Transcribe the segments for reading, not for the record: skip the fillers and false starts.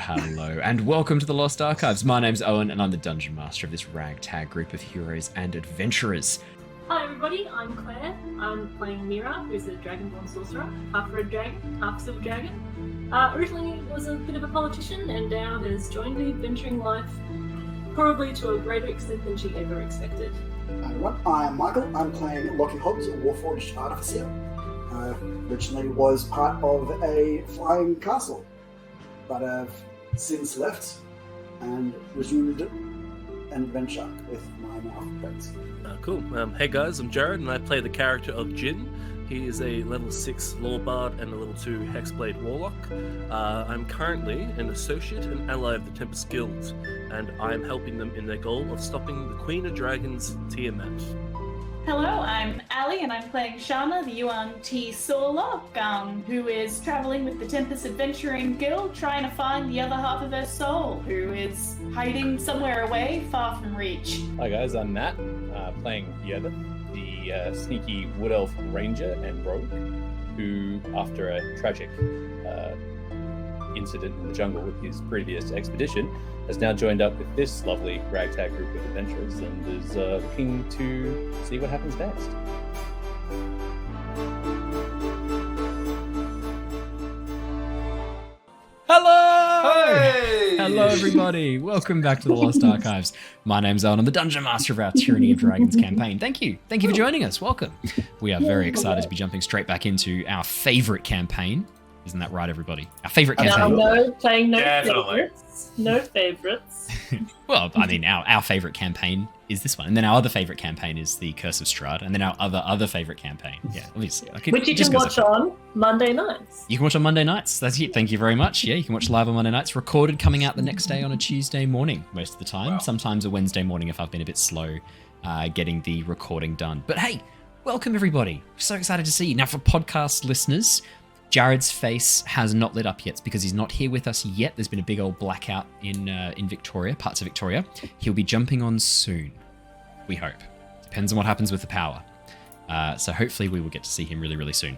hello, and welcome to the Lost Archives. My name's Owen, and I'm the Dungeon Master of this ragtag group of heroes and adventurers. Hi everybody, I'm Claire. I'm playing Mira, who's a Dragonborn Sorcerer, half red dragon, half silver dragon. Originally was a bit of a politician, and now has joined the adventuring life, probably to a greater extent than she ever expected. Hi everyone, I'm Michael. I'm playing Lockie, a Warforged Artificer. Originally was part of a flying castle, but I've since left and resumed an adventure with my now friends. Cool. Hey guys, I'm Jared, and I play the character of Jin. He is a level 6 Law Bard and a level 2 Hexblade Warlock. I'm currently an associate and ally of the Tempest Guild, and I'm helping them in their goal of stopping the Queen of Dragons, Tiamat. Hello, I'm Ali, and I'm playing Shana, the Yuan-Ti Sorcerer, who is traveling with the Tempest Adventuring Guild, trying to find the other half of her soul, who is hiding somewhere away, far from reach. Hi guys, I'm Matt, playing Yervith, the sneaky Wood Elf Ranger and Rogue, who, after a tragic incident in the jungle with his previous expedition, has now joined up with this lovely ragtag group of adventurers and is looking to see what happens next. Hello! Hey! Hello, everybody. Welcome back to the Lost Archives. My name's Owen. I'm the Dungeon Master of our Tyranny of Dragons Campaign. Thank you. Thank you for joining us. Welcome. We are very excited to be jumping straight back into our favourite campaign. Isn't that right, everybody? Our favourite campaign. No favourites. Well, I mean, our favourite campaign is this one. And then our other favourite campaign is the Curse of Strahd. And then our other favourite campaign. Yeah, obviously. Which you can watch on Monday nights. You can watch on Monday nights. That's it. Thank you very much. Yeah, you can watch live on Monday nights. Recorded, coming out the next day on a Tuesday morning most of the time. Wow. Sometimes a Wednesday morning if I've been a bit slow getting the recording done. But hey, welcome everybody. So excited to see you. Now for podcast listeners, Jared's face has not lit up yet. It's because he's not here with us yet. There's been a big old blackout in Victoria, parts of Victoria. He'll be jumping on soon, we hope. Depends on what happens with the power. So hopefully we will get to see him really, really soon.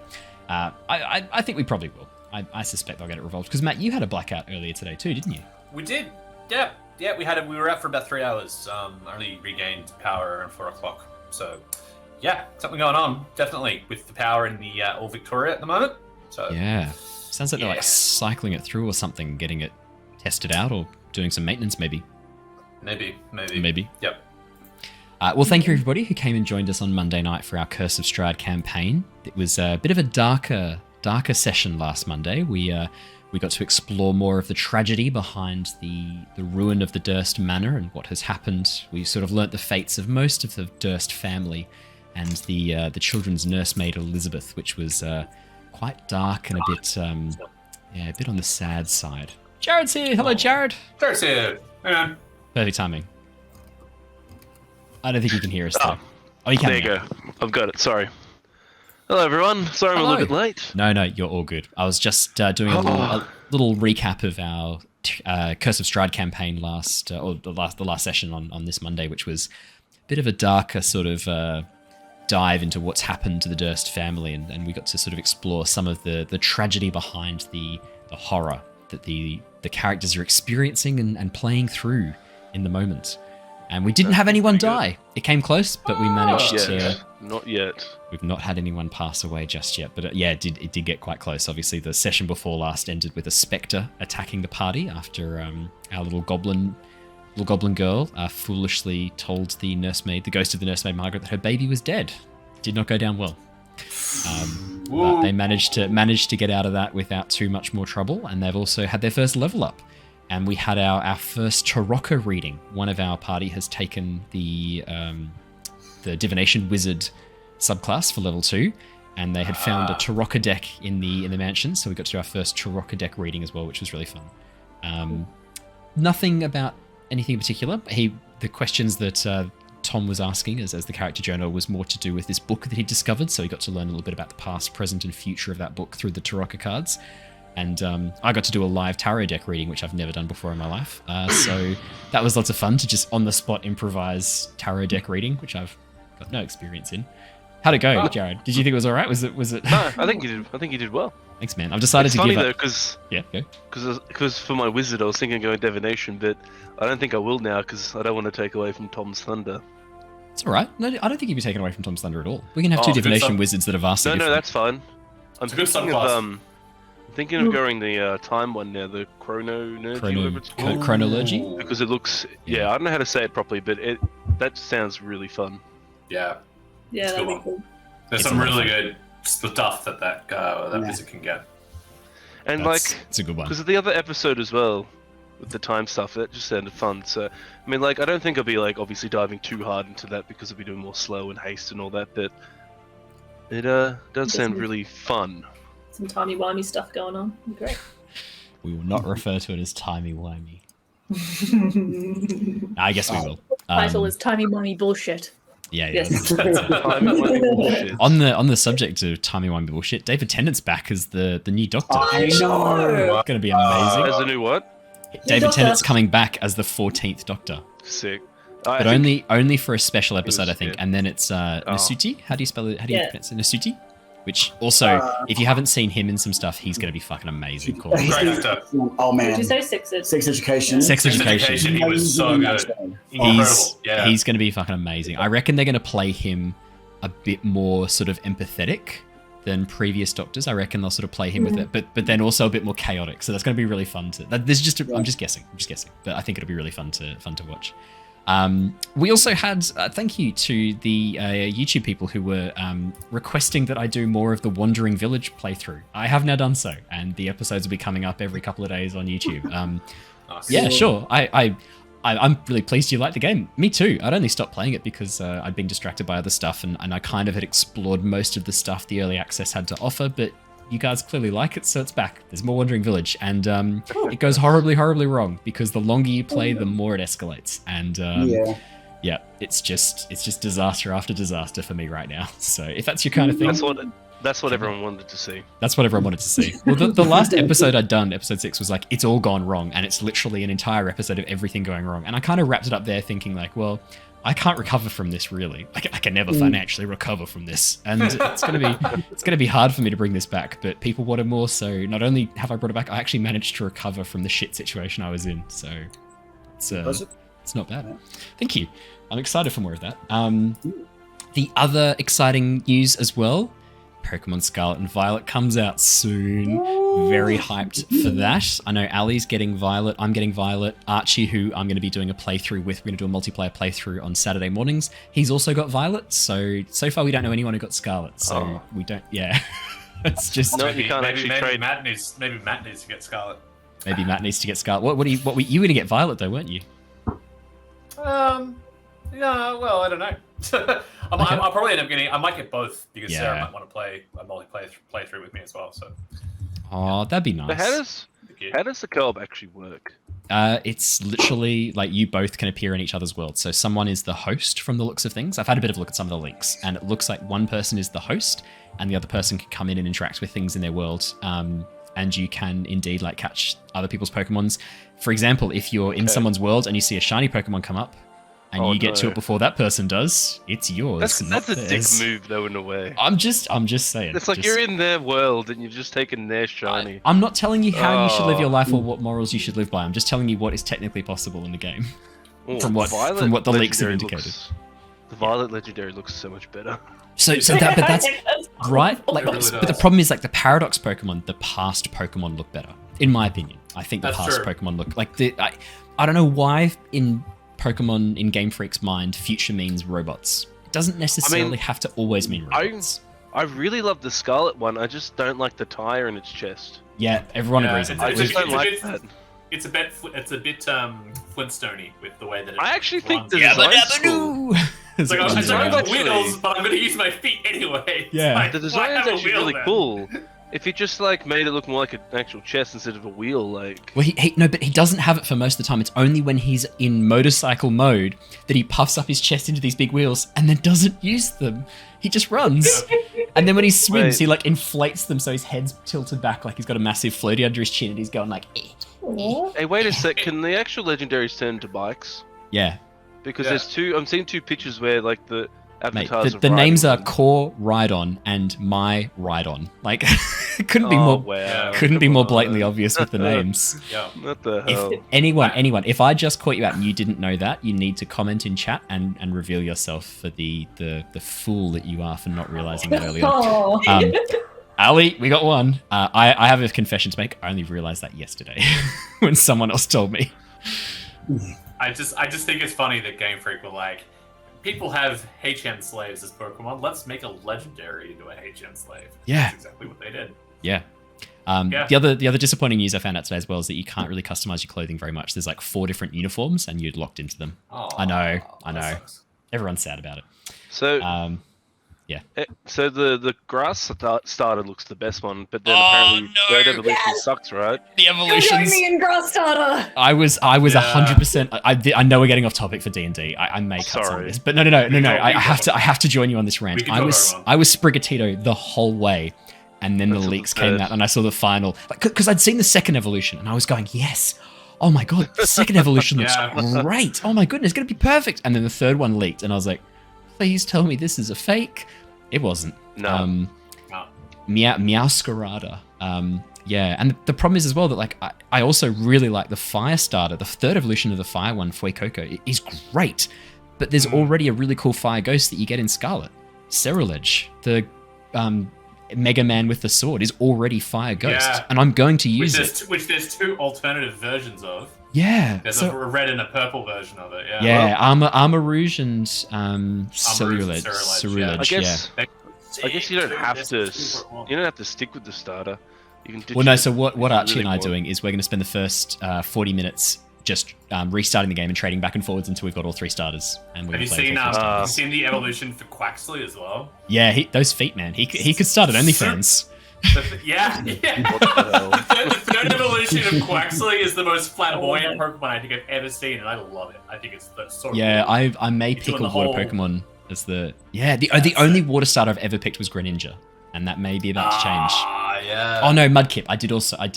I think we probably will. I suspect they'll get it revolved. Because Matt, you had a blackout earlier today too, didn't you? We did. Yeah, we were out for about 3 hours. Only regained power around 4 o'clock. So yeah, something going on, definitely, with the power in the all Victoria at the moment. So yeah, sounds like they're like cycling it through or something, getting it tested out or doing some maintenance maybe. Maybe. Yep. Well, thank you everybody who came and joined us on Monday night for our Curse of Strahd campaign. It was a bit of a darker session last Monday. We got to explore more of the tragedy behind the ruin of the Durst Manor and what has happened. We sort of learnt the fates of most of the Durst family and the children's nursemaid Elizabeth, which was quite dark and a bit on the sad side. Jared's here. Hello, Jared. Jared's here. Hang on. Perfect timing. I don't think you can hear us though. Oh, you can. There you go. I've got it. Sorry. Hello, everyone. Sorry I'm a little bit late. No, you're all good. I was just doing a little recap of our Curse of Strahd campaign the last session on this Monday, which was a bit of a darker sort of dive into what's happened to the Durst family, and we got to sort of explore some of the tragedy behind the horror that the characters are experiencing and playing through in the moment. And we didn't have anyone die. It came close, but we managed to... Not yet. We've not had anyone pass away just yet, but it did get quite close. Obviously, the session before last ended with a spectre attacking the party after our little goblin girl foolishly told the ghost of the nursemaid Margaret, that her baby was dead. Did not go down well. But they managed to get out of that without too much more trouble, and they've also had their first level up. And we had our first Tarokka reading. One of our party has taken the Divination Wizard subclass for level 2, and they had found a Tarokka deck in the mansion, so we got to do our first Tarokka deck reading as well, which was really fun. Nothing about anything in particular. The questions that Tom was asking as the character journal was more to do with this book that he discovered, so he got to learn a little bit about the past, present, and future of that book through the Tarokka cards. And I got to do a live tarot deck reading, which I've never done before in my life. So that was lots of fun to just on the spot improvise tarot deck reading, which I've got no experience in. How'd it go, Oh. Jared? Did you think it was all right? Was it? No, I think you did well. Thanks, man. I've decided It's to funny give though, up. because Yeah, go. for my wizard, I was thinking of going divination, but I don't think I will now because I don't want to take away from Tom's thunder. It's all right. No, I don't think you'd be taken away from Tom's Thunder at all. We can have two Oh, good divination stuff. wizards that are vastly No, different. that's fine. I'm It's a good thinking subclass. of thinking of going the time one now, the chrono whatever it's called. Chronology. Because it looks, I don't know how to say it properly, but that sounds really fun. Yeah. Yeah, that'd be Cool. cool. There's It's some a lot of really fun. good stuff that Yeah. wizard can get. And It's a good one. because of the other episode as well, with the time stuff, that just sounded fun. So, I mean, I don't think I'll be obviously diving too hard into that because I'll be doing more slow and haste and all that, but it does sound really fun. Some timey-wimey stuff going on. Great. We will not refer to it as timey-wimey. I guess we will. Title is timey-wimey bullshit. Yeah. Yes. Bullshit. On the subject of timey-wimey bullshit, David Tennant's back as the new Doctor. I know. It's going to be amazing. As a new what? David Doctor. Tennant's coming back as the 14th Doctor. Sick. But only for a special episode, I think. yeah. And then it's Nasuti. How do you spell it? How do you Yeah. pronounce it? Nasuti? Which also, if you haven't seen him in some stuff, he's going to be fucking amazing. Cool. He's Great actor. Oh man, Did you say sexist? Sex Education. Sex Sex Education. Education, he was so good. Incredible. Yeah. He's going to be fucking amazing. I reckon they're going to play him a bit more sort of empathetic than previous Doctors. I reckon they'll sort of play him with it, but then also a bit more chaotic. So that's going to be really fun to. There's just I'm just guessing, but I think it'll be really fun to watch. We also had thank you to the YouTube people who were requesting that I do more of the Wandering Village playthrough. I have now done so, and the episodes will be coming up every couple of days on YouTube. Nice. Yeah, sure. I'm really pleased you like the game. Me too. I'd only stopped playing it because I'd been distracted by other stuff, and I kind of had explored most of the stuff the early access had to offer, but you guys clearly like it, so it's back. There's more Wandering Village, and it goes horribly, horribly wrong because the longer you play, the more it escalates. And yeah, it's just disaster after disaster for me right now. So if that's your kind of thing, That's what everyone wanted to see. that's what everyone wanted to see. Well, the last episode I'd done, episode 6, was like, it's all gone wrong, and it's literally an entire episode of everything going wrong. And I kind of wrapped it up there thinking like, well, I can't recover from this really. I can never financially recover from this, and it's gonna be hard for me to bring this back. But people wanted more, so not only have I brought it back, I actually managed to recover from the shit situation I was in. So it's not bad. Thank you. I'm excited for more of that. The other exciting news as well. Pokemon Scarlet and Violet comes out soon. Very hyped for that. I know Ali's getting Violet. I'm getting Violet. Archie, who I'm going to be doing a playthrough with, we're going to do a multiplayer playthrough on Saturday mornings. He's also got Violet. So far we don't know anyone who got Scarlet. So we don't. Yeah, it's just No, you can't maybe actually trade. Matt needs to get Scarlet. maybe Matt needs to get Scarlet. What were you going to get Violet though, weren't you? Yeah, well, I don't know. I'll probably end up getting. I might get both because Yeah. Sarah might want to play a multiplayer playthrough with me as well. So Oh, that'd be nice. But how does the co-op actually work? It's literally like you both can appear in each other's world. So someone is the host from the looks of things. I've had a bit of a look at some of the leaks, and it looks like one person is the host, and the other person can come in and interact with things in their world. And you can indeed like catch other people's Pokemons. For example, if you're in someone's world and you see a shiny Pokemon come up, and you get to it before that person does, it's yours. That's a dick theirs. move, though, in a way. I'm just saying. It's like just- you're in their world and you've just taken their shiny. I'm not telling you how you should live your Oh. life or what morals you should live by. I'm just telling you what is technically possible in the game. Oh, from what the leaks have Legendary indicated. The Violet Legendary looks so much better. So but that's right. Like, It really but the does. problem is like the Paradox Pokemon, the past Pokemon look better, in my opinion. I think the That's past true. Pokemon look like I don't know why in Pokemon in Game Freak's mind, future means robots. It doesn't necessarily have to always mean robots. I really love the Scarlet one. I just don't like the tire in its chest. Yeah, everyone Yeah, agrees on I that. just don't it's a like bit- that. It's a bit Flintstone-y with the way that it I actually think runs. the design's cool. It's like, I It's don't have actually- wheels, but I'm going to use my feet anyway. It's Yeah. like, The why design is have a actually wheel really then? cool. If you just like made it look more like an actual chest instead of a wheel, like Well, but he doesn't have it for most of the time. It's only when he's in motorcycle mode that he puffs up his chest into these big wheels and then doesn't use them. He just runs. And then when he swims, Wait. he like inflates them so his head's tilted back like he's got a massive floaty under his chin and he's going like, hey, wait a sec, can the actual legendaries turn into bikes? yeah. Because Yeah. there's two. I'm seeing two pictures where like the Mate, advertise the names are Rhydon. Core Rhydon and My Rhydon. Like, couldn't be Oh, more wow. couldn't be more blatantly obvious with the names. Yeah. What the hell? If anyone, if I just caught you out and you didn't know that, you need to comment in chat and reveal yourself for the fool that you are for not realizing that earlier. Oh. Ali, we got one. I have a confession to make. I only realized that yesterday when someone else told me. I just think it's funny that Game Freak were like, people have HM slaves as Pokemon. Let's make a legendary into a HM slave. Yeah. That's exactly what they did. Yeah. Yeah. The other disappointing news I found out today as well is that you can't really customize your clothing very much. There's like 4 different uniforms and you're locked into them. Oh, I know. that sucks. Everyone's sad about it. So, so the grass starter looks the best one, but then apparently Third Evolution sucks, right? The Join evolutions. me in Grass Starter! I was Yeah. 100%. I know we're getting off topic for D&D. I may cut some of Sorry. this, but no. I have to join you on this rant. We can I talk was about it. I was Sprigatito the whole way, and then the Until the leaks came third. out, and I saw the final. Because I'd seen the second evolution, and I was going, yes. Oh my god, the second evolution looks Yeah. great. Oh my goodness, it's gonna be perfect. And then the third one leaked, and I was like, please tell me this is a fake. It wasn't. No. No. Meowscarada. Yeah, and the problem is as well that like I also really like the fire starter. The third evolution of the fire one, Fuecoco, is great, but there's already a really cool fire ghost that you get in Scarlet. Cerulege, the Mega Man with the sword, is already fire ghost, Yeah. and I'm going to use it. Which there's 2 alternative versions of. Yeah, There's so, a red and a purple version of it. Yeah. yeah, Armor Rouge and Cerulege. Cerulege, yeah. I guess you don't have to. You don't have to stick with the starter. You can. Well, no. So what if you Archie really and I are want. doing is we're going to spend the first 40 minutes just restarting the game and trading back and forwards until we've got all 3 starters. And we're Have you gonna play seen with all 3 have you starters. seen the evolution for Quaxley as well? Yeah, those feet, man. He could start at OnlyFans. Yeah. What the hell? The third evolution of Quaxley is the most flamboyant Pokemon I think I've ever seen, and I love it. I think it's so Yeah, cool. I may He's pick a doing water the whole- Pokemon as the the only water starter I've ever picked was Greninja, and that may be about to change. Ah, yeah. Oh no, Mudkip. I did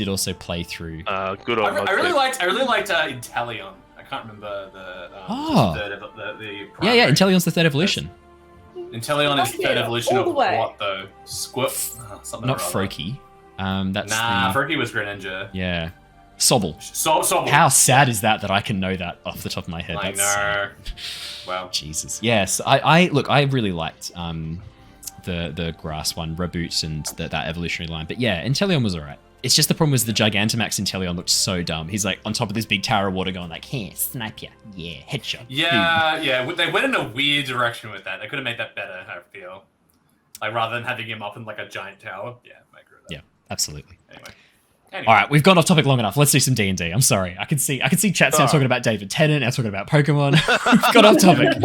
also play through. Good on I really liked Inteleon. I can't remember the Oh. the Yeah, primary. Inteleon's the third evolution, Inteleon is Yeah, third evolution all of the way. what though? Squirt. Something not or other. Froakie. That's Nah, the Froakie was Greninja. yeah, Sobble. So How sad is that I can know that off the top of my head? I That's know. Wow. Jesus. Yes, I really liked the grass one, Reboot, and that evolutionary line. But yeah, Inteleon was alright. It's just the problem was the Gigantamax Inteleon looked so dumb. He's like on top of this big tower of water going like, here, snipe ya. Yeah, headshot. Yeah. They went in a weird direction with that. They could have made that better, I feel. Like rather than having him up in like a giant tower. Yeah, I agree with that. Yeah, absolutely. Anyway. All right, we've gone off topic long enough. Let's do some D&D. I'm sorry. I can see chat now Oh. talking about David Tennant, now talking about Pokemon. We've got off topic.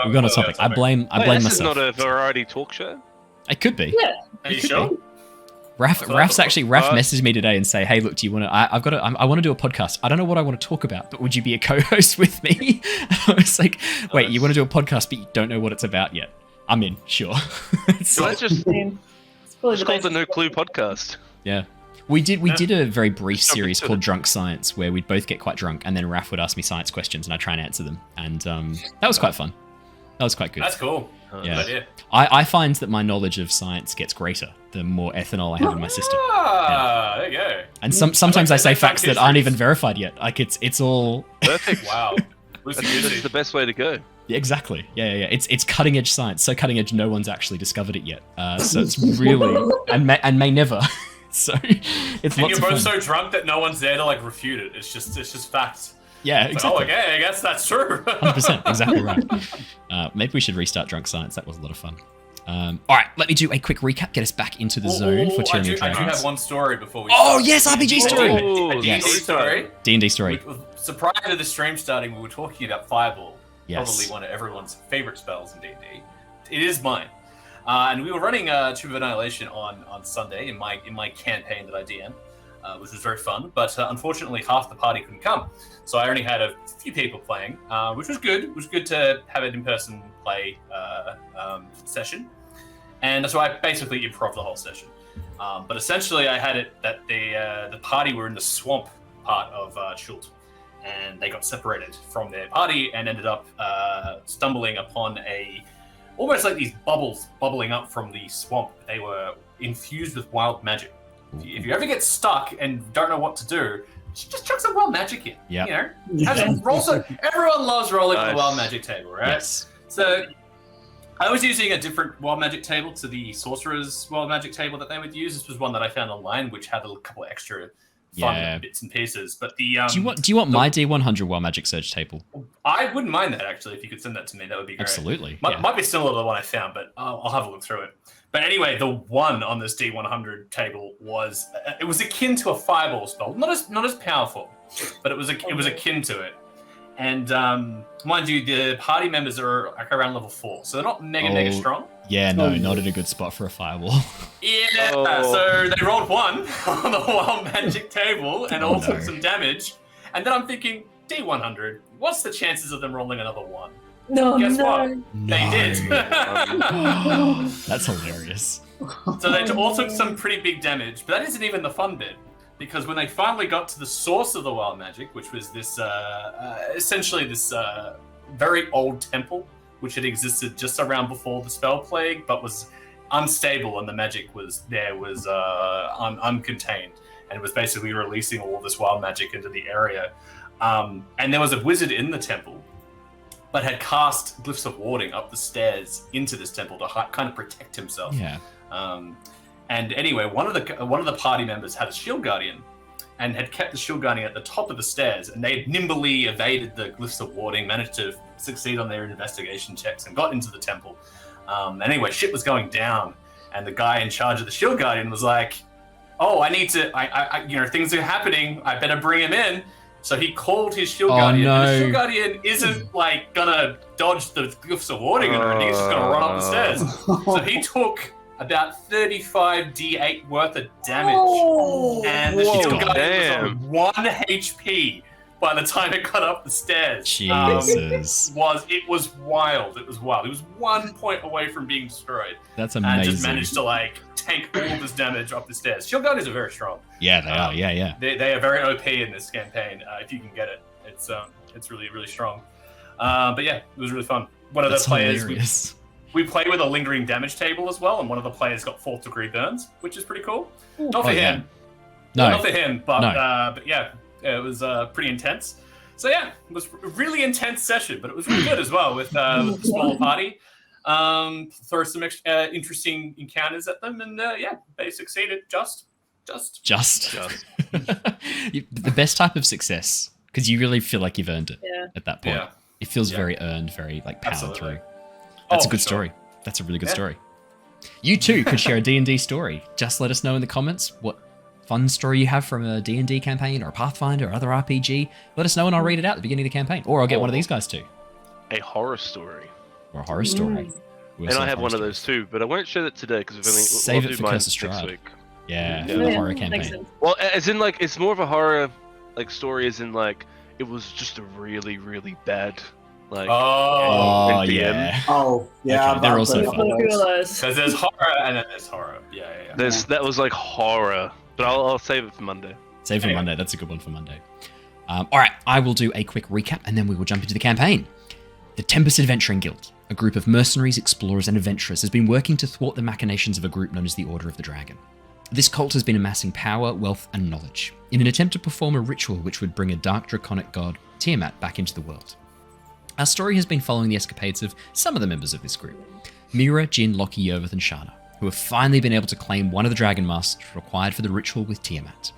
We've gone off topic. I blame Wait, this is myself. not a variety talk show. It could be. Yeah. Are you Could sure? be. Raf messaged me today and say, "Hey, look, do you want to? I want to do a podcast. I don't know what I want to talk about, but would you be a co-host with me?" I was like, "Wait, you want to do a podcast, but you don't know what it's about yet?" I'm in, sure. So let's just It's probably it's the called best. the No Clue podcast. Yeah. We did a very brief Jump series into called it. Drunk Science where we'd both get quite drunk and then Raph would ask me science questions and I'd try and answer them. And that was quite fun. That was quite good. That's cool. Yeah. Good idea. I find that my knowledge of science gets greater the more ethanol I have in my system. Ah, there you go. And sometimes I say like facts that histories. aren't even verified yet. Like it's all Perfect. Wow. That's the best way to go. yeah, exactly. Yeah. It's cutting edge science. So cutting edge no one's actually discovered it yet. So it's really and may never. So it's And lots you're of fun. both so drunk that no one's there to like refute it. It's just facts. Yeah, It's exactly. like, oh, okay, I guess that's true. 100%, exactly right. Maybe we should restart Drunk Science. That was a lot of fun. All right, let me do a quick recap. Get us back into the zone for Tyranny of I do Dragons. have one story before we Oh, start. yes, RPG story. Oh, A D&D yes. story. D&D story. So prior to the stream starting, we were talking about Fireball. Yes. Probably one of everyone's favorite spells in D&D. It is mine. And we were running Tube of Annihilation on Sunday in my campaign that I DM, which was very fun. But unfortunately, half the party couldn't come, so I only had a few people playing, which was good. It was good to have an in-person play session, and so I basically improv the whole session. But essentially, I had it that the party were in the swamp part of Chult, and they got separated from their party and ended up stumbling upon a almost like these bubbles bubbling up from the swamp. They were infused with wild magic. If you ever get stuck and don't know what to do, just chuck some wild magic in. Yeah. You know, everyone loves rolling on the wild magic table, right? Yes. So I was using a different wild magic table to the sorcerer's wild magic table that they would use. This was one that I found online, which had a couple extra fun bits and pieces. But the do you want my D100 Wild Magic Surge table? I wouldn't mind that actually. If you could send that to me, that would be great. Absolutely. Might be similar to the one I found, but I'll have a look through it. But anyway, the one on this D100 table was it was akin to a fireball spell, not as powerful, but it was akin to it. And mind you, the party members are like around level 4, so they're not mega strong. Yeah, no, not in a good spot for a fireball. Yeah, so they rolled 1 on the wild magic table and all took some damage. And then I'm thinking, D100, what's the chances of them rolling another 1? Guess what? They did. That's hilarious. So they all took some pretty big damage, but that isn't even the fun bit. Because when they finally got to the source of the wild magic, which was this, essentially this very old temple, which had existed just around before the spell plague, but was unstable, and the magic was uncontained, and it was basically releasing all of this wild magic into the area. And there was a wizard in the temple, but had cast glyphs of warding up the stairs into this temple to kind of protect himself. Yeah. And anyway, one of the party members had a shield guardian, and had kept the shield guardian at the top of the stairs, and they had nimbly evaded the glyphs of warding, managed to succeed on their investigation checks, and got into the temple. Anyway, shit was going down, and the guy in charge of the shield guardian was like, "Oh, I need to, things are happening. I better bring him in." So he called his shield guardian. No. And the shield guardian isn't like gonna dodge the glyphs of warding or anything. He's just gonna run up the stairs. So he took about 35 D8 worth of damage, and the shield guardian was on 1 HP by the time it got up the stairs. Jesus. It was wild. It was wild. It was 1 point away from being destroyed. That's amazing. And just managed to tank all of this damage up the stairs. Shield guardians are very strong. Yeah, they are. Yeah. They are very OP in this campaign. If you can get it, it's really, really strong. But yeah, it was really fun. One of the players we play with a lingering damage table as well, and one of the players got 4th degree burns, which is pretty cool. Not for him. No. Not for him, but yeah, it was pretty intense. So yeah, it was a really intense session, but it was really good as well with the smaller party. Throw some interesting encounters at them, and they succeeded. Just. The best type of success, because you really feel like you've earned it at that point. Yeah. It feels very earned, very powered through. That's a good story. That's a really good story. You too could share a D&D story. Just let us know in the comments what fun story you have from a D&D campaign or a Pathfinder or other RPG. Let us know and I'll read it out at the beginning of the campaign. Or I'll get one of these guys too. A horror story. Or a horror story. And I have one of those too, but I won't share that today because save it for Curse of Strahd. Yeah, for the horror campaign. Well, as in it's more of a horror story, as in it was just a really, really bad yeah. Okay, they're also fun. Because there's horror and then there's horror. Yeah. That was horror, but I'll save it for Monday. Save it for Monday. That's a good one for Monday. All right, I will do a quick recap and then we will jump into the campaign. The Tempest Adventuring Guild, a group of mercenaries, explorers, and adventurers, has been working to thwart the machinations of a group known as the Order of the Dragon. This cult has been amassing power, wealth, and knowledge in an attempt to perform a ritual which would bring a dark draconic god, Tiamat, back into the world. Our story has been following the escapades of some of the members of this group: Mira, Jin, Lockie, Yervith, and Shana, who have finally been able to claim one of the dragon masks required for the ritual with Tiamat.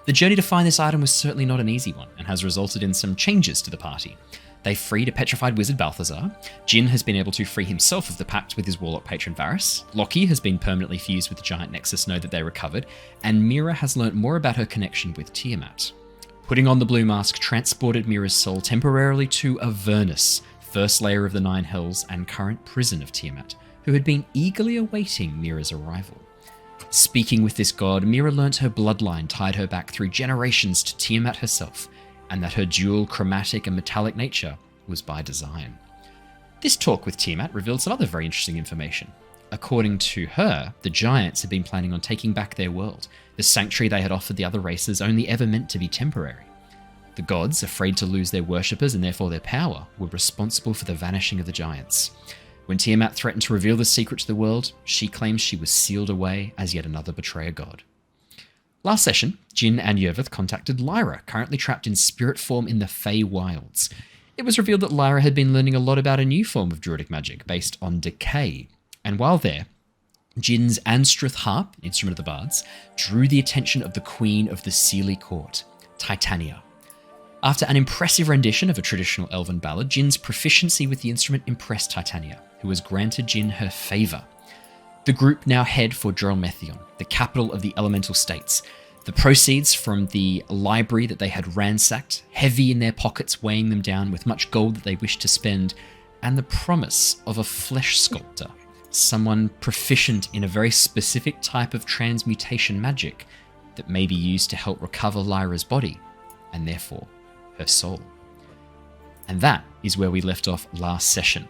The journey to find this item was certainly not an easy one, and has resulted in some changes to the party. They freed a petrified wizard, Balthazar. Jin has been able to free himself of the pact with his warlock patron, Varys. Lockie has been permanently fused with the giant Nexus node that they recovered, and Mira has learnt more about her connection with Tiamat. Putting on the blue mask transported Mira's soul temporarily to Avernus, first layer of the Nine Hells and current prison of Tiamat, who had been eagerly awaiting Mira's arrival. Speaking with this god, Mira learnt her bloodline tied her back through generations to Tiamat herself, and that her dual chromatic and metallic nature was by design. This talk with Tiamat revealed some other very interesting information. According to her, the Giants had been planning on taking back their world, the sanctuary they had offered the other races only ever meant to be temporary. The gods, afraid to lose their worshippers and therefore their power, were responsible for the vanishing of the Giants. When Tiamat threatened to reveal the secret to the world, she claims she was sealed away as yet another betrayer god. Last session, Jin and Yervith contacted Lyra, currently trapped in spirit form in the Fey Wilds. It was revealed that Lyra had been learning a lot about a new form of druidic magic based on decay, and while there, Jin's Anstrith harp, instrument of the bards, drew the attention of the Queen of the Seelie Court, Titania. After an impressive rendition of a traditional elven ballad, Jin's proficiency with the instrument impressed Titania, who has granted Jin her favour. The group now head for Drelmethion, the capital of the Elemental States. The proceeds from the library that they had ransacked, heavy in their pockets, weighing them down with much gold that they wished to spend, and the promise of a flesh-sculptor, someone proficient in a very specific type of transmutation magic that may be used to help recover Lyra's body, and therefore her soul. And that is where we left off last session.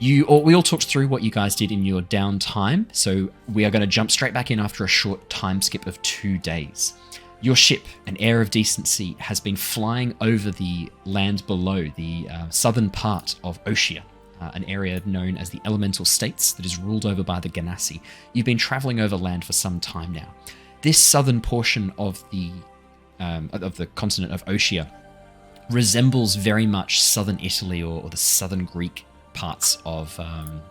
We all talked through what you guys did in your downtime, so we are going to jump straight back in after a short time skip of 2 days. Your ship, an Air of Decency, has been flying over the land below, the southern part of Oshia, an area known as the Elemental States that is ruled over by the Ganassi. You've been traveling over land for some time now. This southern portion of the continent of Oshia resembles very much southern Italy or the southern Greek parts of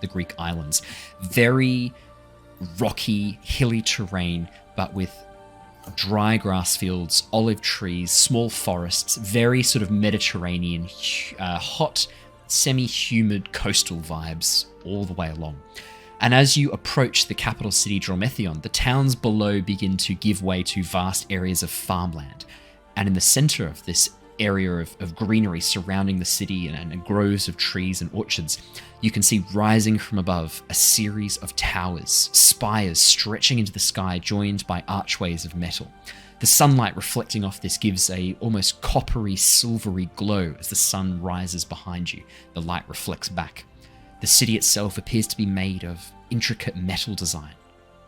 the Greek islands. Very rocky, hilly terrain, but with dry grass fields, olive trees, small forests, very sort of Mediterranean, hot, semi-humid coastal vibes all the way along. And as you approach the capital city Drelmethion, the towns below begin to give way to vast areas of farmland. And in the center of this area of greenery surrounding the city and groves of trees and orchards, you can see rising from above a series of towers, spires stretching into the sky, joined by archways of metal. The sunlight reflecting off this gives a almost coppery, silvery glow as the sun rises behind you. The light reflects back. The city itself appears to be made of intricate metal design,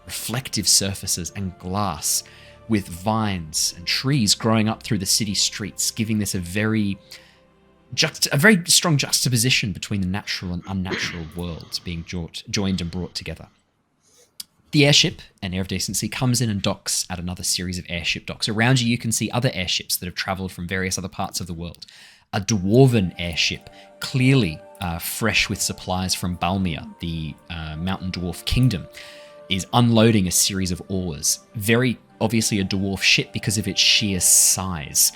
reflective surfaces and glass, with vines and trees growing up through the city streets, giving this a very strong juxtaposition between the natural and unnatural worlds being joined and brought together. The airship, an Air of Decency, comes in and docks at another series of airship docks. Around you can see other airships that have travelled from various other parts of the world. A dwarven airship, clearly fresh with supplies from Balmir, the mountain dwarf kingdom, is unloading a series of oars. Very obviously a dwarf ship because of its sheer size.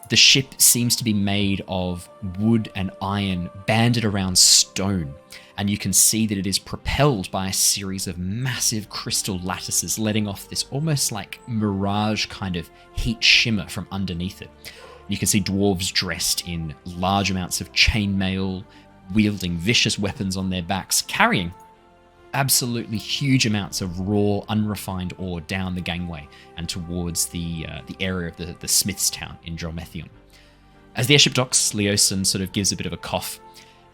The ship seems to be made of wood and iron banded around stone, and you can see that it is propelled by a series of massive crystal lattices letting off this almost like mirage kind of heat shimmer from underneath it. You can see dwarves dressed in large amounts of chainmail, wielding vicious weapons on their backs, carrying absolutely huge amounts of raw, unrefined ore down the gangway and towards the area of the Smith's town in Drelmethion. As the airship docks, Leosin sort of gives a bit of a cough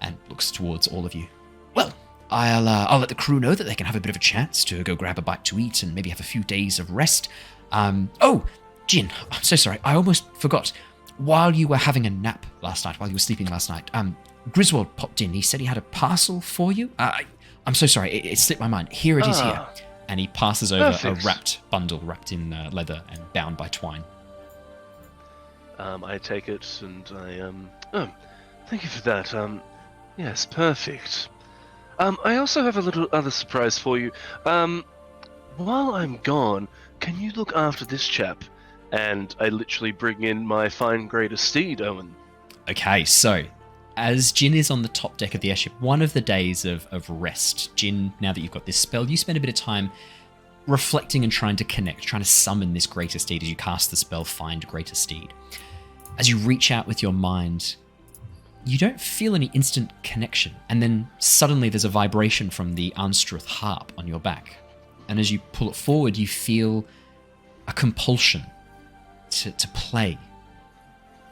and looks towards all of you. Well, I'll let the crew know that they can have a bit of a chance to go grab a bite to eat and maybe have a few days of rest. Oh, Jin, I'm so sorry. I almost forgot. While you were having a nap last night, while you were sleeping last night, Griswold popped in. He said he had a parcel for you. I'm so sorry, it slipped my mind. Here it is here. And he passes over a wrapped bundle, wrapped in leather and bound by twine. I take it and thank you for that. Yes, perfect. I also have a little other surprise for you. While I'm gone, can you look after this chap? And I literally bring in my fine greater steed, Owen. Okay, so as Jin is on the top deck of the airship, one of the days of rest, Jin, now that you've got this spell, you spend a bit of time reflecting and trying to connect, trying to summon this greater steed as you cast the spell Find Greater Steed. As you reach out with your mind, you don't feel any instant connection, and then suddenly there's a vibration from the Anstrith harp on your back. And as you pull it forward, you feel a compulsion to play.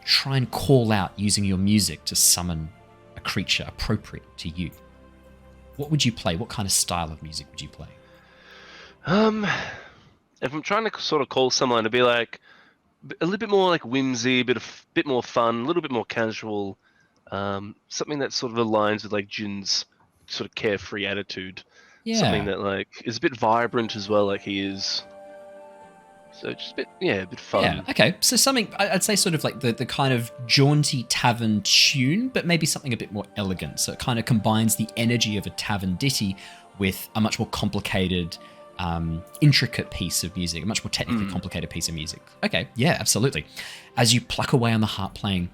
Try and call out using your music to summon a creature appropriate to you. What would you play? What kind of style of music would you play? If I'm trying to sort of call someone to be like a little bit more like whimsy, bit more fun, a little bit more casual, something that sort of aligns with like Jin's sort of carefree attitude. Yeah. Something that like is a bit vibrant as well, like he is. So just a bit fun. Yeah, okay. So something, I'd say sort of like the kind of jaunty tavern tune, but maybe something a bit more elegant. So it kind of combines the energy of a tavern ditty with a much more complicated, intricate piece of music, a much more technically complicated piece of music. Okay, yeah, absolutely. As you pluck away on the harp playing,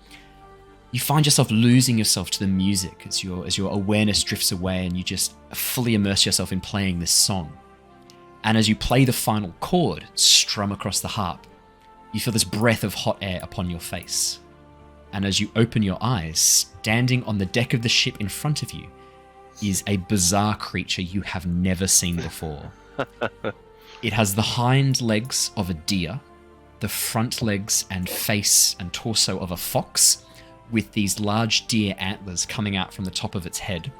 you find yourself losing yourself to the music as your awareness drifts away and you just fully immerse yourself in playing this song. And as you play the final chord, strum across the harp, you feel this breath of hot air upon your face. And as you open your eyes, standing on the deck of the ship in front of you is a bizarre creature you have never seen before. It has the hind legs of a deer, the front legs and face and torso of a fox, with these large deer antlers coming out from the top of its head.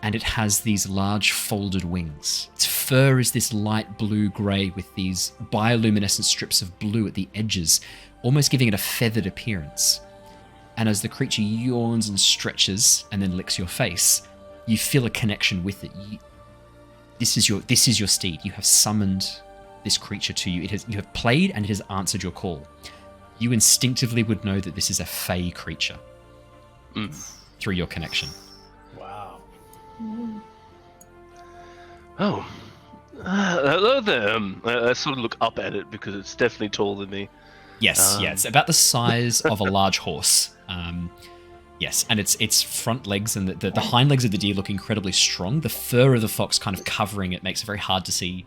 And it has these large folded wings. Its fur is this light blue-grey with these bioluminescent strips of blue at the edges, almost giving it a feathered appearance. And as the creature yawns and stretches and then licks your face, you feel a connection with it. This is your steed. You have summoned this creature to you. You have played and it has answered your call. You instinctively would know that this is a fey creature through your connection. Wow. Oh. Hello there. I sort of look up at it because it's definitely taller than me. Yes, yeah, it's about the size of a large horse. Yes, and its front legs and the hind legs of the deer look incredibly strong. The fur of the fox kind of covering it makes it very hard to see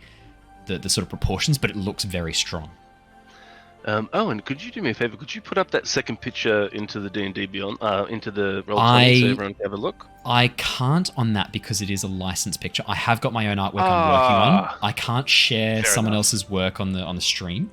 the sort of proportions, but it looks very strong. Owen, could you do me a favor? Could you put up that second picture into the D&D Beyond, into the Roll20 so everyone can have a look? I can't on that because it is a licensed picture. I have got my own artwork I'm working on. I can't share someone else's work on the stream.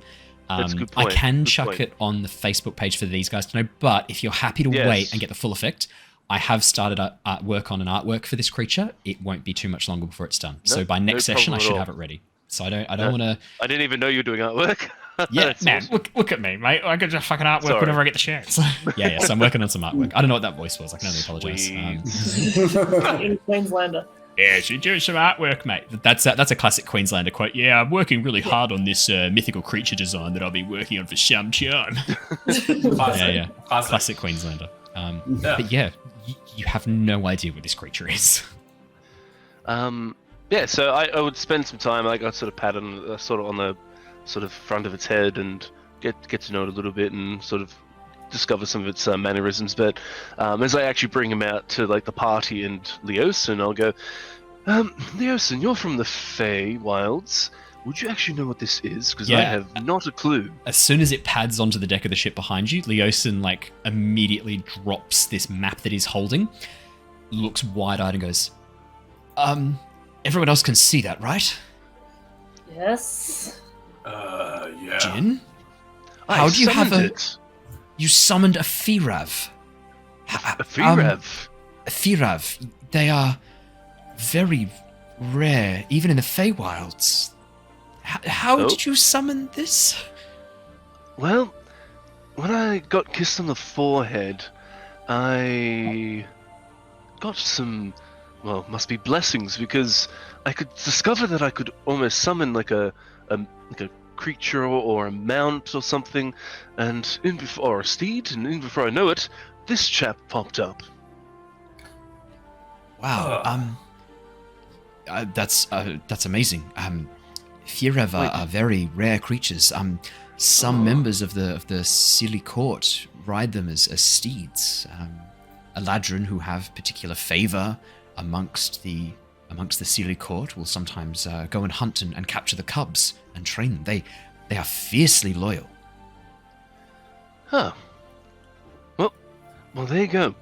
That's a good point. I can chuck it on the Facebook page for these guys to know, but if you're happy to wait and get the full effect, I have started work on an artwork for this creature. It won't be too much longer before it's done. So by next session, I should have it ready. So I don't want to... I didn't even know you were doing artwork. Yeah, man, awesome. Look at me, mate. I get just fucking artwork whenever I get the chance. yeah, so I'm working on some artwork. I don't know what that voice was. I can only apologise. In Queenslander. Yeah, she's doing some artwork, mate. That's a classic Queenslander quote. Yeah, I'm working really hard on this mythical creature design that I'll be working on for some time. Classic. Classic Queenslander. But yeah, you have no idea what this creature is. Yeah, so I would spend some time. Like I'd sort of pat on sort of on the sort of front of its head and get to know it a little bit and sort of discover some of its mannerisms. But as I actually bring him out to like the party and Leosin, I'll go, Leosin, you're from the Fey Wilds. Would you actually know what this is? Because I have not a clue. As soon as it pads onto the deck of the ship behind you, Leosin like immediately drops this map that he's holding, looks wide-eyed and goes, everyone else can see that, right? Yes. Yeah. Jin? How do you have it? You summoned a Firav. A Firav? A Firav. They are very rare, even in the Feywilds. How did you summon this? Well, when I got kissed on the forehead, I got some, well, must be blessings, because I could discover that I could almost summon like a creature or a mount or something, and or a steed, and even before I know it, this chap popped up. Wow. That's amazing. Firav are very rare creatures. Some members of the Silly Court ride them as steeds. Eladrin, who have particular favor amongst the Silly Court, will sometimes go and hunt and capture the cubs and train them. They are fiercely loyal. Huh. Well, there you go.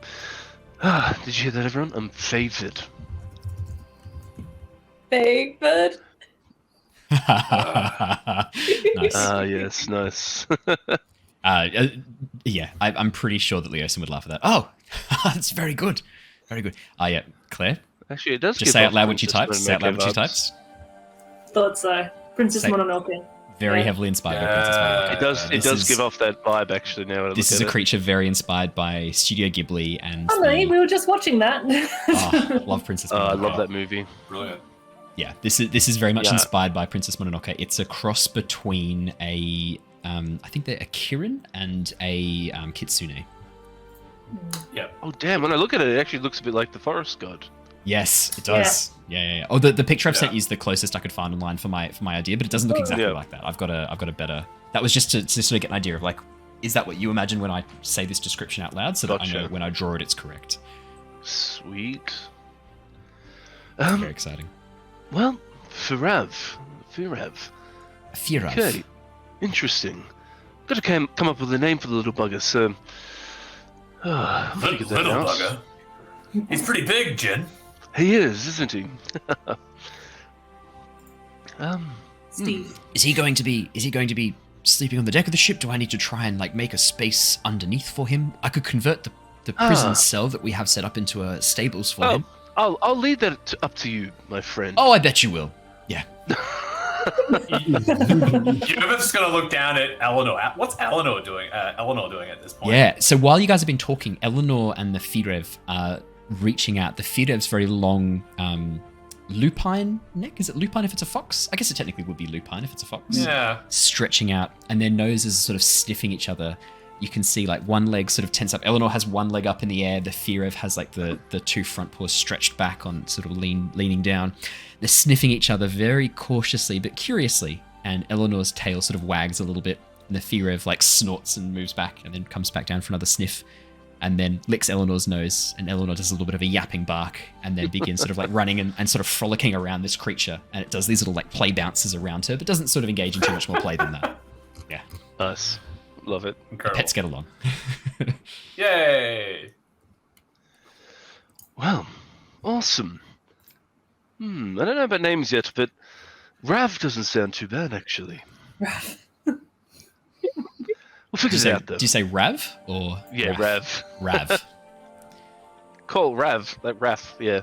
Did you hear that, everyone? I'm favored. Favored? Nice. Yes, nice. Yeah, I'm pretty sure that Leosin would laugh at that. Oh, that's very good. Very good. Yeah, Claire? Actually, it does. Just say out loud what you typed. Say out loud what you typed. Thought so. Princess Mononoke. Very Yeah. heavily inspired by Yeah. Princess Mononoke. It does. It This does is- give off that vibe actually. Now that I This look is a at it. creature very inspired by Studio Ghibli and Honey, the- we were just watching that. oh, love Princess Oh, I Mononoke. love that movie. Brilliant. Yeah, this is very much Yeah. inspired by Princess Mononoke. It's a cross between a I think they're a Kirin and a Kitsune. Oh damn! When I look at it, it actually looks a bit like the forest god. Yes, it does. Yeah. Oh, the picture I've sent you is the closest I could find online for my idea, but it doesn't look exactly Yeah. like that. I've got a better. That was just to sort of get an idea of like, is that what you imagine when I say this description out loud, so that I know Gotcha. when I draw it, it's correct. Sweet. Very exciting. Well, Firav. Firav. Okay, interesting. Got to come up with a name for the little bugger. So, figured that Little out. bugger. He's pretty big, Jin. He is, isn't he? Steve. Is he going to be sleeping on the deck of the ship? Do I need to try and like make a space underneath for him? I could convert the prison cell that we have set up into a stables for him. I'll leave that up to you, my friend. Oh, I bet you will. Yeah. Yervith's gonna look down at Eleanor. What's Eleanor doing? Eleanor doing at this point? Yeah. So while you guys have been talking, Eleanor and the Firev are reaching out. The Firev's very long lupine neck. Is it lupine if it's a fox? I guess it technically would be lupine if it's a fox. Yeah. Stretching out, and their noses sort of sniffing each other. You can see like one leg sort of tense up. Eleanor has one leg up in the air. The Firev has like the two front paws stretched back on sort of leaning down. They're sniffing each other very cautiously but curiously. And Eleanor's tail sort of wags a little bit. And the Firev like snorts and moves back and then comes back down for another sniff. And then licks Eleanor's nose. And Eleanor does a little bit of a yapping bark and then begins sort of like running and sort of frolicking around this creature. And it does these little like play bounces around her, but doesn't sort of engage in too much more play than that. Yeah. Nice. Love it. Incredible. Pets get along. Yay! Well, awesome. I don't know about names yet, but Rav doesn't sound too bad, actually. We'll figure it out, though. Do you say Rav or Yeah, Rav? Rav. Call Rav, like Rav, yeah.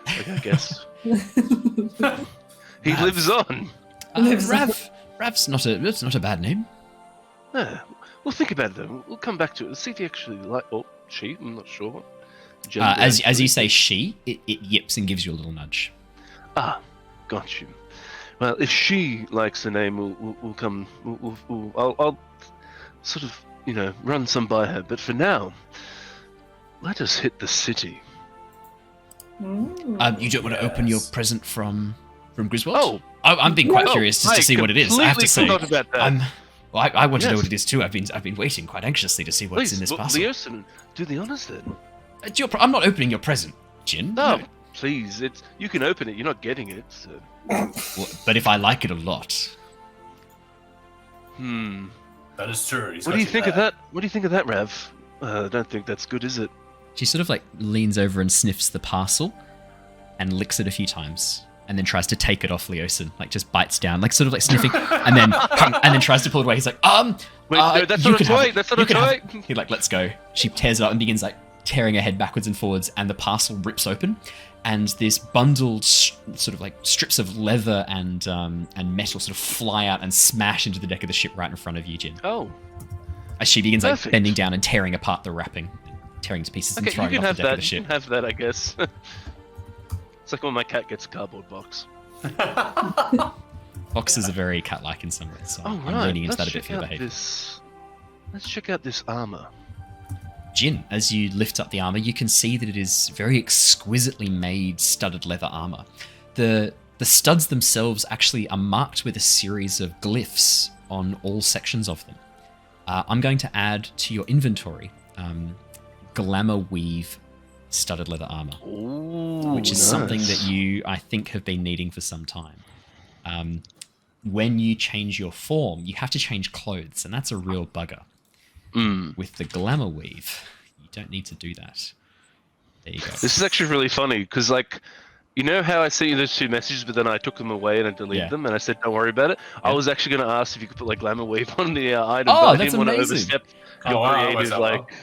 I guess. He lives on. Rav's not a bad name. We'll think about it, though. We'll come back to it. Let's see if he actually she, I'm not sure. As you say she, it yips and gives you a little nudge. Got you. Well, if she likes the name, we'll come. I'll sort of, run some by her. But for now, let us hit the city. You don't want to open your present from Griswold? Oh, I'm being quite curious just to see what it is. I have to say, forgot about that. I want to know Yes. what it is too. I've been waiting quite anxiously to see what's Please, in this parcel. Leosin, do the honors then. I'm not opening your present, Jin. No, please. You can open it. You're not getting it. So. Well, but if I like it a lot, That is true. What do you think of that? What do you think of that, Rav? I don't think that's good, is it? she sort of like leans over and sniffs the parcel, and licks it a few times, and then tries to take it off Leosin. Like just bites down, like sort of like sniffing, and then tries to pull it away. He's like, Wait, no, that's you not a can have toy. it. That's not You a can have toy. it." He like lets go. She tears it up and begins like tearing her head backwards and forwards, and the parcel rips open, and this bundled sort of like strips of leather and metal sort of fly out and smash into the deck of the ship right in front of you, Jin. Oh, As she begins like Perfect. bending down and tearing apart the wrapping, tearing to pieces and okay. You throwing can it off have the deck of that. the You ship. can have that, I guess. It's like when my cat gets a cardboard box. Foxes are very cat-like in some ways, so Oh, I'm right. leaning into Let's that a bit check for the out behavior. Let's check out this armor. Jin, as you lift up the armor, you can see that it is very exquisitely made studded leather armor. The studs themselves actually are marked with a series of glyphs on all sections of them. I'm going to add to your inventory glamour weave studded leather armor, Ooh, which is something that you, I think, have been needing for some time. When you change your form, you have to change clothes, and that's a real bugger. With the glamour weave, you don't need to do that. There you go. This is actually really funny because, like, you know how I sent you those two messages, but then I took them away and I deleted Yeah. them, and I said, "Don't worry about it." I Yeah. was actually going to ask if you could put like glamour weave on the item, Oh, but I that's didn't want to amazing. overstep your Oh, wow, creative. what's that, Like,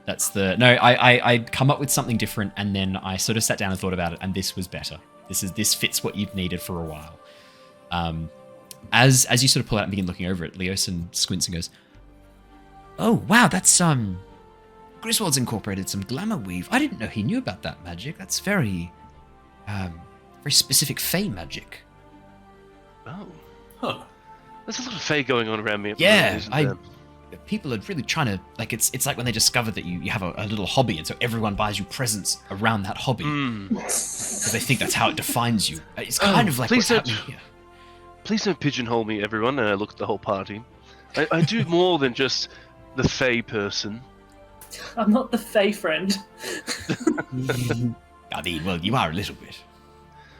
That's the no. I'd come up with something different, and then I sort of sat down and thought about it, and this was better. This fits what you've needed for a while. as you sort of pull out and begin looking over it, Leosin squints and goes, "Oh wow, that's Griswold's incorporated some glamour weave. I didn't know he knew about that magic. That's very specific Fey magic." Oh. Huh. There's a lot of Fey going on around me at the Yeah, moment, isn't there? people are really trying to, like, it's like when they discover that you have a little hobby, and so everyone buys you presents around that hobby because they think that's how it defines you. It's kind of like what's happening here. Please don't pigeonhole me, everyone, and I look at the whole party. I do more than just the Fey person. I'm not the Fey friend. I mean, well, you are a little bit.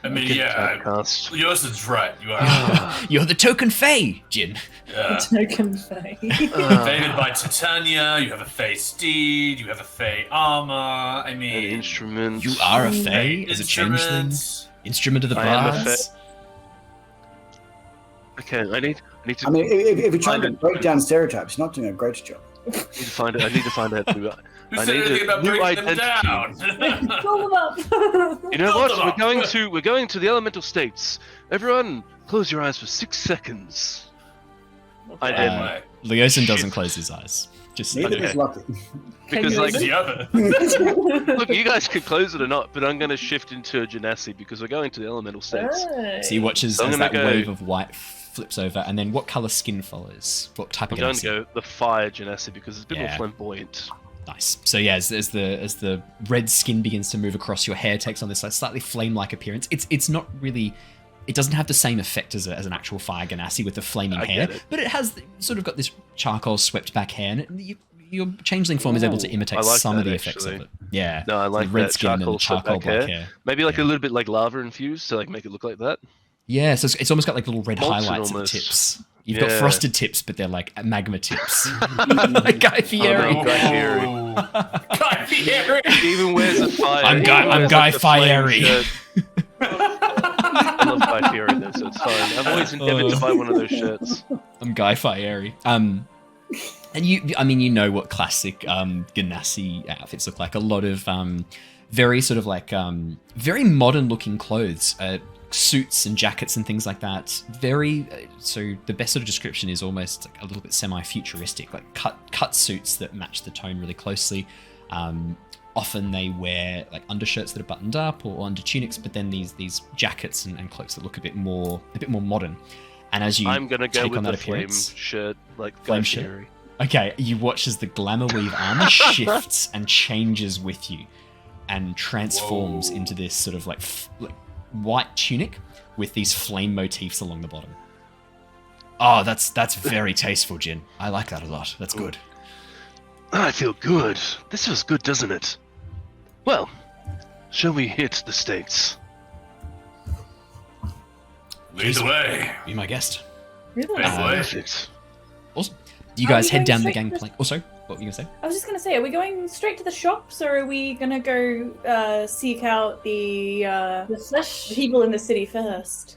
I mean, Get yeah, typecast. yours is right. You are. You're the token Fey, Jin. Yeah. Token Fey. Favored by Titania, you have a Fey steed, you have a Fey armor. I mean, And instruments. You are a Fey as a changeling. instruments. Instrument of the I am a bards. Okay, I need to. I mean, if you're trying to break down stereotypes, you're not doing a great job. I need to find it. I need to find out who. Who I said need anything a about new breaking them identity. down? Pull them up. You know Build what? them up. We're going to the elemental states. Everyone, close your eyes for 6 seconds. I did. Anyway, Leosin doesn't Shit. close his eyes. Just Neither Okay. is Lockie. Because like, the other. look, you guys can close it or not, but I'm going to shift into a genasi because we're going to the elemental states. Hey. so he watches So I'm as gonna that go- wave of white flips over, and then what color skin follows? What type I'm of going to ganassi? go the fire genasi because it's a bit Yeah. more flamboyant. Nice. So yeah, as the red skin begins to move across your hair, takes on this like slightly flame-like appearance. It's not really. It doesn't have the same effect as an actual fire ganassi with the flaming I hair, get it. but it has sort of got this charcoal swept back hair, and your changeling form is able to imitate I like some of that, the effects actually. of it. Yeah. No, I the like red that skin and the charcoal charcoal swept black back hair. Maybe like Yeah. a little bit like lava infused to like make it look like that. Yeah, so it's almost got like little red Molten highlights almost. at the tips. You've got Yeah. frosted tips, but they're like magma tips. Like Guy Fieri. Oh, no, Guy Fieri. Guy Fieri. He even wears a fire. I'm Guy- he wears, I'm like, Guy the flame Fieri. shirt. I love Guy Fieri though, so it's fine. I've always endeavored to buy one of those shirts. I'm Guy Fieri. And you know what classic ganassi outfits look like. A lot of very sort of like very modern looking clothes, suits and jackets and things like that. Very so the best sort of description is almost like a little bit semi-futuristic, like cut suits that match the tone really closely. Often they wear like undershirts that are buttoned up or under tunics, but then these jackets and cloaks that look a bit more modern. And as you I'm gonna go take with on the that flame appearance, shirt, like Guy Flame shirt? Fieri. okay, you watch as the glamour weave armor shifts and changes with you, and transforms Whoa. into this sort of like white tunic with these flame motifs along the bottom. Oh, that's very tasteful, Jin. I like that a lot. That's good. I feel good. This feels good, doesn't it? Well, shall we hit the states? Lead the way. Be my guest. Really? Perfect. Awesome. You Are guys we head going down the straight to the- gangplank. Also, what were you gonna say? I was just gonna say, are we going straight to the shops, or are we gonna go seek out the The flesh. people in the city first?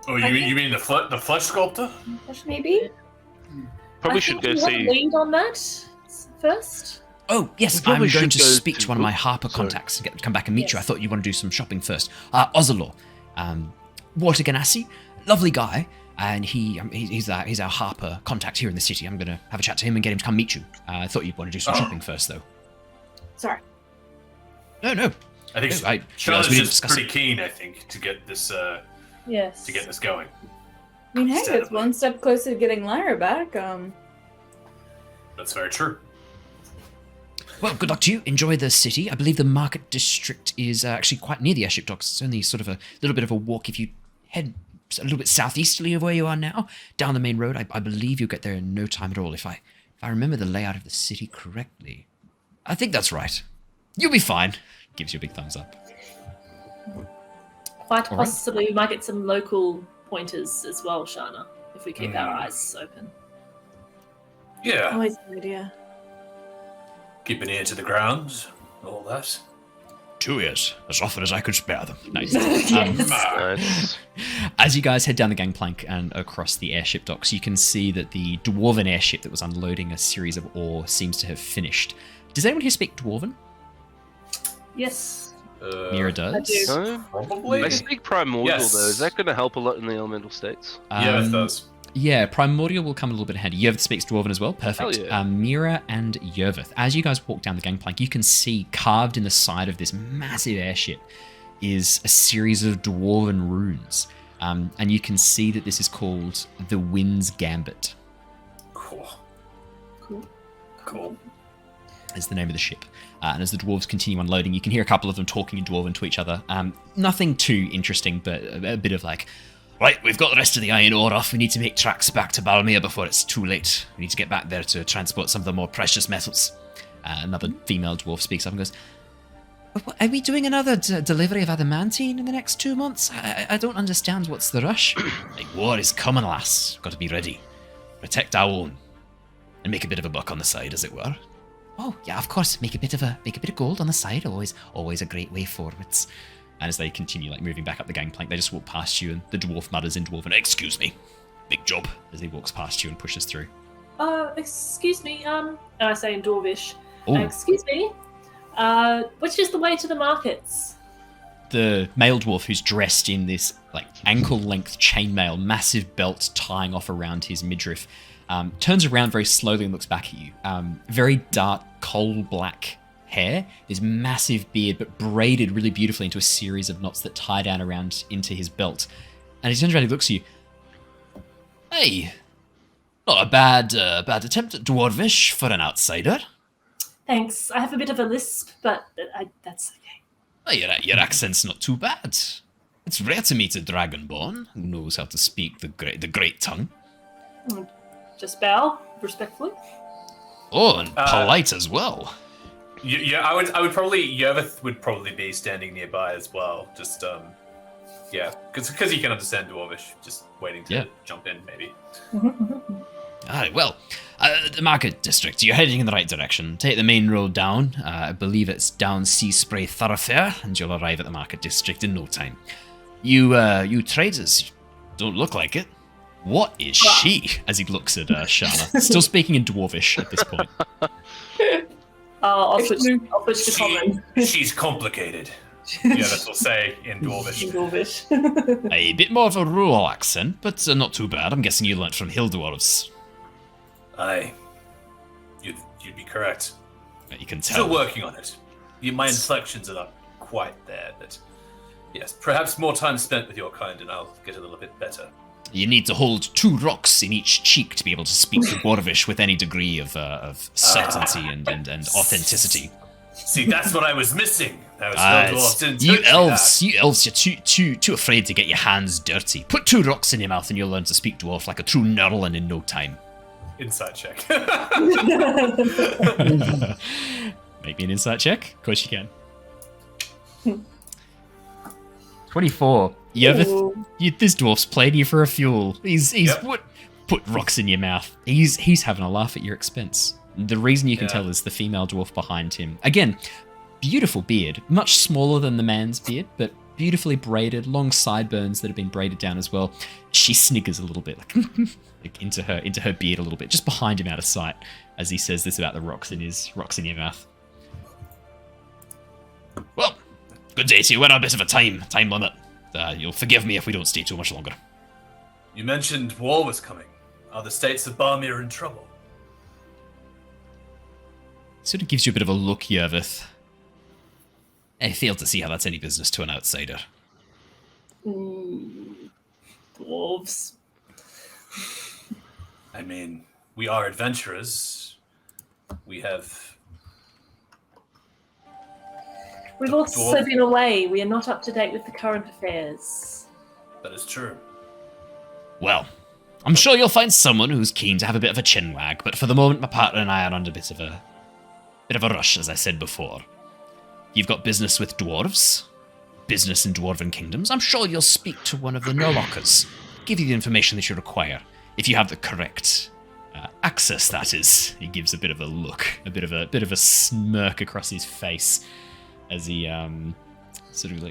Oh, you mean the flesh sculptor? Maybe. Probably I should think go we want see. to lead on that first. Oh, yes, We I'm probably going should to go speak to one of my Harper Sorry. contacts and come back and meet you. I Yes. thought you want to do some shopping first. Ozalor, Walter Ganassi, lovely guy, and he's our Harper contact here in the city. I'm going to have a chat to him and get him to come meet you. I thought you'd want to do some shopping first, though. Sorry. No. I think No, I realised Shana's we didn't just discuss pretty keen. I think to get this Yes. going. I mean, hey, it's Understandably. one step closer to getting Lyra back. That's very true. Well, good luck to you. Enjoy the city. I believe the market district is actually quite near the airship docks. It's only sort of a little bit of a walk if you head a little bit southeasterly of where you are now, down the main road. I believe you'll get there in no time at all, if I remember the layout of the city correctly. I think that's right. You'll be fine. Gives you a big thumbs up. Quite All right. possibly we might get some local pointers as well, Shana, if we keep our Mm. eyes open. Yeah. Always a good idea. Keep an ear to the ground. All that. 2 years, as often as I could spare them. Nice. Yes. Nice. As you guys head down the gangplank and across the airship docks, you can see that the dwarven airship that was unloading a series of ore seems to have finished. Does anyone here speak dwarven? Yes. Mira does. do. Probably. I speak primordial Yes. though. Is that going to help a lot in the elemental states? Yeah, it does. Yeah, Primordial will come a little bit handy. Yervith speaks Dwarven as well. Perfect. Hell yeah. Mira and Yervith. As you guys walk down the gangplank, you can see carved in the side of this massive airship is a series of Dwarven runes. And you can see that this is called the Wind's Gambit, Cool. is the name of the ship. And as the dwarves continue unloading, you can hear a couple of them talking in Dwarven to each other. Nothing too interesting, but a bit of like, right, we've got the rest of the iron ore off. We need to make tracks back to Balmir before it's too late. We need to get back there to transport some of the more precious metals. Another female dwarf speaks up and goes, are we doing another delivery of adamantine in the next 2 months? I don't understand what's the rush. Like, war is coming, lass. Got to be ready. Protect our own. And make a bit of a buck on the side, as it were. Oh, yeah, of course. Make a bit of gold on the side. Always a great way forwards. And as they continue moving back up the gangplank, they just walk past you, and the dwarf mutters in Dwarven, "Excuse me, big job," as he walks past you and pushes through. Excuse me, and I say in Dwarvish, Oh. excuse me, which is the way to the markets? The male dwarf, who's dressed in this ankle-length chainmail, massive belt tying off around his midriff, turns around very slowly and looks back at you. Very dark, coal-black hair, this massive beard, but braided really beautifully into a series of knots that tie down around into his belt. And he turns around and looks at you. Hey, not a bad attempt at Dwarvish for an outsider. Thanks. I have a bit of a lisp, but that's okay. Oh, your accent's not too bad. It's rare to meet a Dragonborn who knows how to speak the great tongue. Just bow respectfully. Oh, and polite as well. Yeah, I would probably Yervith would probably be standing nearby as well. Just because he can understand Dwarvish, just waiting to jump in maybe. Alright, well, the market district, you're heading in the right direction. Take the main road down. I believe it's down Sea Spray Thoroughfare, and you'll arrive at the market district in no time. You traders don't look like it. What is she? As he looks at Shana, still speaking in Dwarvish at this point. I'll switch to common. She's complicated. Yervith will say in Dwarvish. A bit more of a rural accent, but not too bad. I'm guessing you learnt from hill dwarves. Aye. You'd be correct. You can tell. Still working on it. My inflections are not quite there, but yes, perhaps more time spent with your kind and I'll get a little bit better. You need to hold 2 rocks in each cheek to be able to speak Dwarvish with any degree of certainty and authenticity. See, that's what I was missing. You elves, you're too afraid to get your hands dirty. Put 2 rocks in your mouth and you'll learn to speak dwarf like a true Nerlin in no time. Insight check. Make me an insight check. Of course you can. 24. Yervith, this dwarf's played you for a fuel. He's put rocks in your mouth. He's having a laugh at your expense. The reason you can tell is the female dwarf behind him. Again, beautiful beard, much smaller than the man's beard, but beautifully braided, long sideburns that have been braided down as well. She sniggers a little bit, into her beard a little bit, just behind him out of sight, as he says this about the rocks in your mouth. Well, good day to you. We're on a bit of a time limit. You'll forgive me if we don't stay too much longer. You mentioned war was coming. Are the states of Balmir in trouble? Sort of gives you a bit of a look, Yervith. I fail to see how that's any business to an outsider. Dwarves. I mean, we are adventurers. We've also been away. We are not up to date with the current affairs. That is true. Well, I'm sure you'll find someone who's keen to have a bit of a chinwag, but for the moment my partner and I are under a bit of a rush, as I said before. You've got business with dwarves, business in dwarven kingdoms. I'm sure you'll speak to one of the Norlockers, give you the information that you require, if you have the correct access, that is. He gives a bit of a look, a bit of a smirk across his face, as he sort of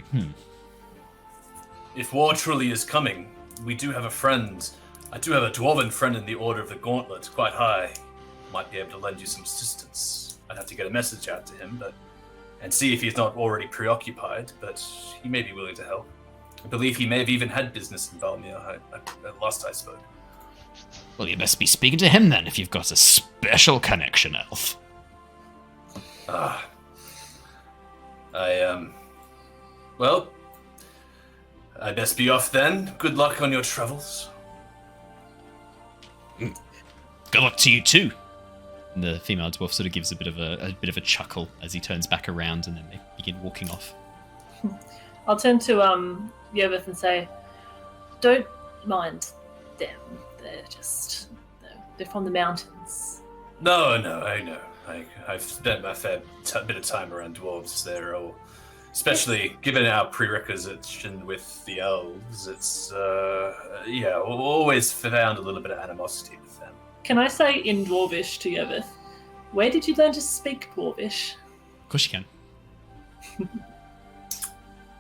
If war truly is coming, we do have a friend. I do have a dwarven friend in the Order of the Gauntlet, quite high. Might be able to lend you some assistance. I'd have to get a message out to him, but and see if he's not already preoccupied, but he may be willing to help. I believe he may have even had business in Balmir last I spoke. Well, you must be speaking to him then, if you've got a special connection, Elf. Well, I best be off then. Good luck on your travels. Good luck to you too. And the female dwarf sort of gives a bit of a chuckle as he turns back around, and then they begin walking off. I'll turn to Yervith and say, "Don't mind them. They're from the mountains." No, I know. I've spent my fair bit of time around dwarves there, especially given our prerequisites with the elves. It's always found a little bit of animosity with them. Can I say in Dwarvish to Yervith, where did you learn to speak Dwarvish? Of course you can.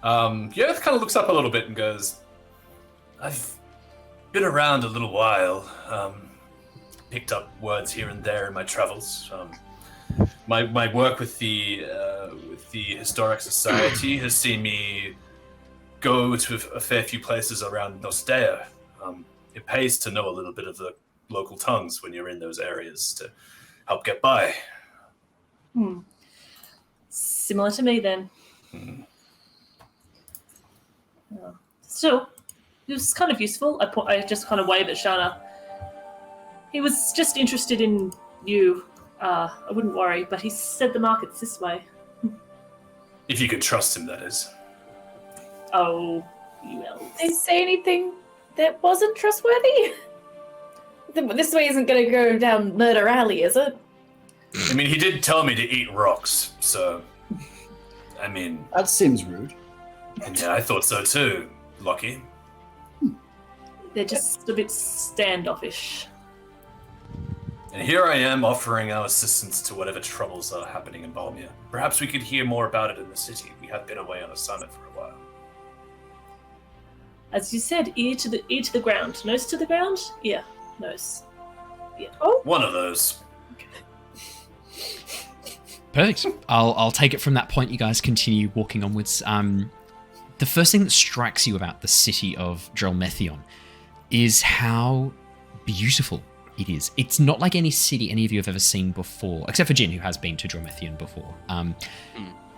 Yervith kind of looks up a little bit and goes, "I've been around a little while. Picked up words here and there in my travels. My work with the Historic Society has seen me go to a fair few places around Nostea. It pays to know a little bit of the local tongues when you're in those areas to help get by." Similar to me then. Still, it was kind of useful. I just kind of wave at Shana. He was just interested in you. I wouldn't worry, but he said the market's this way. If you could trust him, that is. Oh, you elves. Did they say anything that wasn't trustworthy? This way isn't going to go down Murder Alley, is it? I mean, he did tell me to eat rocks, so... I mean... That seems rude. Yeah, I thought so too, Lockie. They're just a bit standoffish. And here I am offering our assistance to whatever troubles are happening in Balmir. Perhaps we could hear more about it in the city. We have been away on assignment for a while. As you said, ear to the ground. Nose to the ground? Yeah, nose. Yeah. Oh, One of those. Perfect. I'll take it from that point. You guys continue walking onwards. The first thing that strikes you about the city of Drelmethion is how beautiful it is. It's not like any city any of you have ever seen before, except for Jin, who has been to Drelmethion before.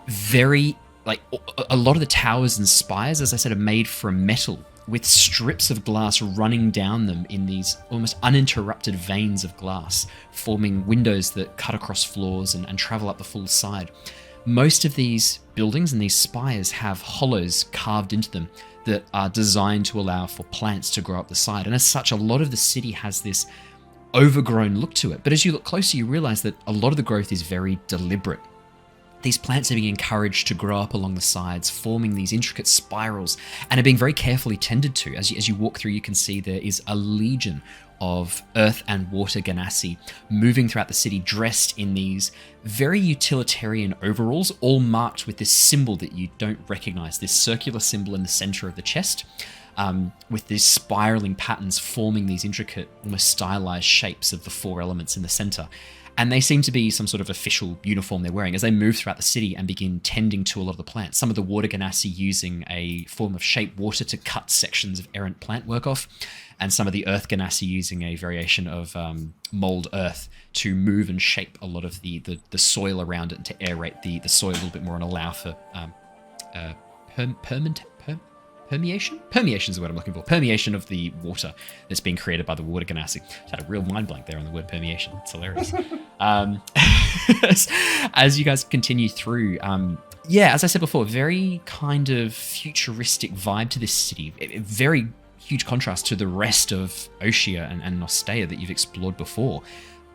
Very, like, a lot of the towers and spires, as I said, are made from metal, with strips of glass running down them in these almost uninterrupted veins of glass, forming windows that cut across floors and travel up the full side. Most of these buildings and these spires have hollows carved into them that are designed to allow for plants to grow up the side. And as such, a lot of the city has this overgrown look to it. But as you look closer, you realize that a lot of the growth is very deliberate. These plants are being encouraged to grow up along the sides, forming these intricate spirals, and are being very carefully tended to. As you walk through, you can see there is a legion of earth and water ganassi moving throughout the city, dressed in these very utilitarian overalls, all marked with this symbol that you don't recognize, this circular symbol in the center of the chest, with these spiraling patterns forming these intricate, almost stylized shapes of the four elements in the center. And they seem to be some sort of official uniform they're wearing as they move throughout the city and begin tending to a lot of the plants. Some of the water ganassi using a form of shape water to cut sections of errant plant work off, and some of the earth ganassi using a variation of mold earth to move and shape a lot of the soil around it and to aerate the soil a little bit more and allow for permeation? Permeation is the word I'm looking for. Permeation of the water that's being created by the water ganassi. Just had a real mind blank there on the word permeation. It's hilarious. As you guys continue through, as I said before, very kind of futuristic vibe to this city. A very huge contrast to the rest of Oshia and Nostea that you've explored before.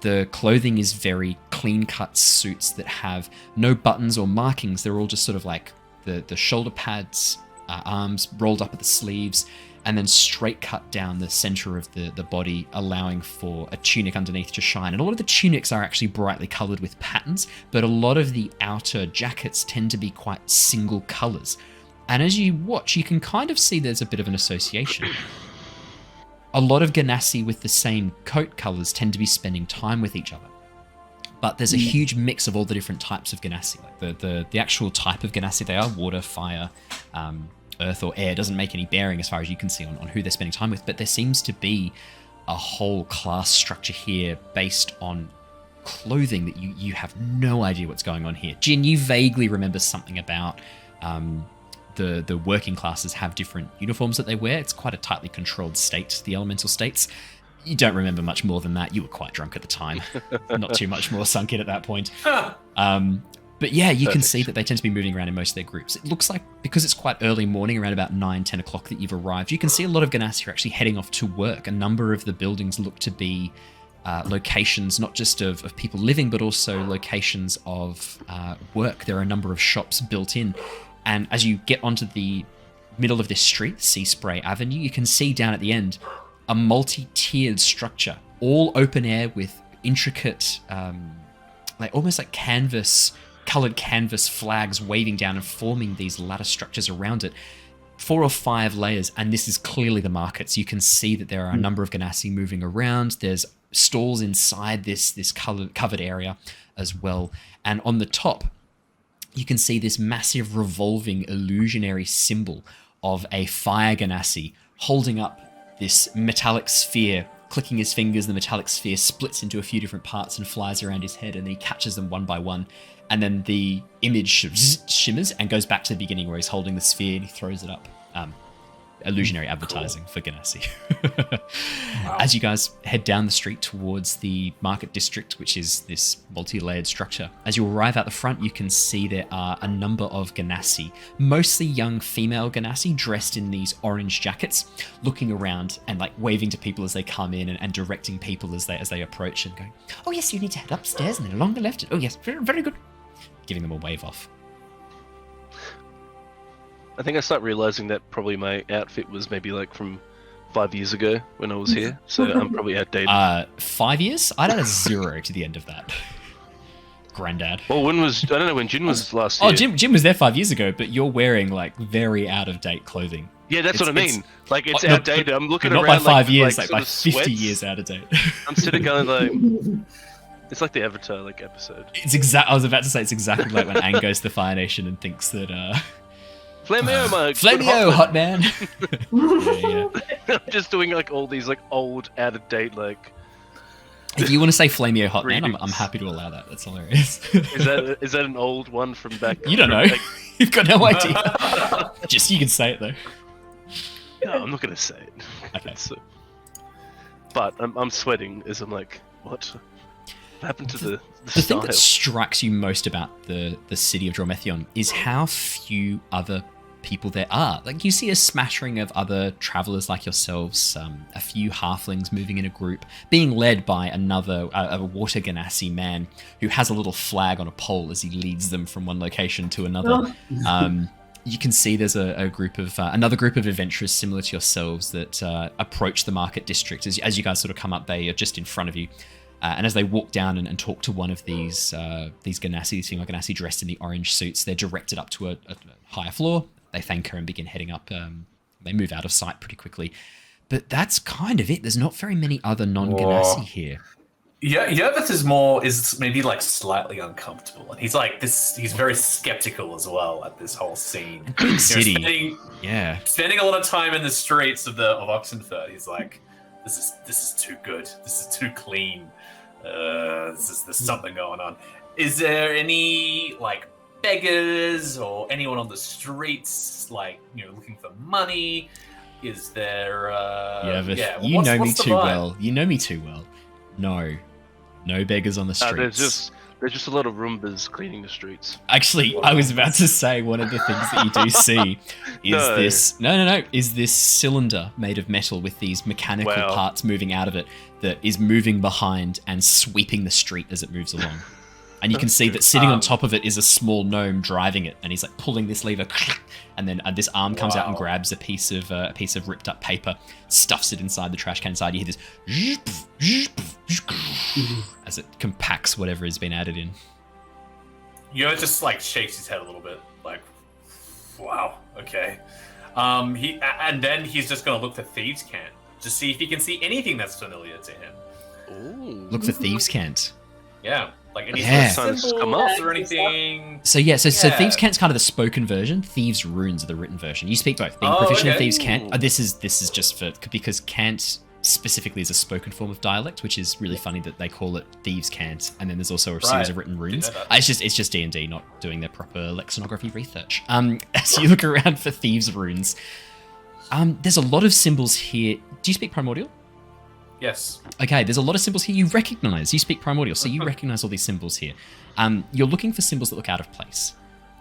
The clothing is very clean-cut suits that have no buttons or markings. They're all just sort of like the shoulder pads, arms rolled up at the sleeves, and then straight cut down the center of the body, allowing for a tunic underneath to shine. And a lot of the tunics are actually brightly colored with patterns, but a lot of the outer jackets tend to be quite single colors. And as you watch, you can kind of see there's a bit of an association. A lot of ganassi with the same coat colors tend to be spending time with each other. but there's a huge mix of all the different types of Ganassi. Like the actual type of Ganassi they are, water, fire, earth or air, doesn't make any bearing as far as you can see on who they're spending time with, but there seems to be a whole class structure here based on clothing that you have no idea what's going on here. Jin, you vaguely remember something about the working classes have different uniforms that they wear. It's quite a tightly controlled state, the elemental states. You don't remember much more than that. You were quite drunk at the time. Not too much more sunk in at that point. But yeah, you can see that they tend to be moving around in most of their groups. It looks like, because it's quite early morning, around about 9, 10 o'clock that you've arrived, you can see a lot of Ganassi are actually heading off to work. A number of the buildings look to be locations not just of people living, but also locations of work. There are a number of shops built in. And as you get onto the middle of this street, Sea Spray Avenue, you can see down at the end a multi-tiered structure, all open air with intricate, almost like coloured canvas flags waving down and forming these ladder structures around it. 4 or 5 layers, and this is clearly the markets. You can see that there are a number of Ganassi moving around. There's stalls inside this covered area as well. And on the top, you can see this massive revolving illusionary symbol of a fire Ganassi holding up this metallic sphere. Clicking his fingers, the metallic sphere splits into a few different parts and flies around his head, and he catches them one by one. And then the image shimmers and goes back to the beginning where he's holding the sphere and he throws it up. Illusionary advertising for Ganassi. Wow. As you guys head down the street towards the market district, which is this multi-layered structure, as you arrive out the front, you can see there are a number of Ganassi, mostly young female Ganassi, dressed in these orange jackets, looking around and like waving to people as they come in and directing people as they approach and going, "Oh yes, you need to head upstairs and then along the left. Oh yes, very, very good." Giving them a wave off. I think I start realizing that probably my outfit was maybe like from 5 years ago when I was here, so I'm probably outdated. 5 years? I'd add a 0 to the end of that. Granddad. Well, I don't know when Jin was last year. Oh, Jin was there 5 years ago, but you're wearing like very out of date clothing. Yeah, that's what I mean. Like it's outdated. I'm looking not around by 5 years, like by 50 sweats. years out of date. I'm sitting going like, it's like the Avatar like episode. I was about to say it's exactly like when Aang goes to the Fire Nation and thinks that Flamio, my Flamio, hot man. Yeah. I'm just doing like all these like old, out of date like. If you want to say Flamio hot man, I'm happy to allow that. That's hilarious. Is that an old one from back? You don't know. Like... You've got no idea. Just you can say it though. No, I'm not gonna say it. Okay. But I'm sweating as I'm like, what happened to the thing style? that strikes you most about the city of Drelmethion is how few other people there are. Like you see a smattering of other travelers like yourselves, a few halflings moving in a group, being led by a water Ganassi man who has a little flag on a pole as he leads them from one location to another. You can see there's another group of adventurers similar to yourselves that approach the market district. As you guys sort of come up, they are just in front of you. And as they walk down and talk to one of these Ganassi, these female Ganassi dressed in the orange suits, they're directed up to a higher floor. They thank her and begin heading up. They move out of sight pretty quickly. But that's kind of it. There's not very many other non-Ganassi here. Yeah, Yervith is maybe like slightly uncomfortable, and he's like this. He's very skeptical as well at this whole scene. Big city, spending a lot of time in the streets of Oxenford. He's like, this is too good. This is too clean. There's something going on. Is there any like beggars or anyone on the streets like looking for money? Is there? You know me too well. You know me too well. No beggars on the streets. There's just a lot of Roombas cleaning the streets. Actually, I was about to say one of the things that you do see is this cylinder made of metal with these mechanical parts moving out of it that is moving behind and sweeping the street as it moves along. And you can see that sitting on top of it is a small gnome driving it, and he's like pulling this lever, and then this arm comes out and grabs a piece of ripped up paper, stuffs it inside the trash can inside. You hear this as it compacts whatever has been added in. Just like shakes his head a little bit, like, wow, okay. Then he's just gonna look for Thieves' Cant to see if he can see anything that's familiar to him. Ooh. Look for Thieves' Cant. Yeah. Like any Yeah. sort of Signs come symbols up? or anything? So so Yeah. Thieves' Cant's kind of the spoken version. Thieves' Runes are the written version. You speak both. Being Oh, proficient in okay. Thieves' Cant. This is just because Cant specifically is a spoken form of dialect, which is really funny that they call it Thieves' Cant, and then there's also a series Right. of written runes. Didn't know that. It's just D&D not doing their proper lexicography research. As you look around for Thieves' Runes, there's a lot of symbols here. Do you speak Primordial? Yes. Okay, there's a lot of symbols here you recognize. You speak Primordial, so you recognize all these symbols here. You're looking for symbols that look out of place.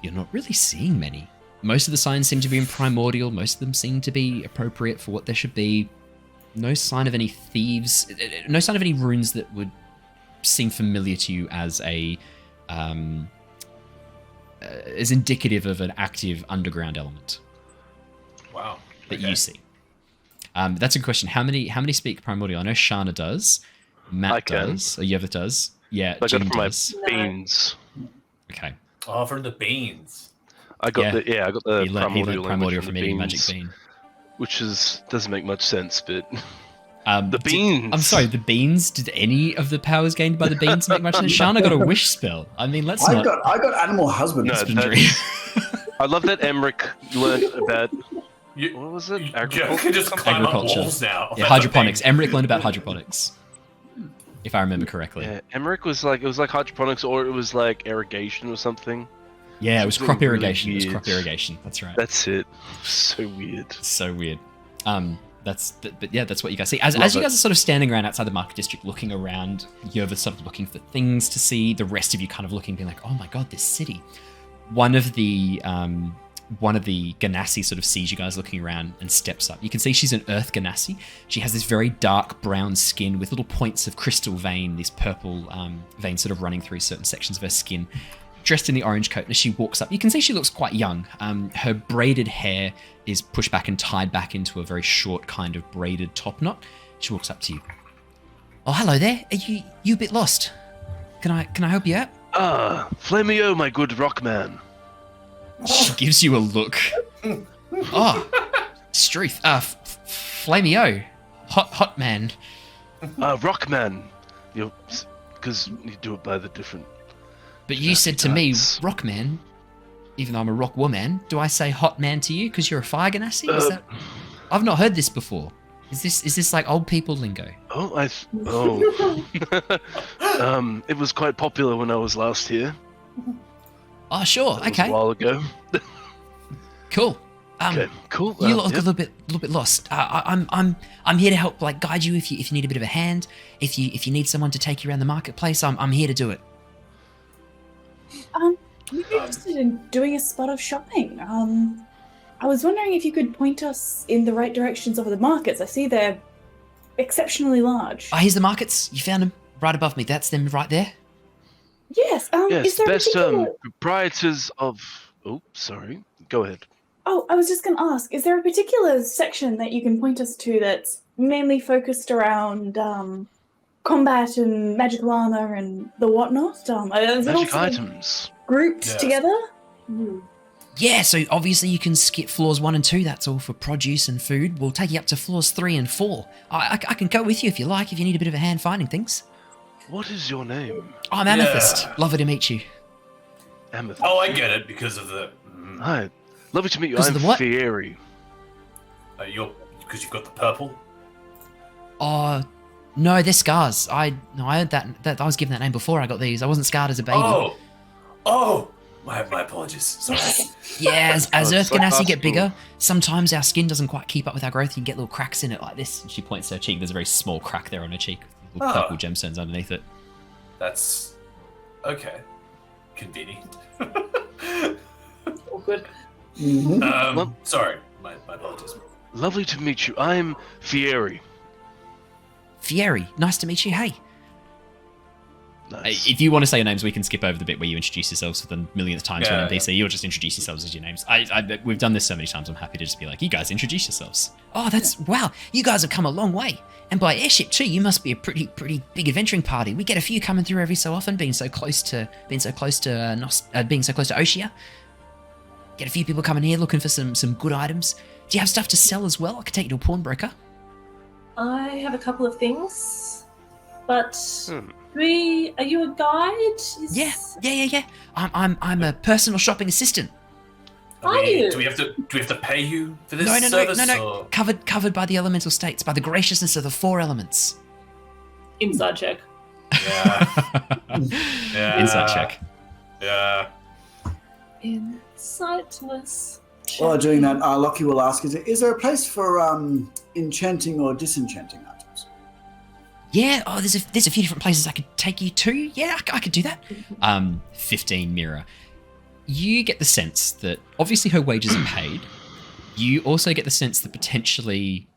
You're not really seeing many. Most of the signs seem to be in Primordial. Most of them seem to be appropriate for what there should be. No sign of any thieves. No sign of any runes that would seem familiar to you as as indicative of an active underground element Wow. that Okay. you see. That's a good question. How many speak Primordial? I know Shana does. Matt I can. does. Yervith does. Yeah, I got Jim it from my does. beans. Okay. Oh, from the beans. I got Yeah. I got the He learned primordial, Primordial language from the eating beans, Magic Bean. which doesn't make much sense, but the Did- beans. I'm sorry, the beans? Did any of the powers gained by the beans make much sense? Shana got a wish spell. I mean, let's I not... got animal husband. No, husbandry. I love that Emmerich learned about You, what was it? you Agriculture? can just climb up Agriculture. walls now. Yeah, That's a hydroponics. thing. Emmerich learned about hydroponics. If I remember correctly. Yeah, Emmerich was like hydroponics, or it was like irrigation or something. Yeah, it was Something crop really irrigation. It was weird. crop irrigation. That's right. That's it. So weird. So weird. But yeah, that's what you guys see. As Love you it. guys are sort of standing around outside the market district, looking around, you're sort of looking for things to see. The rest of you kind of looking, being like, "Oh my god, this city." One of the Ganassi sort of sees you guys looking around and steps up. You can see she's an Earth Ganassi. She has this very dark brown skin with little points of crystal vein, these purple veins sort of running through certain sections of her skin. Dressed in the orange coat, and as she walks up, you can see she looks quite young. Her braided hair is pushed back and tied back into a very short kind of braided top knot. She walks up to you. Oh, hello there. Are you a bit lost? Can I help you out? Ah, Flamio, my good rock man. She gives you a look. Oh, Struth. Flamio. Hot man. Rock man. Because you do it by the different. But you said to me, Nice. rock man, even though I'm a rock woman. Do I say hot man to you because you're a fire ganassi? Is that... I've not heard this before. Is this like old people lingo? It was quite popular when I was last here. Oh, sure. That was Okay. a while ago. Cool. Okay, cool. You look Yep. a little bit lost. I'm here to help, like, guide you if you need a bit of a hand. If you need someone to take you around the marketplace, I'm here to do it. We're interested in doing a spot of shopping. I was wondering if you could point us in the right directions of the markets. I see they're exceptionally large. Oh, here's the markets. You found them right above me. That's them right there. Yes. Yes, is there a best particular... proprietors of. Oh, sorry. Go ahead. Oh, I was just going to ask, is there a particular section that you can point us to that's mainly focused around combat and magical armor and the whatnot? Is it all Magic sort of items. grouped Yeah. together? Yeah, so obviously you can skip floors 1 and 2. That's all for produce and food. We'll take you up to floors 3 and 4. I can go with you if you like, if you need a bit of a hand finding things. What is your name? I'm Amethyst. Yeah. Lovely to meet you. Amethyst. Oh, I get it because of the. Hi. Lovely to meet you. Because I'm of the what? Fieri. Because you've got the purple. Oh, no, they're scars. I heard that I was given that name before I got these. I wasn't scarred as a baby. Oh, my apologies. Sorry. Yeah, as Oh, Earth it's like Ganassi get hospital. bigger, sometimes our skin doesn't quite keep up with our growth. You can get little cracks in it like this. And she points to her cheek. There's a very small crack there on her cheek. Little Ah. purple gemstones underneath it. That's okay. Convenient. All good. Mhm. Well- Sorry, my apologies. Lovely to meet you. I'm Fieri. Fieri, nice to meet you. Hey. Nice. If you want to say your names, we can skip over the bit where you introduce yourselves for the millionth time to Yeah, an NPC. You'll just introduce yourselves as your names. We've done this so many times, I'm happy to just be like, you guys introduce yourselves. Oh, wow. You guys have come a long way. And by airship too, you must be a pretty big adventuring party. We get a few coming through every so often, being so close to Oshia. Get a few people coming here looking for some good items. Do you have stuff to sell as well? I could take you to a pawnbroker. I have a couple of things. But are you a guide? Yeah. I'm a personal shopping assistant. Are you? Do we have to pay you for this No. service? Or? Covered by the elemental states, by the graciousness of the 4 elements. Inside check. Yeah. Inside check. Yeah. Insightness. While doing that, Lockie will ask, is there a place for enchanting or disenchanting items? Yeah, there's a few different places I could take you to. Yeah, I could do that. 15 Mira. You get the sense that obviously her wages are paid. You also get the sense that potentially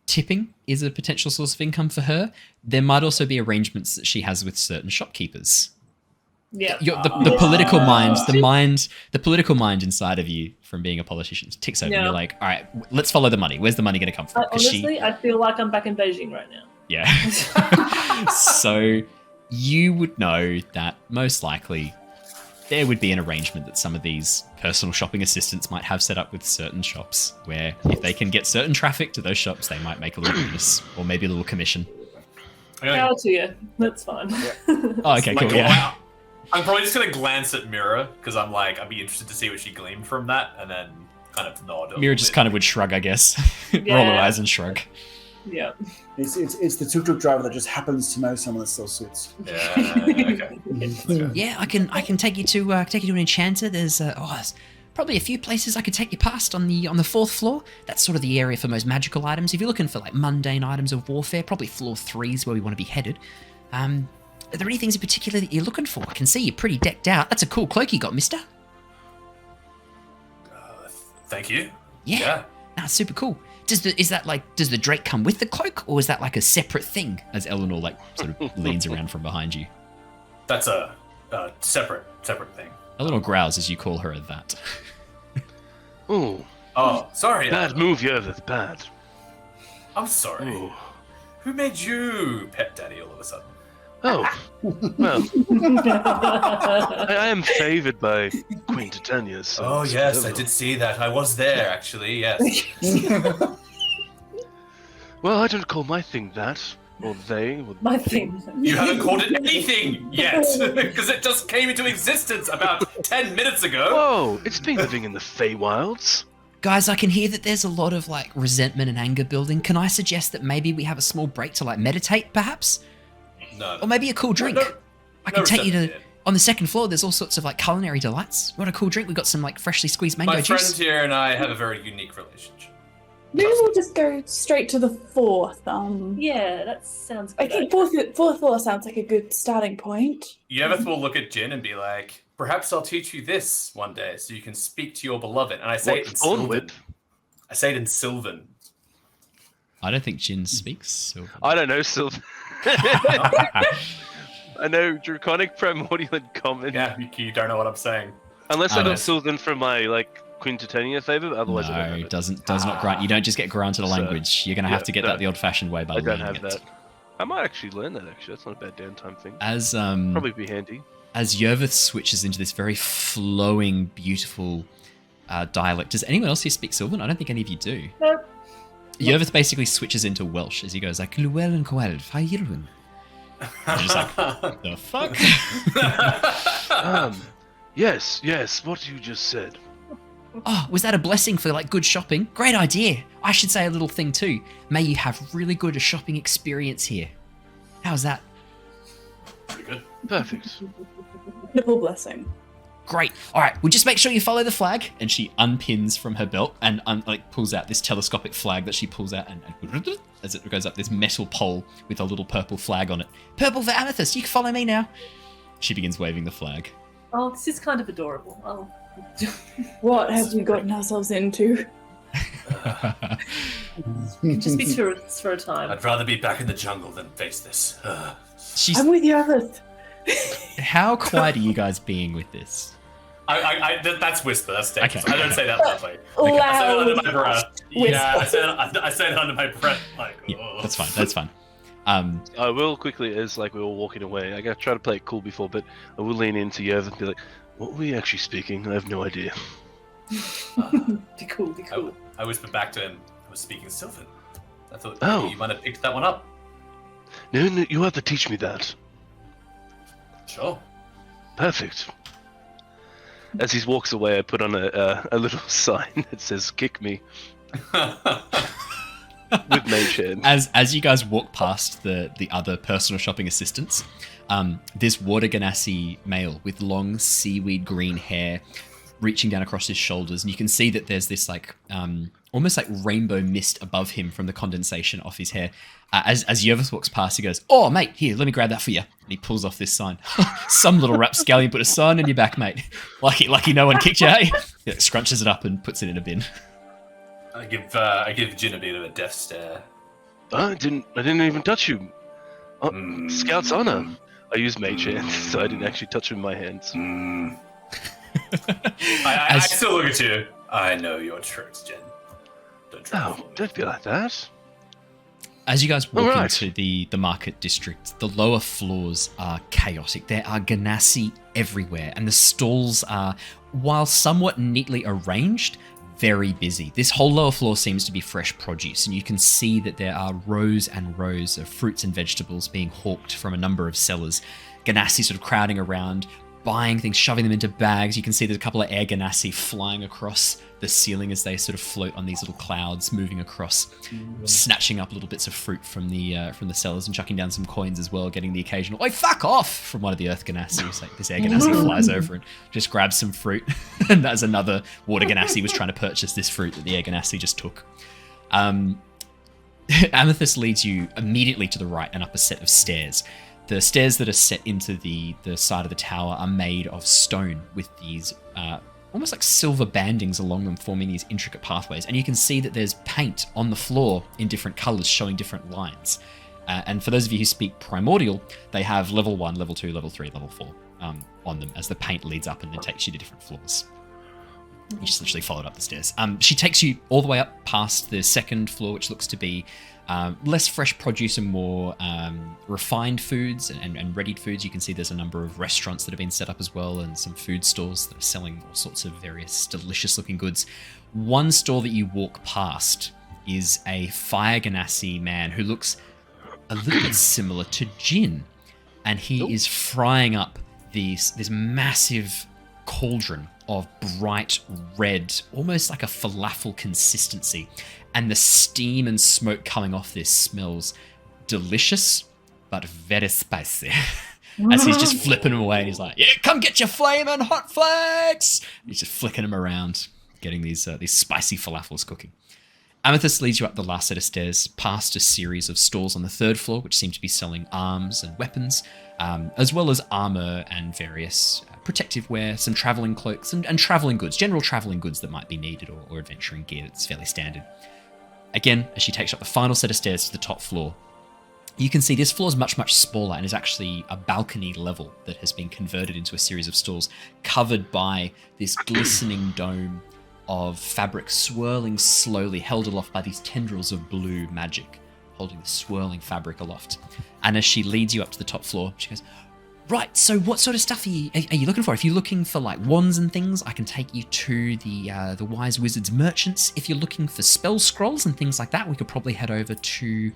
tipping is a potential source of income for her. There might also be arrangements that she has with certain shopkeepers. Yeah. The political the political mind inside of you from being a politician ticks over. Yeah. You're like, all right, let's follow the money. Where's the money going to come from? Honestly, I feel like I'm back in Beijing right now. Yeah. So you would know that most likely there would be an arrangement that some of these personal shopping assistants might have set up with certain shops where if they can get certain traffic to those shops, they might make a little bonus or maybe a little commission. Power to you. That's fine. Oh, okay, cool. Yeah. I'm probably just gonna glance at Mira because I'd be interested to see what she gleaned from that, and then kind of nod. Mira just kind of would shrug, I guess. Roll her eyes and shrug. Yeah. It's the tuk-tuk driver that just happens to know someone that sells suits. Yeah. Okay. Yeah, I can take you to an enchanter. There's probably a few places I could take you past on the 4th floor. That's sort of the area for most magical items. If you're looking for like mundane items of warfare, probably floor 3 is where we want to be headed. Are there any things in particular that you're looking for? I can see you're pretty decked out. That's a cool cloak you got, mister. Thank you. Yeah. That's super cool. Does the drake come with the cloak, or is that like a separate thing? As Eleanor sort of leans around from behind you. That's a separate thing. Eleanor growls as you call her that. Ooh. Oh, sorry. Bad move, Yervith. Bad. I'm sorry. Ooh. Who made you pet daddy all of a sudden? Oh, well, I am favoured by Queen Titania. So Oh yes, I did see that. I was there actually. Yes. Well, I don't call my thing that, or they. Or My thing. You haven't called it anything yet, because it just came into existence about 10 minutes ago. Whoa! It's been living in the Feywilds. Guys, I can hear that there's a lot of resentment and anger building. Can I suggest that maybe we have a small break to meditate, perhaps? No. Or maybe a cool drink. I can take you to... On the 2nd floor, there's all sorts of culinary delights. You want a cool drink? We've got some freshly squeezed mango My juice. friend here and I have a very unique relationship. Maybe we'll just go straight to the 4th. Yeah, that sounds I good. think 4th floor sounds like a good starting point. Yervith will look at Jin and be like, perhaps I'll teach you this one day so you can speak to your beloved. And I say it in Sylvan. I say it in Sylvan. I don't think Jin speaks Sylvan. I don't know, Sylvan. I know Draconic, Primordial, and Common. Yeah, you don't know what I'm saying. Unless I know Sylvan from my Queen Titania favor, otherwise I don't have it. does not grant. You don't just get granted a language. You're going to have to get that the old-fashioned way by I don't learning have it. that. I might actually learn that. Actually, that's not a bad downtime thing. As Probably be handy. As Yervith switches into this very flowing, beautiful dialect. Does anyone else here speak Sylvan? I don't think any of you do. Nope. Yervith basically switches into Welsh as he goes Llewellyn and Coel, Fairwyn. I'm just the fuck? Yes, what you just said. Oh, was that a blessing for good shopping? Great idea. I should say a little thing too. May you have really good shopping experience here. How's that? Pretty good. Perfect. Double blessing. Great. All right, well, just make sure you follow the flag. And she unpins from her belt and pulls out this telescopic flag that she pulls out and as it goes up this metal pole with a little purple flag on it. Purple for Amethyst. You can follow me now. She begins waving the flag. Oh, this is kind of adorable. Oh. What have we gotten ourselves into? Just be tourists for a time. I'd rather be back in the jungle than face this. I'm with Yervith. How quiet are you guys being with this? That's whisper. That's dangerous. Okay. I don't say that loudly. Okay. I say that under my breath. Whisper. Yeah, I say that under my breath. Yeah, that's fine. That's fine. I will quickly, as we were walking away, I gotta try to play it cool before, but I will lean into Yervith and be like, what were we actually speaking? I have no idea. Be cool. I whispered back to him. I was speaking Sylvan. I thought Oh. you might have picked that one up. No, you have to teach me that. Sure. Perfect. As he walks away, I put on a little sign that says "Kick me" with mage hand. As you guys walk past the other personal shopping assistants, this water ganassi male with long seaweed green hair reaching down across his shoulders, and you can see that there's this like almost like rainbow mist above him from the condensation off his hair. As Yervith walks past, he goes, "Oh, mate, here, let me grab that for you." And he pulls off this sign. Some little rapscallion put a sign on your back, mate. Lucky no one kicked you, hey? He scrunches it up and puts it in a bin. I give Jin a bit of a death stare. I didn't even touch you. Oh, Scout's honor. I used mage hands, so I didn't actually touch him with my hands. I still look at you. I know your tricks, Jin. Don't be like that. As you guys walk into the market district, the lower floors are chaotic. There are ganassi everywhere, and the stalls are, while somewhat neatly arranged, very busy. This whole lower floor seems to be fresh produce, and you can see that there are rows and rows of fruits and vegetables being hawked from a number of sellers. Ganassi sort of crowding around, buying things, shoving them into bags. You can see there's a couple of air ganassi flying across the ceiling as they sort of float on these little clouds, moving across, snatching up little bits of fruit from the sellers and chucking down some coins as well, getting the occasional "Oi, fuck off!" from one of the earth ganassi. It's like this air ganassi flies over and just grabs some fruit. And that's another water ganassi was trying to purchase this fruit that the air ganassi just took. Amethyst leads you immediately to the right and up a set of stairs. The stairs that are set into the side of the tower are made of stone with these almost like silver bandings along them, forming these intricate pathways. And you can see that there's paint on the floor in different colors showing different lines. And for those of you who speak Primordial, they have level 1, level 2, level 3, level 4 on them as the paint leads up and then takes you to different floors. You just literally followed up the stairs. She takes you all the way up past the second floor, which looks to be less fresh produce and more refined foods and readied foods. You can see there's a number of restaurants that have been set up as well, and some food stores that are selling all sorts of various delicious looking goods. One store that you walk past is a fire ganassi man who looks a little bit similar to Jin, and he is frying up this massive cauldron of bright red, almost like a falafel consistency. And the steam and smoke coming off this smells delicious, but very spicy. As he's just flipping them away, and he's like, "Yeah, come get your flaming hot flakes!" And he's just flicking them around, getting these spicy falafels cooking. Amethyst leads you up the last set of stairs, past a series of stalls on the third floor, which seem to be selling arms and weapons, as well as armor and various protective wear, some traveling cloaks, and traveling goods, general traveling goods that might be needed, or adventuring gear that's fairly standard. Again, as she takes up the final set of stairs to the top floor, you can see this floor is much, much smaller and is actually a balcony level that has been converted into a series of stalls covered by this glistening dome of fabric swirling slowly, held aloft by these tendrils of blue magic, holding the swirling fabric aloft. And as she leads you up to the top floor, she goes, "Right, so what sort of stuff are you looking for? If you're looking for like wands and things, I can take you to the Wise Wizard's Merchants. If you're looking for spell scrolls and things like that, we could probably head over to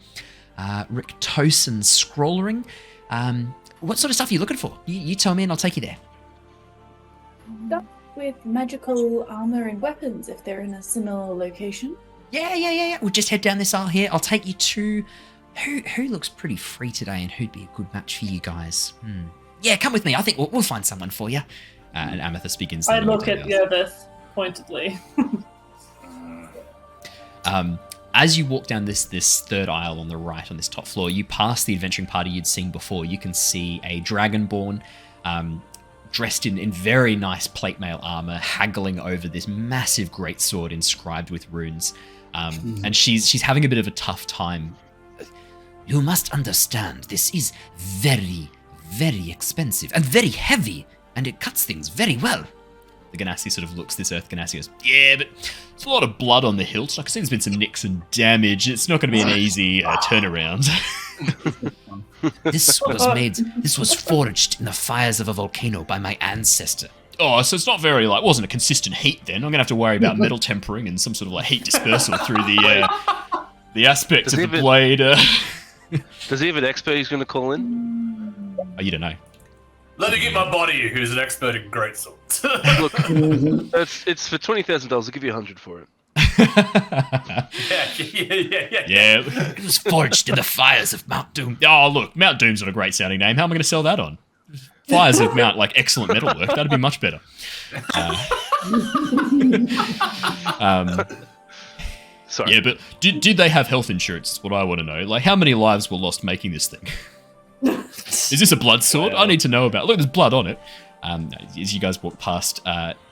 Rick Tosin's Scrollering. What sort of stuff are you looking for? You tell me and I'll take you there." Stuff with magical armor and weapons, if they're in a similar location. Yeah. We'll just head down this aisle here. I'll take you to... Who looks pretty free today and who'd be a good match for you guys? Yeah, come with me. I think we'll find someone for you. And Amethyst begins... I look at Yervith pointedly. As you walk down this third aisle on the right, on this top floor, you pass the adventuring party you'd seen before. You can see a Dragonborn dressed in very nice plate mail armor, haggling over this massive greatsword inscribed with runes. And she's having a bit of a tough time. "You must understand, this is very, very expensive and very heavy, and it cuts things very well." The ganassi sort of looks, this earth ganassi goes, "Yeah, but there's a lot of blood on the hilt. I can see there's been some nicks and damage. It's not going to be an easy turnaround." This was forged in the fires of a volcano by my ancestor." "Oh, so it's not very, wasn't a consistent heat then. I'm going to have to worry about metal tempering and some sort of heat dispersal through the aspect of the blade." Does he have an expert he's going to call in? Oh, you don't know. Let me get my body, who's an expert in greatswords. Look, it's for $20,000. I'll give you 100 for it. Yeah. It was forged in the fires of Mount Doom. Oh, look, Mount Doom's not a great sounding name. How am I going to sell that on? Fires of Mount, like, excellent metalwork. That'd be much better. Sorry. Yeah, but did they have health insurance? Is what I want to know. Like, how many lives were lost making this thing? Is this a blood sword? I need to know about. Look, there's blood on it. As you guys walk past,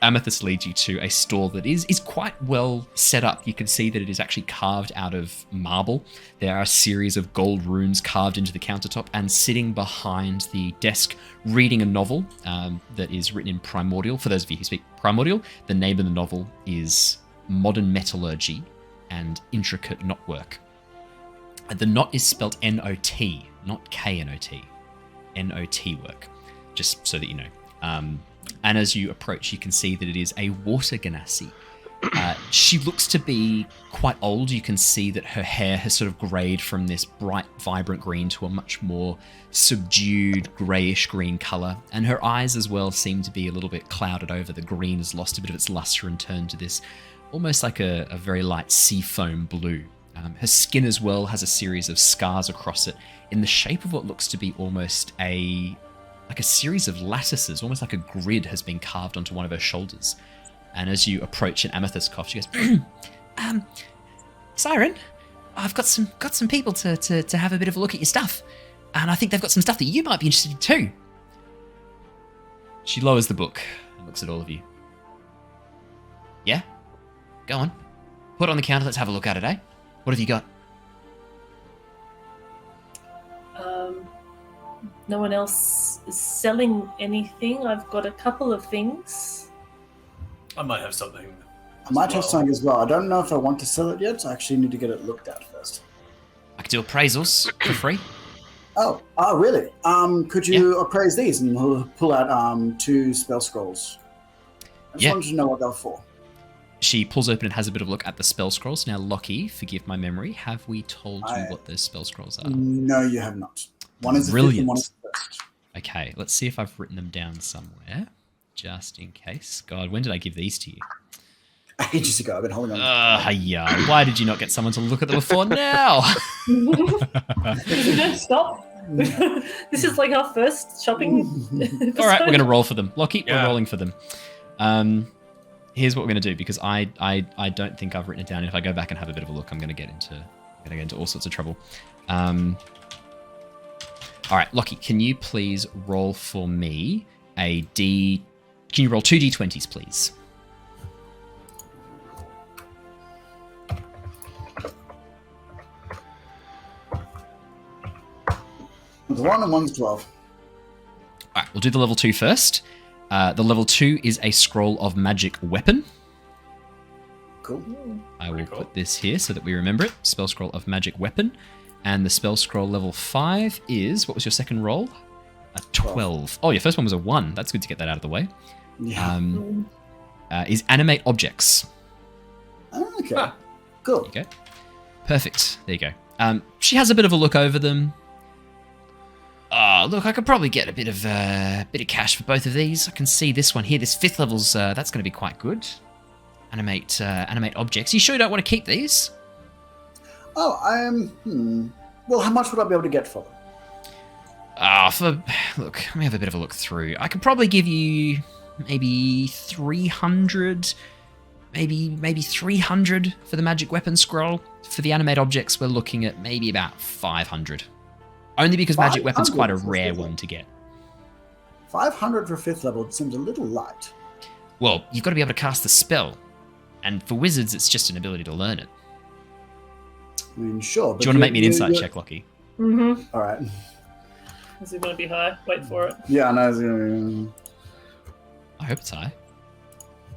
Amethyst leads you to a store that is quite well set up. You can see that it is actually carved out of marble. There are a series of gold runes carved into the countertop, and sitting behind the desk reading a novel that is written in Primordial. For those of you who speak Primordial, the name of the novel is Modern Metallurgy and Intricate Knotwork. The knot is spelled N-O-T, not K-N-O-T. N-O-T work, just so that you know. And as you approach, you can see that it is a water genasi. She looks to be quite old. You can see that her hair has sort of greyed from this bright, vibrant green to a much more subdued, greyish green colour. And her eyes as well seem to be a little bit clouded over. The green has lost a bit of its lustre and turned to this almost like a very light seafoam blue. Her skin as well has a series of scars across it in the shape of what looks to be almost a series of lattices, almost like a grid has been carved onto one of her shoulders. And as you approach an Amethyst cough, she goes, Siren, I've got some people to have a bit of a look at your stuff. And I think they've got some stuff that you might be interested in too. She lowers the book and looks at all of you. Yeah? Go on. Put it on the counter, let's have a look at it, eh? What have you got? No one else is selling anything. I've got a couple of things. I might have something. I might have something as well. I don't know if I want to sell it yet, so I actually need to get it looked at first. I could do appraisals for free. Oh, really? Could you appraise these and we'll pull out 2 spell scrolls? I just wanted to know what they're for. She pulls open and has a bit of a look at the spell scrolls. Now, Lockie, forgive my memory, have we told you what those spell scrolls are? No, you have not. One is the Brilliant. fifth and one is the first. Okay, let's see if I've written them down somewhere, just in case. God, when did I give these to you? Ages ago, I've been holding on. Yeah. Why did you not get someone to look at them before now? No, stop. This is like our first shopping episode. All right, we're going to roll for them. Lockie, we're rolling for them. Here's what we're going to do, because I don't think I've written it down. And if I go back and have a bit of a look, I'm going to get into all sorts of trouble. All right, Lockie, can you please roll for me Can you roll 2 d20s, please? There's 1 and 1's 12. All right, we'll do the level 2 first. The level 2 is a scroll of magic weapon. Cool. I will put this here so that we remember it. Spell scroll of magic weapon. And the spell scroll level 5 is, what was your second roll? A 12. Oh, your first one was a 1. That's good to get that out of the way. Yeah. Is animate objects. Okay. Cool. There you go. Perfect. There you go. She has a bit of a look over them. Look, I could probably get a bit of cash for both of these. I can see this one here, this 5th level's, that's going to be quite good. Animate objects. You sure you don't want to keep these? Oh, well, how much would I be able to get for them? Look, let me have a bit of a look through. I could probably give you maybe 300, maybe 300 for the magic weapon scroll. For the animate objects, we're looking at maybe about 500. Only because magic weapon's quite a rare one to get. 500 for 5th level seems a little light. Well, you've got to be able to cast the spell. And for wizards, it's just an ability to learn it. I mean, sure. Do you want to make me an insight check, Lockie? Mm-hmm. All right. Is it going to be high? Wait for it. Yeah, I know. It's gonna be... I hope it's high.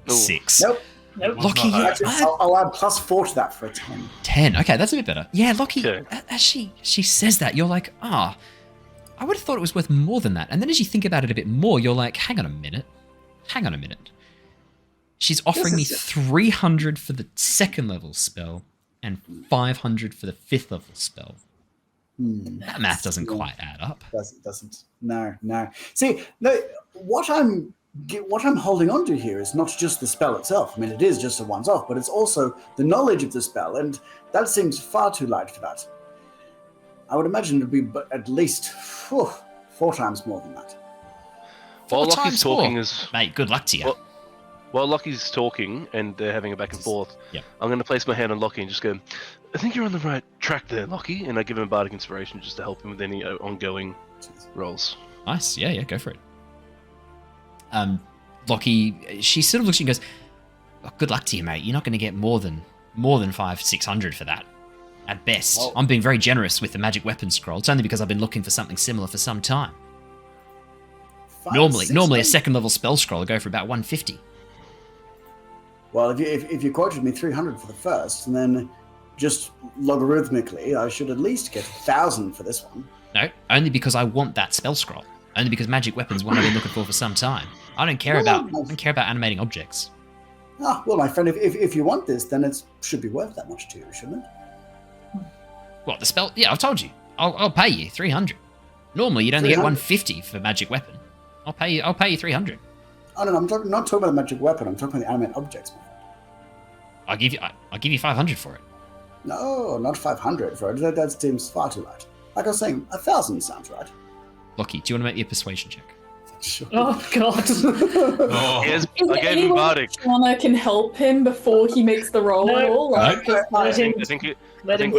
Ooh. 6. Nope. Lockie, Actually, I'll add +4 to that for a 10. 10. Okay, that's a bit better. Yeah, Lockie, Okay. as she says that, you're like, I would have thought it was worth more than that. And then as you think about it a bit more, you're like, hang on a minute. She's offering me 300 for the 2nd level spell and 500 for the 5th level spell. That math doesn't quite add up. Doesn't. No. See, no, what I'm holding on to here is not just the spell itself. I mean, it is just a once-off, but it's also the knowledge of the spell, and that seems far too light for that. I would imagine it would be at least 4 times more than that. While 4 Lockie's times talking more. is... Mate, good luck to you. While Lockie's talking and they're having a back and forth, I'm going to place my hand on Lockie and just go, I think you're on the right track there, Lockie. And I give him Bardic Inspiration just to help him with any ongoing rolls. Nice. Yeah, go for it. Lockie, she sort of looks at you and goes, oh, good luck to you, mate. You're not going to get more than 500-600 for that. At best. Oh. I'm being very generous with the magic weapon scroll. It's only because I've been looking for something similar for some time. Normally a second level spell scroll will go for about 150. Well, if you quoted me 300 for the first, and then just logarithmically, I should at least get 1,000 for this one. No, only because I want that spell scroll. Only because magic weapons one I've been looking for some time. I don't care about animating objects. Ah, well, my friend, if you want this, then it should be worth that much to you, shouldn't it? What, the spell? Yeah, I've told you. I'll pay you 300. Normally, you'd only get 150 for magic weapon. I'll pay you 300. Oh no, I'm not talking about the magic weapon. I'm talking about the animate objects, my friend. I'll give you 500 for it. No, not 500 for it. That seems far too light. Like I was saying, 1,000 sounds right. Lockie, do you want to make me a persuasion check? Sure. Oh god. Oh. Yes, Is I there gave him anyone Bardic. Shana can help him before he makes the roll at all? Like, No. I think we But have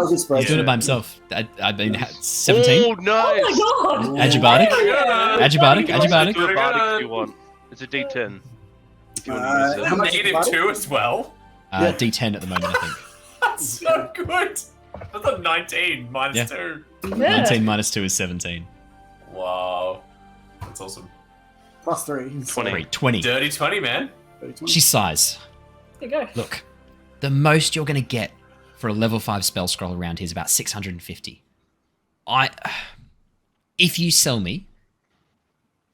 He's doing it by himself. I mean, 17. Oh, nice! Oh my god! Add your Bardic. Yeah. Add your Bardic. Add your Bardic. Do a Bardic if you want. It's a D10. If you want to use it. How much is Negative Bardic? 2 as well. D10 at the moment, I think. That's so good. That's a 19 minus Yeah. 2. 19 minus 2 is 17. Wow. That's awesome. Plus 3. 20. Dirty 20, man. She sighs. There you go. Look, the most you're going to get for a level 5 spell scroll around here is about 650. If you sell me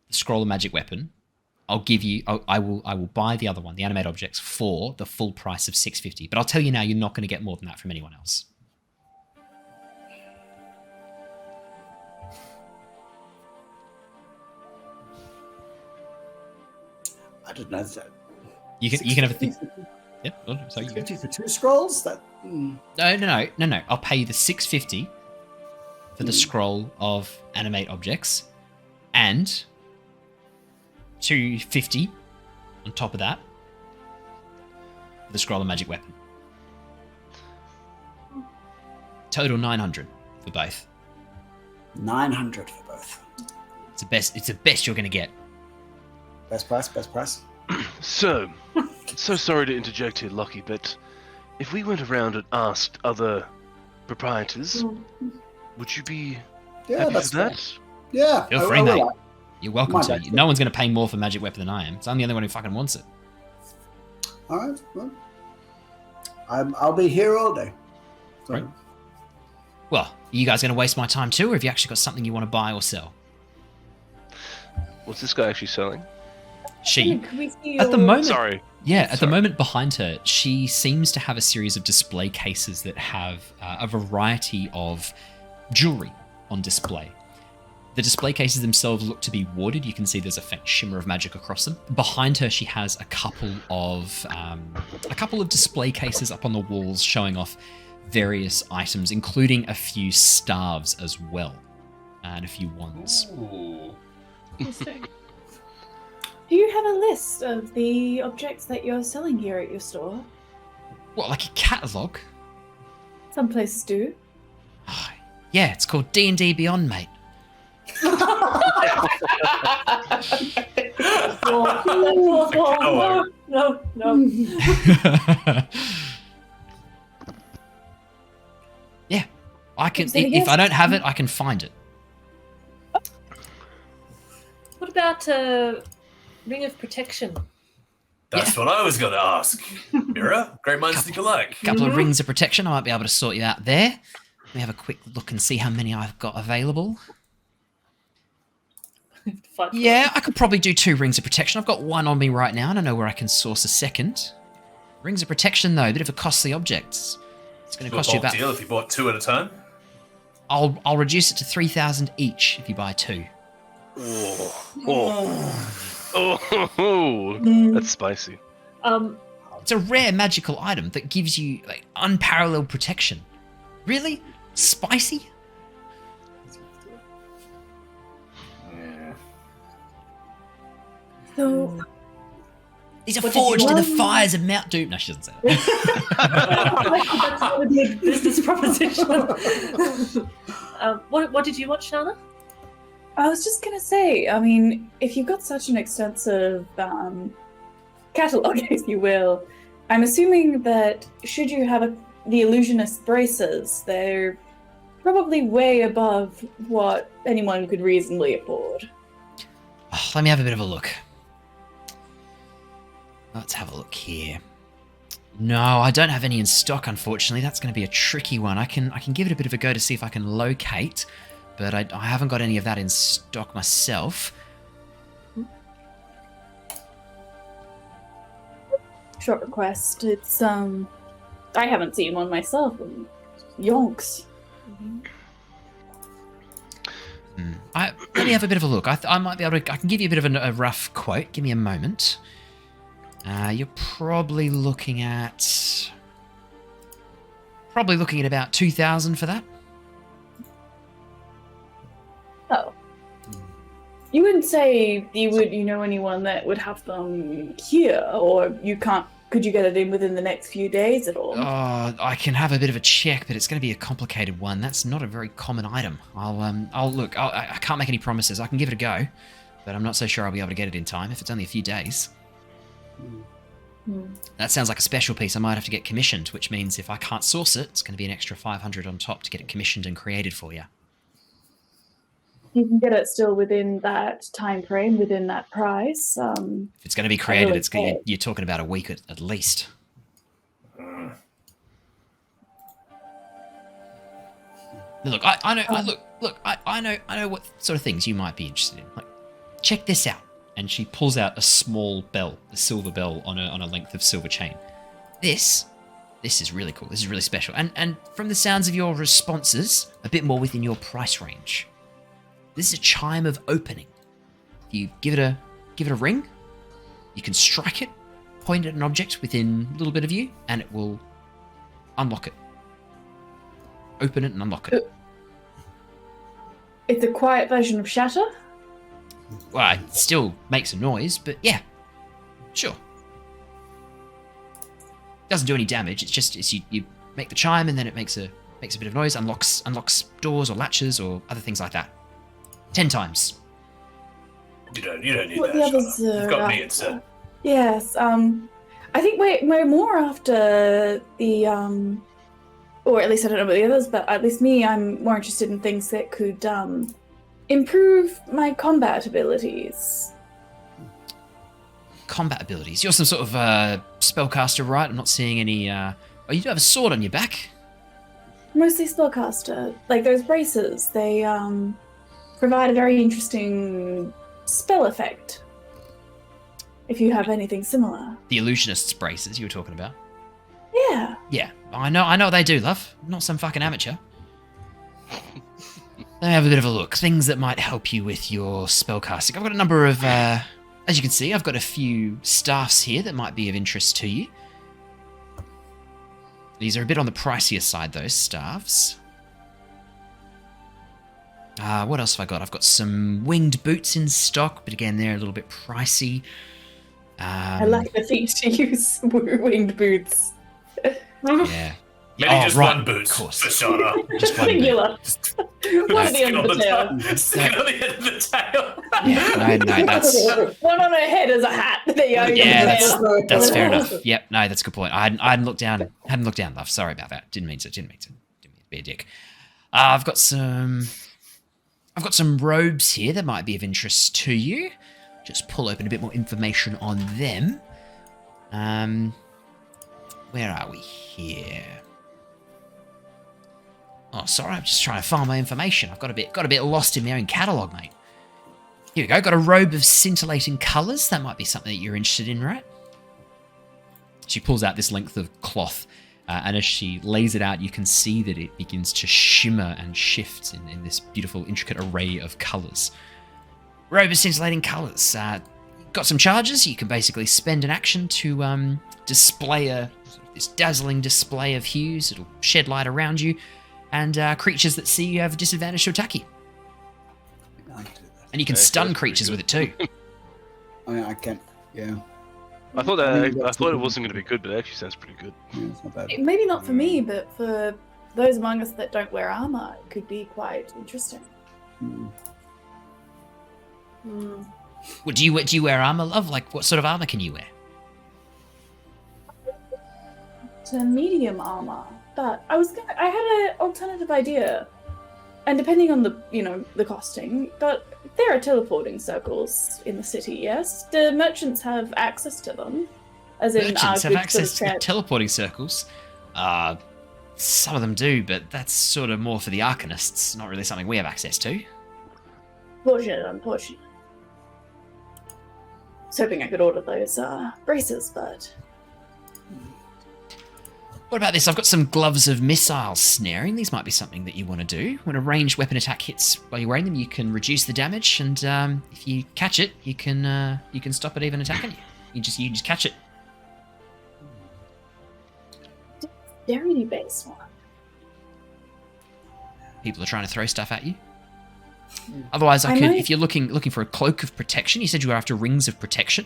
the scroll of magic weapon, I'll give you. I will buy the other one, the animate objects, for the full price of 650. But I'll tell you now, you're not going to get more than that from anyone else. I didn't know that. You can have a think. Yeah. Oh, sorry, you go. 50 for 2 scrolls? That. No. I'll pay you the 650 for the scroll of animate objects, and 250 on top of that for the scroll of magic weapon. Total 900 for both. 900 for both. It's the best you're going to get. Best price. So sorry to interject here, Lockie, but if we went around and asked other proprietors, would you be Yeah, happy that's for that? fair. Yeah. Feel I free, will. mate. You're welcome Might to. actually. No one's going to pay more for magic weapon than I am. So I'm the only one who fucking wants it. All right. Well, I'll be here all day. So, Right. Well, are you guys going to waste my time too, or have you actually got something you want to buy or sell? What's this guy actually selling? She, Can we see at the your- moment, Sorry. yeah, at the Sorry. moment behind her, she seems to have a series of display cases that have a variety of jewelry on display. The display cases themselves look to be warded. You can see there's a faint shimmer of magic across them. Behind her, she has a couple of display cases up on the walls showing off various items, including a few staves as well, and a few wands. Ooh. Interesting. Do you have a list of the objects that you're selling here at your store? What, like a catalogue? Some places do. Yeah, it's called D&D Beyond, mate. No. Yeah, I can. So If I don't have it, I can find it. What about Ring of Protection? That's what I was going to ask. Mira, great minds think alike. A couple of rings of protection. I might be able to sort you out there. Let me have a quick look and see how many I've got available. Yeah, I could probably do 2 rings of protection. I've got 1 on me right now. I don't know where I can source a second. Rings of protection, though, a bit of a costly object. It's going to cost you about. Deal if you bought 2 at a time. I'll reduce it to 3,000 each if you buy 2. That's spicy. It's a rare magical item that gives you like unparalleled protection. Really? Spicy? Yeah. So, These are What did you forged in the want? fires of Mount Doom. No, she doesn't say that. That's a big business proposition. What did you want, Shana? I was just gonna say, I mean, if you've got such an extensive catalog, if you will, I'm assuming that should you have the illusionist braces, they're probably way above what anyone could reasonably afford. Oh, let me have a bit of a look. Let's have a look here. No, I don't have any in stock, unfortunately. That's going to be a tricky one. I can give it a bit of a go to see if I can locate, but I haven't got any of that in stock myself. Short request. It's I haven't seen one myself. And yonks. Let me have a bit of a look. I might be able to. I can give you a bit of a rough quote. Give me a moment. You're probably looking at about 2,000 for that. Oh. You wouldn't say you know anyone that would have them here, or you can't. Could you get it in within the next few days at all? Oh, I can have a bit of a check, but it's going to be a complicated one. That's not a very common item. I'll look. I can't make any promises. I can give it a go, but I'm not so sure I'll be able to get it in time if it's only a few days. That sounds like a special piece I might have to get commissioned, which means if I can't source it, it's going to be an extra 500 on top to get it commissioned and created for you. You can get it still within that time frame, within that price. If it's going to be created, you're talking about a week at least. Look, I know what sort of things you might be interested in. Like, check this out. And she pulls out a small bell, a silver bell on a length of silver chain. This is really cool. This is really special. And from the sounds of your responses, a bit more within your price range. This is a chime of opening. You give it a ring. You can strike it, point at an object within a little bit of you, and it will unlock it. Open it and unlock it. It's a quiet version of Shatter. Well, it still makes a noise, but yeah, sure. Doesn't do any damage. It's just you make the chime and then it makes a bit of noise, unlocks doors or latches or other things like that. 10 times. You don't need What that. the others Shana. You've got are me instead. after. Yes. I think we're more after the or at least I don't know about the others, but at least me, I'm more interested in things that could improve my combat abilities. Combat abilities. You're some sort of spellcaster, right? I'm not seeing any. Oh, you do have a sword on your back. Mostly spellcaster. Like those braces, they provide a very interesting spell effect. If you have anything similar. The illusionist's braces you were talking about. Yeah. Yeah, I know what they do, love. I'm not some fucking amateur. Let me have a bit of a look. Things that might help you with your spellcasting. I've got a number of, as you can see, I've got a few staffs here that might be of interest to you. These are a bit on the pricier side, those staffs. What else have I got? I've got some winged boots in stock, but again, they're a little bit pricey. I like the feat to use winged boots. Yeah. Maybe just right, one boot of course. for Shana. Just one boot. Singular. One at the end of the tail. Skin on the end of the tail. Yeah, no, that's One on her head as a hat. There you go. yeah, that's fair enough. Yep, no, that's a good point. I hadn't looked down, love. Sorry about that. Didn't mean to be a dick. I've got some robes here that might be of interest to you. Just pull open a bit more information on them. Where are we here? Oh, sorry, I'm just trying to find my information. I've got a bit lost in my own catalogue, mate. Here we go. Got a robe of scintillating colours. That might be something that you're interested in, right? She pulls out this length of cloth. And as she lays it out, you can see that it begins to shimmer and shift in this beautiful, intricate array of colours. Robe of scintillating colours. Got some charges. You can basically spend an action to display this dazzling display of hues. It'll shed light around you, and creatures that see you have a disadvantage to attack you. I can do that. And you can stun creatures with it too. I can. Yeah. I thought it wasn't going to be good, but it actually sounds pretty good. Yeah, it's not bad. Maybe not for me, but for those among us that don't wear armor, it could be quite interesting. Mm. Well, do you wear armor, love? Like, what sort of armor can you wear? To medium armor, but I had an alternative idea, and depending on the costing, but there are teleporting circles in the city. Yes, do merchants have access to them? As in, Merchants have access to teleporting circles. Some of them do, but that's sort of more for the arcanists. Not really something we have access to. Unfortunately. I was hoping I could order those braces, but... What about this? I've got some gloves of missile snaring. These might be something that you want to do. When a ranged weapon attack hits while you're wearing them, you can reduce the damage, and if you catch it, you can stop it even attacking you. You just catch it. Dexterity-based one. People are trying to throw stuff at you. Otherwise, if you're looking for a cloak of protection, you said you were after rings of protection.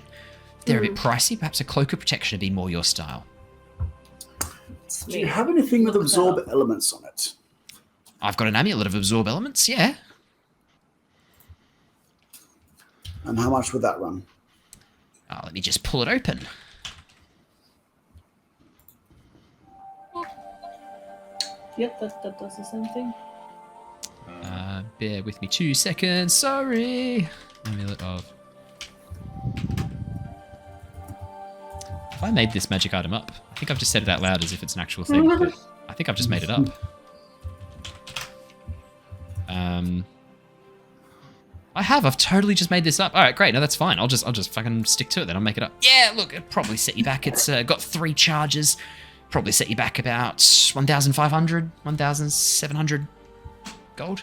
They're a bit pricey. Perhaps a cloak of protection would be more your style. Do you have anything with absorb elements on it? I've got an amulet of absorb elements, yeah. And how much would that run? Let me just pull it open. Yep, that does the same thing. Bear with me 2 seconds. Sorry. Amulet of... If I made this magic item up, I think I've just said it out loud as if it's an actual thing. But I think I've just made it up. I've totally just made this up. All right, great. No, that's fine. I'll just fucking stick to it then. I'll make it up. Yeah, look, it'll probably set you back. It's got 3 charges. Probably set you back about 1,500, 1,700 gold.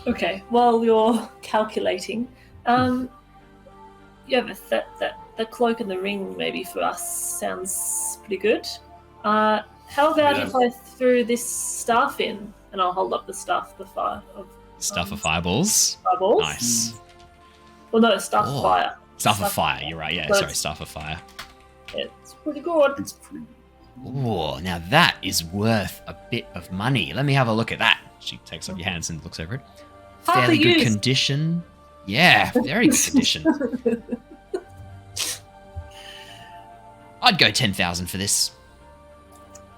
Okay, while you're calculating, Yervith, the cloak and the ring maybe for us sounds pretty good. How about if I threw this staff in, and I'll hold up the staff, the fire of fireballs. Fireballs. Nice. Well, no, staff of fire. Staff of fire. You're right. Yeah, sorry, staff of fire. It's pretty good. It's pretty. Oh, now that is worth a bit of money. Let me have a look at that. She takes off your hands and looks over it. Fairly good condition. Yeah, very good condition. I'd go 10,000 for this.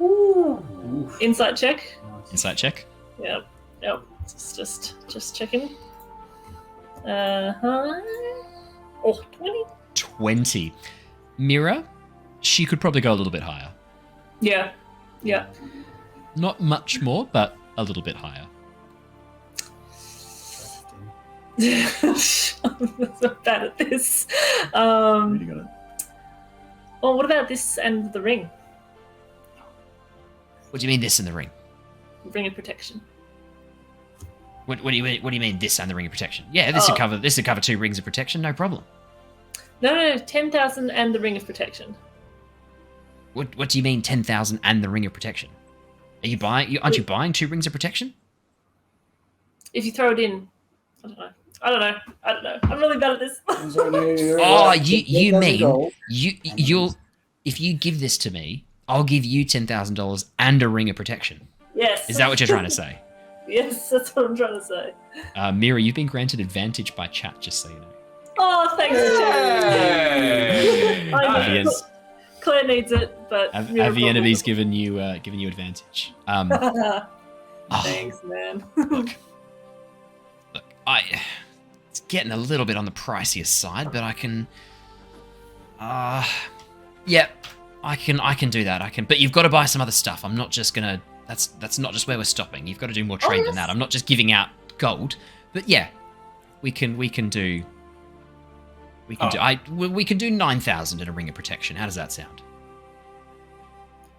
Ooh. Insight check. Insight check. Yep. Just checking. Oh, 20. 20. Mira, she could probably go a little bit higher. Yeah. Not much more, but a little bit higher. I'm not bad at this. Really got it. Well, what about this and the ring? What do you mean this and the ring? Ring of protection. What do you mean this and the ring of protection? Yeah, this would cover 2 rings of protection, no problem. No, 10,000 and the ring of protection. What do you mean 10,000 and the ring of protection? Aren't you buying 2 rings of protection? If you throw it in, I don't know. I'm really bad at this. Oh, you mean you'll if you give this to me, I'll give you $10,000 and a ring of protection. Yes. Is that what you're trying to say? Yes, that's what I'm trying to say. Mira, you've been granted advantage by chat, just so you know. Oh, thanks, Hey! Chat. Claire needs it, but Avianaby's given you advantage. Thanks, man. Look, it's getting a little bit on the priciest side, but I can. I can do that. But you've got to buy some other stuff. I'm not just gonna. That's not just where we're stopping. You've got to do more trade than that. I'm not just giving out gold. But yeah, we can do We can we can do 9,000 and a ring of protection. How does that sound?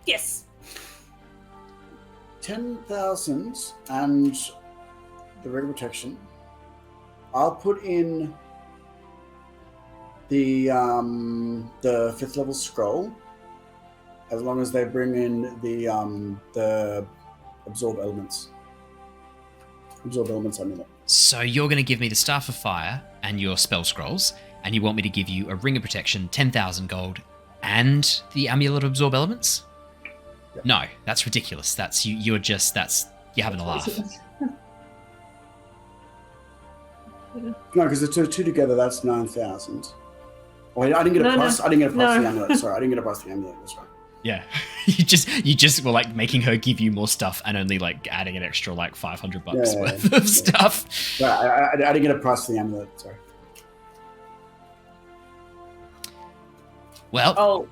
Yes. 10,000 and the ring of protection. I'll put in the 5th level scroll, as long as they bring in the absorb elements. Absorb elements amulet. So you're going to give me the Staff of Fire and your spell scrolls, and you want me to give you a ring of protection, 10,000 gold, and the amulet of absorb elements? Yep. No, that's ridiculous. That's you're having a laugh. No, because the two together, that's 9,000. Wait, I didn't get a price. I didn't get a price for the amulet. Sorry, I didn't get a price for the amulet. That's right. Yeah, you just were like making her give you more stuff and only like adding an extra like $500 worth of stuff. Yeah, I didn't get a price for the amulet. Sorry. Well,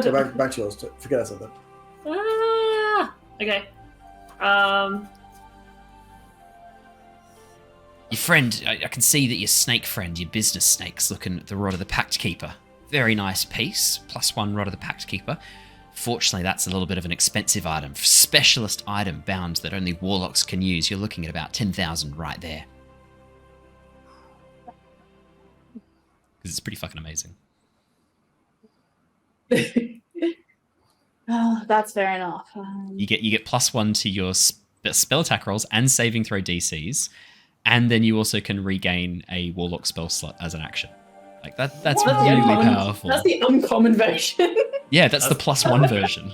So back to yours. Forget I said that. Okay. your friend, I can see that your snake friend, your business snake's looking at the Rod of the Pact Keeper. Very nice piece, +1 Rod of the Pact Keeper. Fortunately, that's a little bit of an expensive item. Specialist item bound that only warlocks can use. You're looking at about 10,000 right there. Because it's pretty fucking amazing. Oh, that's fair enough. You get +1 to your spell attack rolls and saving throw DCs, and then you also can regain a warlock spell slot as an action. Like that's really powerful. That's the uncommon version. Yeah, that's the +1 version.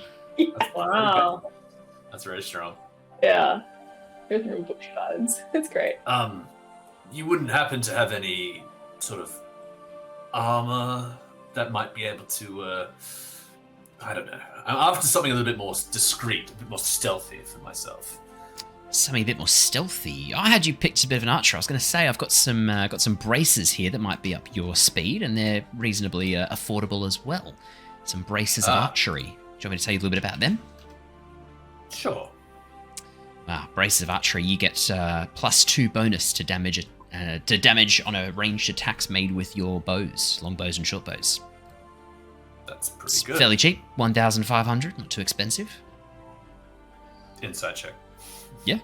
Wow. That's very strong. Yeah. Go through book cards. It's great. You wouldn't happen to have any sort of armor that might be able to, I don't know. I'm after something a little bit more discreet, a bit more stealthy for myself. Something a bit more stealthy. I had you picked a bit of an archer. I was going to say I've got some braces here that might be up your speed, and they're reasonably affordable as well. Some braces of archery. Do you want me to tell you a little bit about them? Sure. Braces of archery. You get +2 bonus to damage on a ranged attacks made with your bows, long bows and short bows. That's pretty It's good. fairly cheap, 1,500. Not too expensive. Inside check. Yeah.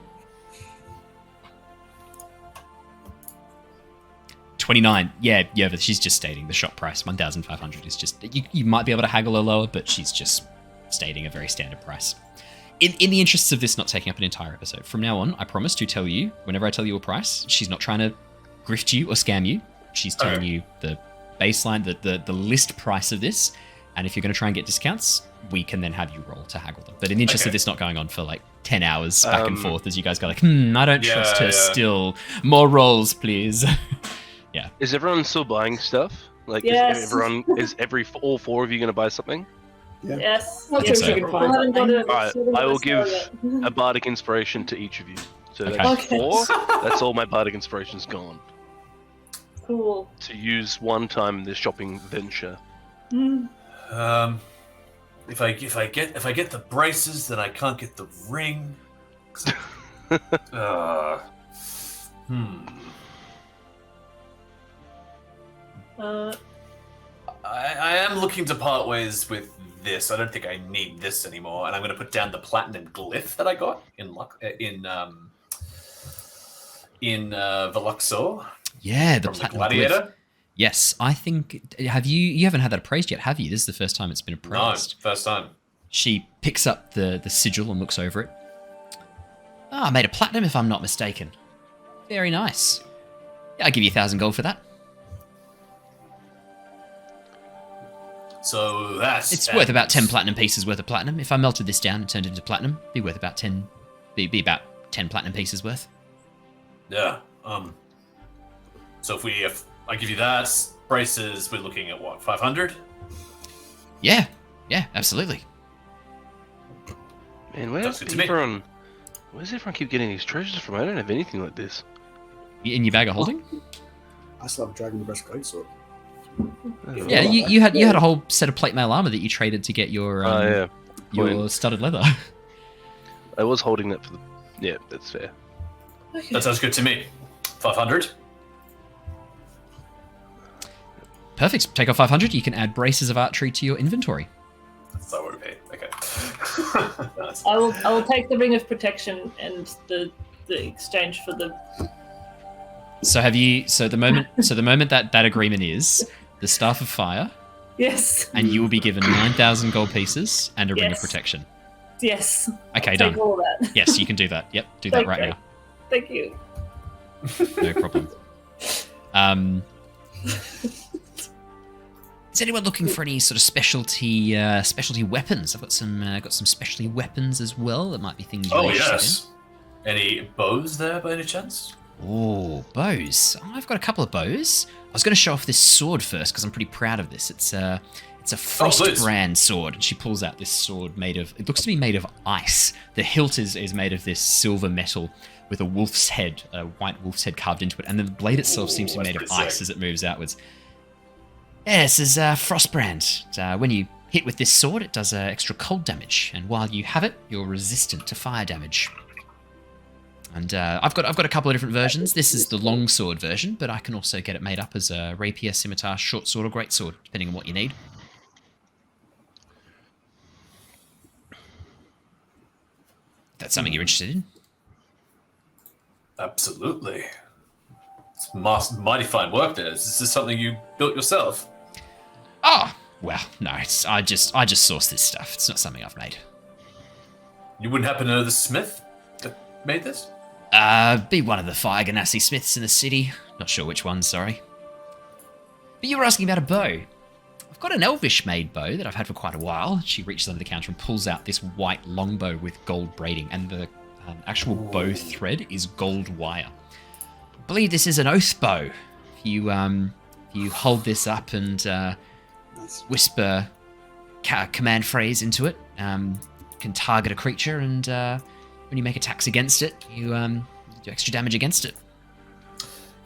29. Yeah, but she's just stating the shop price. 1,500 is just... You might be able to haggle her lower, but she's just stating a very standard price. In the interests of this not taking up an entire episode, from now on, I promise to tell you, whenever I tell you a price, she's not trying to grift you or scam you. She's telling you the baseline, the list price of this, and if you're going to try and get discounts, we can then have you roll to haggle them. But in the interest of this not going on for like 10 hours back and forth as you guys go like, I don't trust her still. More rolls, please. Yeah. Is everyone still buying stuff? Like, Yes. all 4 of you going to buy something? Yeah. Yes. Let's yes. see if we can find I haven't got something. it. Alright, So we're I will gonna give start it. a bardic inspiration to each of you. So Okay. that's Okay. 4. That's all my bardic inspiration's gone. Cool. To use one time in this shopping venture. If I get the braces, then I can't get the ring. I am looking to part ways with this. I don't think I need this anymore, and I'm going to put down the platinum glyph that I got in Veluxor. Yeah, the from the platinum gladiator. glyph. Yes, I think... You haven't had that appraised yet, have you? This is the first time it's been No, appraised. first time. She picks up the sigil and looks over it. I made a platinum if I'm not mistaken. Very nice. Yeah, I'll give you 1,000 gold for that. So that's... It's worth about 10 platinum pieces worth of platinum. If I melted this down and turned it into platinum, it'd be worth about 10... Be about 10 platinum pieces worth. Yeah. So if I give you that, braces, we're looking at what, 500? Yeah, absolutely. Man, That's good to me. where's everyone keep getting these treasures from? I don't have anything like this. In your bag of holding? I still have Dragon Breast Great Sword. Yeah, you had a whole set of plate mail armor that you traded to get your your studded leather. I was holding that for the... Yeah, that's fair. That sounds good to me. 500? Perfect. Take off 500. You can add braces of archery to your inventory. So OP. Okay. Nice. I will take the ring of protection and the exchange for the. So have you? So the moment that agreement is the staff of fire. Yes. And you will be given 9,000 gold pieces and a ring of protection. Yes. Okay, I'll done. take all that. Yes, you can do that. Yep, do that right now. Thank you. No problem. Is anyone looking for any sort of specialty weapons? I've got some specialty weapons as well. That might be things you're interested in. Any bows there by any chance? Oh, bows. I've got a couple of bows. I was going to show off this sword first because I'm pretty proud of this. It's a Frostbrand sword. And she pulls out this sword made of, it looks to be made of ice. The hilt is made of this silver metal with a wolf's head, a white wolf's head carved into it. And then the blade itself seems to be made of ice as it moves outwards. Yeah, this is Frostbrand. When you hit with this sword, it does extra cold damage. And while you have it, you're resistant to fire damage. And I've got a couple of different versions. This is the long sword version, but I can also get it made up as a rapier, scimitar, short sword, or great sword, depending on what you need. That's something you're interested in? Absolutely. It's mighty fine work there. Is this something you built yourself? Oh, well, no. I just sourced this stuff. It's not something I've made. You wouldn't happen to know the smith that made this? Be one of the Fire Ganassi smiths in the city. Not sure which one, sorry. But you were asking about a bow. I've got an elvish-made bow that I've had for quite a while. She reaches under the counter and pulls out this white longbow with gold braiding, and the actual bow thread is gold wire. I believe this is an oath bow. If you hold this up and whisper command phrase into it, can target a creature, and when you make attacks against it, you do extra damage against it.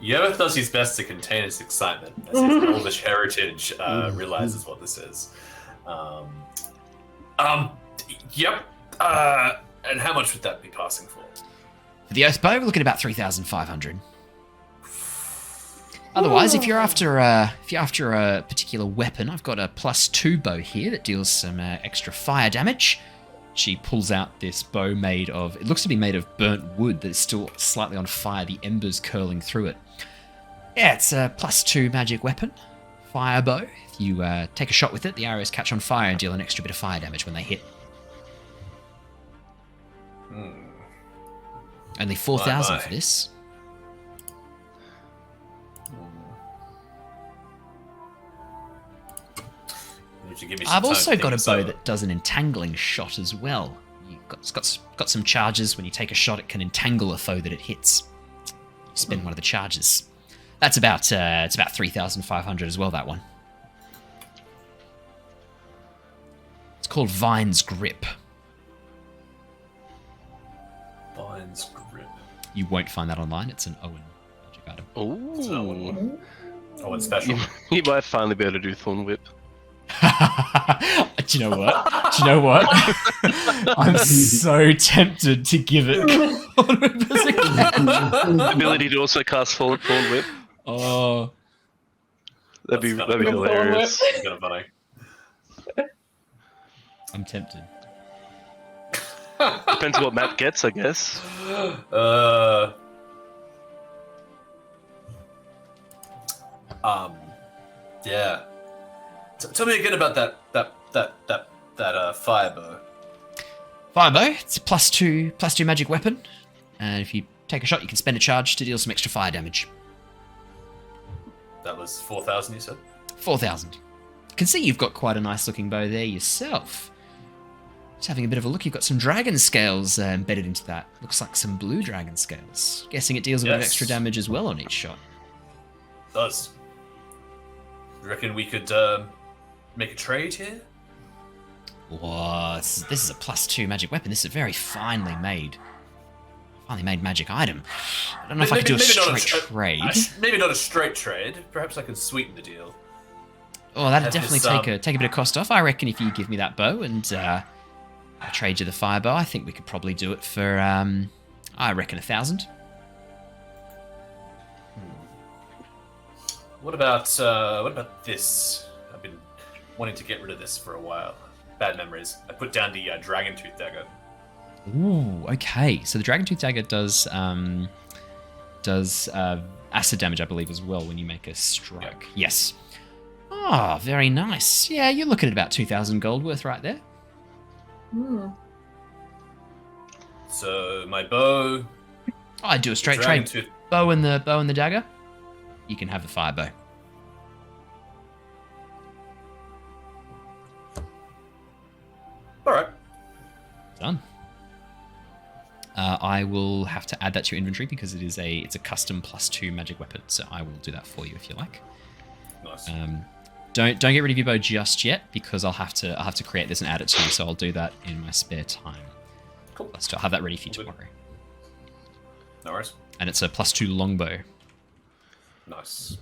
Yervith does his best to contain his excitement as his elvish heritage realizes what this is. Yep. And how much would that be passing for? For the oath bow, we're looking at about 3,500. Otherwise, if you're after a particular weapon, I've got a +2 bow here that deals some extra fire damage. She pulls out this bow made of, it looks to be made of burnt wood that is still slightly on fire, the embers curling through it. Yeah, it's a +2 magic weapon, fire bow. If you take a shot with it, the arrows catch on fire and deal an extra bit of fire damage when they hit. Only 4,000 for this. I've also got a bow that does an entangling shot as well. It's got some charges. When you take a shot, it can entangle a foe that it hits. You spend one of the charges. That's about 3,500 as well. That one. It's called Vine's Grip. Vine's Grip. You won't find that online. It's an Owen magic item. Oh. Owen special. You might finally be able to do Thorn Whip. Do you know what? I'm so tempted to give it Ability to also cast Thorn Whip. Oh, that'd be hilarious. Kind of funny. I'm tempted. Depends on what Matt gets, I guess. Yeah. Tell me again about that fire bow. Fire bow. It's a +2 magic weapon, and if you take a shot, you can spend a charge to deal some extra fire damage. That was 4,000, you said? 4,000. I can see you've got quite a nice looking bow there yourself. Just having a bit of a look, you've got some dragon scales embedded into that. Looks like some blue dragon scales. Guessing it deals a bit of extra damage as well on each shot. It does. You reckon we could make a trade here? What? This is a +2 magic weapon. This is a very finely made magic item. I don't know if I could do a straight trade. Maybe not a straight trade. Perhaps I could sweeten the deal. Oh, that'd definitely take a bit of cost off. I reckon if you give me that bow and I trade you the fire bow, I think we could probably do it for I reckon 1,000. What about this? I've been wanting to get rid of this for a while. Bad memories. I put down the Dragon Tooth Dagger. Ooh, okay. So the Dragon Tooth Dagger does acid damage, I believe, as well when you make a strike. Yep. Yes. Ah, very nice. Yeah, you're looking at about 2,000 gold worth right there. So my bow. I'd do a straight Dragon trade. Tooth. Bow and the dagger. You can have the fire bow. All right. Done. I will have to add that to your inventory because it's a custom +2 magic weapon. So I will do that for you if you like. Nice. Don't get rid of your bow just yet because I'll have to create this and add it to you. So I'll do that in my spare time. Cool. I'll have that ready for you All good. tomorrow. No worries. And it's a +2 longbow. Nice.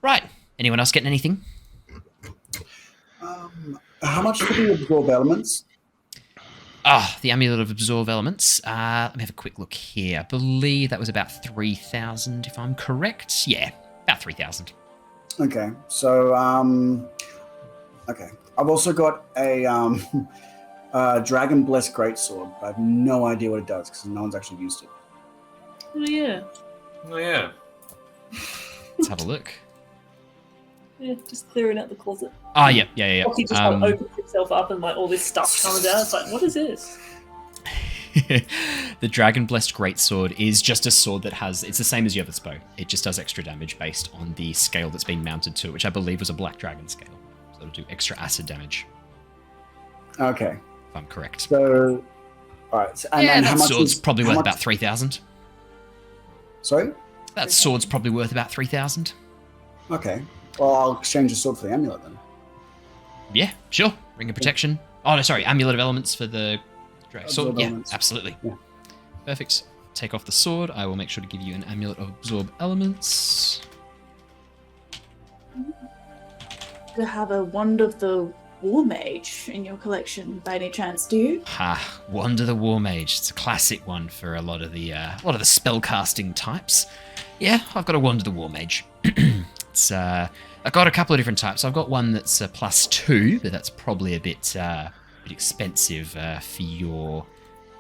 Right. Anyone else getting anything? How much do you absorb elements? The Amulet of Absorb Elements. Let me have a quick look here. I believe that was about 3,000, if I'm correct. Yeah, about 3,000. Okay, so okay. I've also got a Dragon Blessed Greatsword. I have no idea what it does because no one's actually used it. Oh yeah. Oh yeah. Let's have a look. Yeah, just clearing out the closet. Ah, yeah. Lockie just opens himself up and like all this stuff comes out. It's like, what is this? The Dragon Blessed Greatsword is just a sword that it's the same as Yervith's bow. It just does extra damage based on the scale that's been mounted to it, which I believe was a black dragon scale. So it'll do extra acid damage, Okay, if I'm correct. so all right. So, and then that how much sword's is, probably how worth much- about 3,000. Sorry. That sword's probably worth about 3,000. Okay. Well, I'll exchange the sword for the amulet then. Yeah, sure. Ring of Protection. Oh, no, sorry. Amulet of Elements for the sword. Absorb Yeah, elements. absolutely. Yeah. Perfect. Take off the sword. I will make sure to give you an Amulet of Absorb Elements. You have a Wand of the War Mage in your collection by any chance, do you? Ha, Wand of the War Mage. It's a classic one for a lot of the spellcasting types. Yeah, I've got a Wand of the War Mage. I've got a couple of different types. I've got one that's a +2, but that's probably a bit expensive for your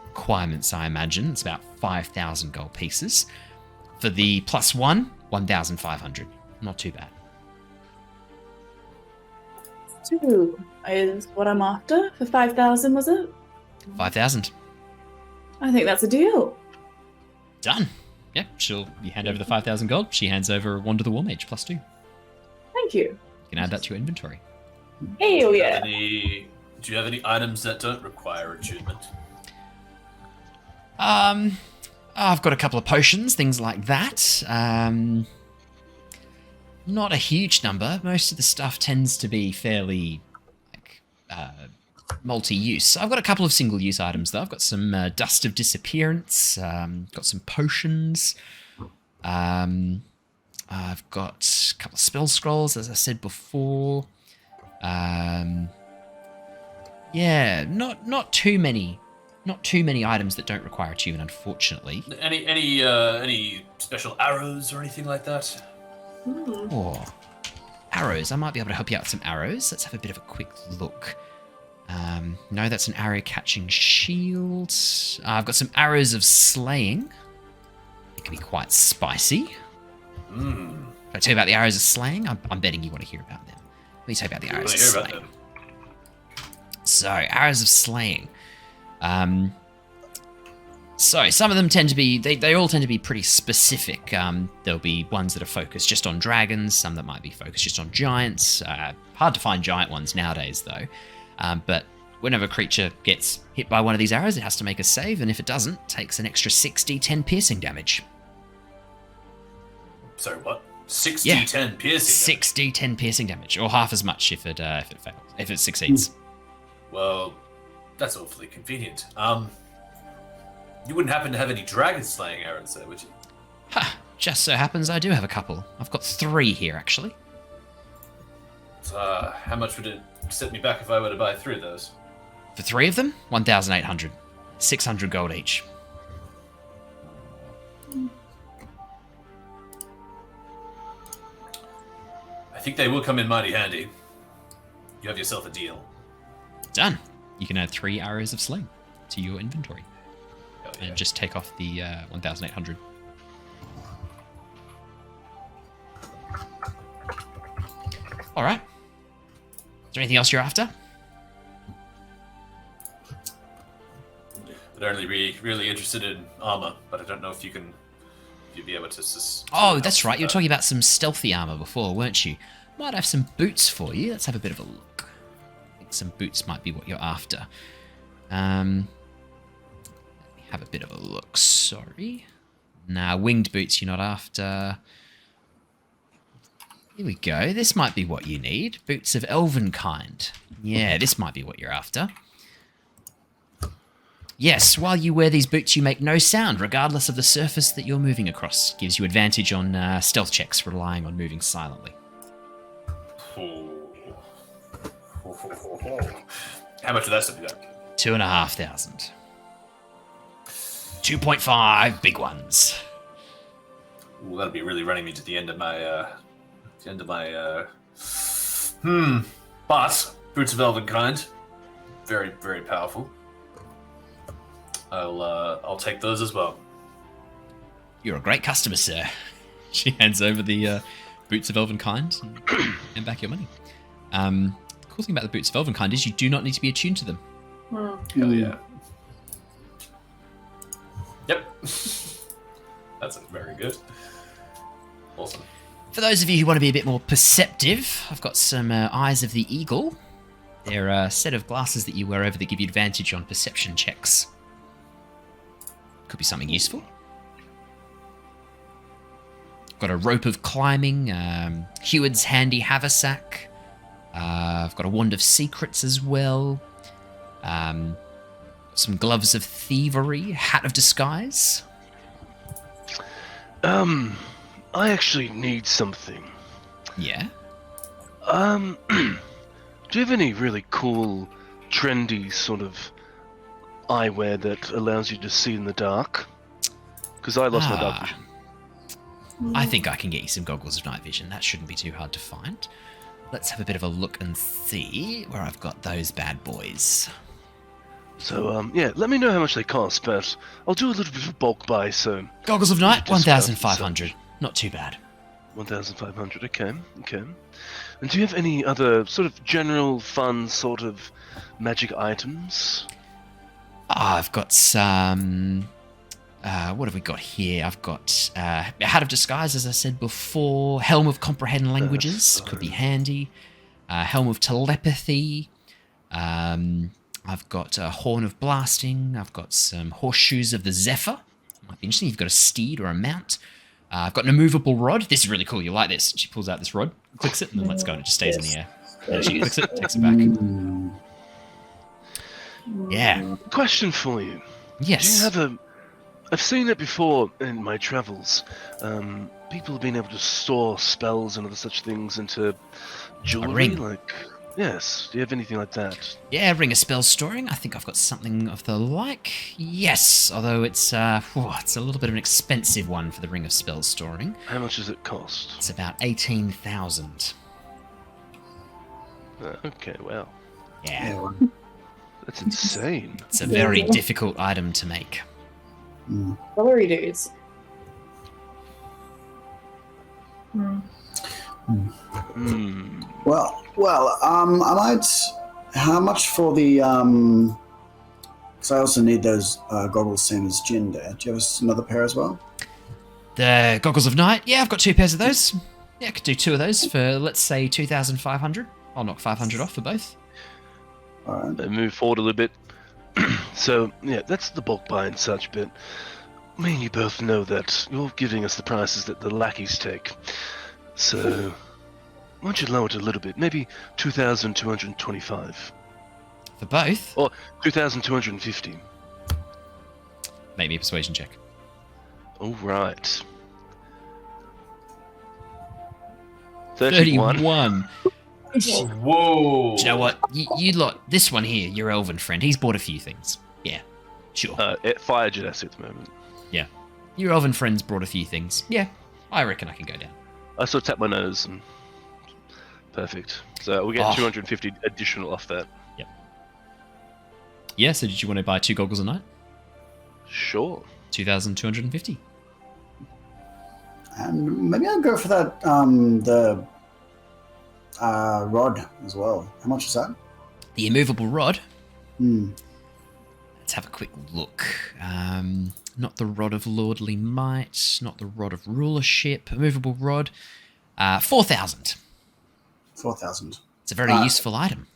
requirements, I imagine. It's about 5,000 gold pieces. For the +1, 1,500. Not too bad. 2 is what I'm after for 5,000, was it? 5,000. I think that's a deal. Done. Yeah, you hand over the 5,000 gold. She hands over a Wand of the War Mage +2. Thank you. You can add that to your inventory. Hell yeah. Do you have any items that don't require attunement? I've got a couple of potions, things like that. Not a huge number. Most of the stuff tends to be fairly multi-use. I've got a couple of single-use items though. I've got some Dust of Disappearance. Got some potions. I've got a couple of spell scrolls, as I said before. Yeah, not too many items that don't require attunement, unfortunately. Any special arrows or anything like that? Oh, arrows. I might be able to help you out with some arrows. Let's have a bit of a quick look. No, that's an arrow-catching shield. I've got some arrows of slaying. It can be quite spicy. Can I tell you about the arrows of slaying? I'm betting you want to hear about them. Let me tell you about the arrows of slaying. So, arrows of slaying. So, some of them tend to be, they all tend to be pretty specific. There'll be ones that are focused just on dragons, some that might be focused just on giants. Hard to find giant ones nowadays, though. But whenever a creature gets hit by one of these arrows, it has to make a save, and if it doesn't, it takes an extra 6d10 piercing damage. Sorry, what? 6d10 piercing? 6d10 piercing damage, or half as much if it fails, if it succeeds. Well, that's awfully convenient. You wouldn't happen to have any dragon slaying arrows there, would you? Ha! Just so happens I do have a couple. I've got 3 here, actually. How much would it set me back if I were to buy 3 of those? For 3 of them, 1,800. 600 gold each. think they will come in mighty handy. You have yourself a deal. Done. You can add 3 arrows of sling to your inventory. Hell yeah. And just take off the 1,800. All right. Is there anything else you're after? They're only really interested in armor, but I don't know if you'd be able to. Oh, that's right. You were talking about some stealthy armor before, weren't you? Might have some boots for you. Let's have a bit of a look. I think some boots might be what you're after. Let me have a bit of a look. Sorry. Nah, winged boots you're not after. Here we go. This might be what you need. Boots of elven kind. Yeah, this might be what you're after. Yes, while you wear these boots, you make no sound, regardless of the surface that you're moving across. Gives you advantage on stealth checks, relying on moving silently. How much of that stuff you got? 2,500. 2.5 big ones. Ooh, that'll be really running me to the end of my. But boots of elven kind, very very powerful. I'll take those as well. You're a great customer, sir. She hands over the boots of elven kind and back your money. The cool thing about the boots of elven kind is you do not need to be attuned to them. Hell yeah. Yep. That's very good. Awesome. For those of you who want to be a bit more perceptive, I've got some Eyes of the Eagle. They're a set of glasses that you wear over that give you advantage on perception checks. Could be something useful. Got a rope of climbing, Heward's handy haversack. I've got a wand of secrets as well. Some gloves of thievery, hat of disguise. I actually need something. Yeah? Do you have any really cool, trendy sort of eyewear that allows you to see in the dark? Because I lost my dark vision. I think I can get you some goggles of night vision. That shouldn't be too hard to find. Let's have a bit of a look and see where I've got those bad boys. So, yeah, let me know how much they cost, but I'll do a little bit of a bulk buy, so... Goggles of night, 1,500. Not too bad. 1,500, okay. And do you have any other sort of general fun sort of magic items? I've got some... what have we got here? I've got a Hat of Disguise, as I said before. Helm of Comprehend Languages, could be handy. Helm of Telepathy. I've got a Horn of Blasting. I've got some Horseshoes of the Zephyr. Might be interesting. You've got a steed or a mount. I've got an immovable rod. This is really cool. You'll like this. She pulls out this rod, clicks it, and then lets go, and it just stays in the air. And she clicks it, takes it back. Yeah. Question for you. Yes. Do you have a... I've seen it before in my travels. People have been able to store spells and other such things into jewelry. ring. Like, yes. Do you have anything like that? Yeah, Ring of Spell Storing. I think I've got something of the like. Yes, although it's a little bit of an expensive one for the Ring of Spell Storing. How much does it cost? It's about 18,000. Okay, well. Yeah. That's insane. It's a very difficult item to make. Celery dudes. Well, I might. How much for the? Because I also need those goggles, same as Jin there. Do you have another pair as well? The Goggles of Night. Yeah, I've got 2 pairs of those. Yeah, I could do 2 of those for, let's say, 2,500. I'll knock 500 off for both. All right. I move forward a little bit. So, yeah, that's the bulk buy and such, but me and you both know that you're giving us the prices that the lackeys take. So, why don't you lower it a little bit? Maybe 2,225. For both? Or 2,250. Make me a persuasion check. All right. 31. Whoa! Do you know what? You lot, this one here, your elven friend, he's bought a few things. Yeah, sure. Fire Genasi at the moment. Yeah. Your elven friend's brought a few things. Yeah, I reckon I can go down. I sort of tap my nose and Perfect. So we get 250 additional off that. Yep. Yeah, so did you want to buy 2 goggles a night? Sure. 2,250. And maybe I'll go for that, the rod as well. How much is that? The immovable rod? Hmm. Let's have a quick look. Not the Rod of Lordly Might, not the Rod of Rulership. Immovable rod. 4,000. 4,000. It's a very useful item.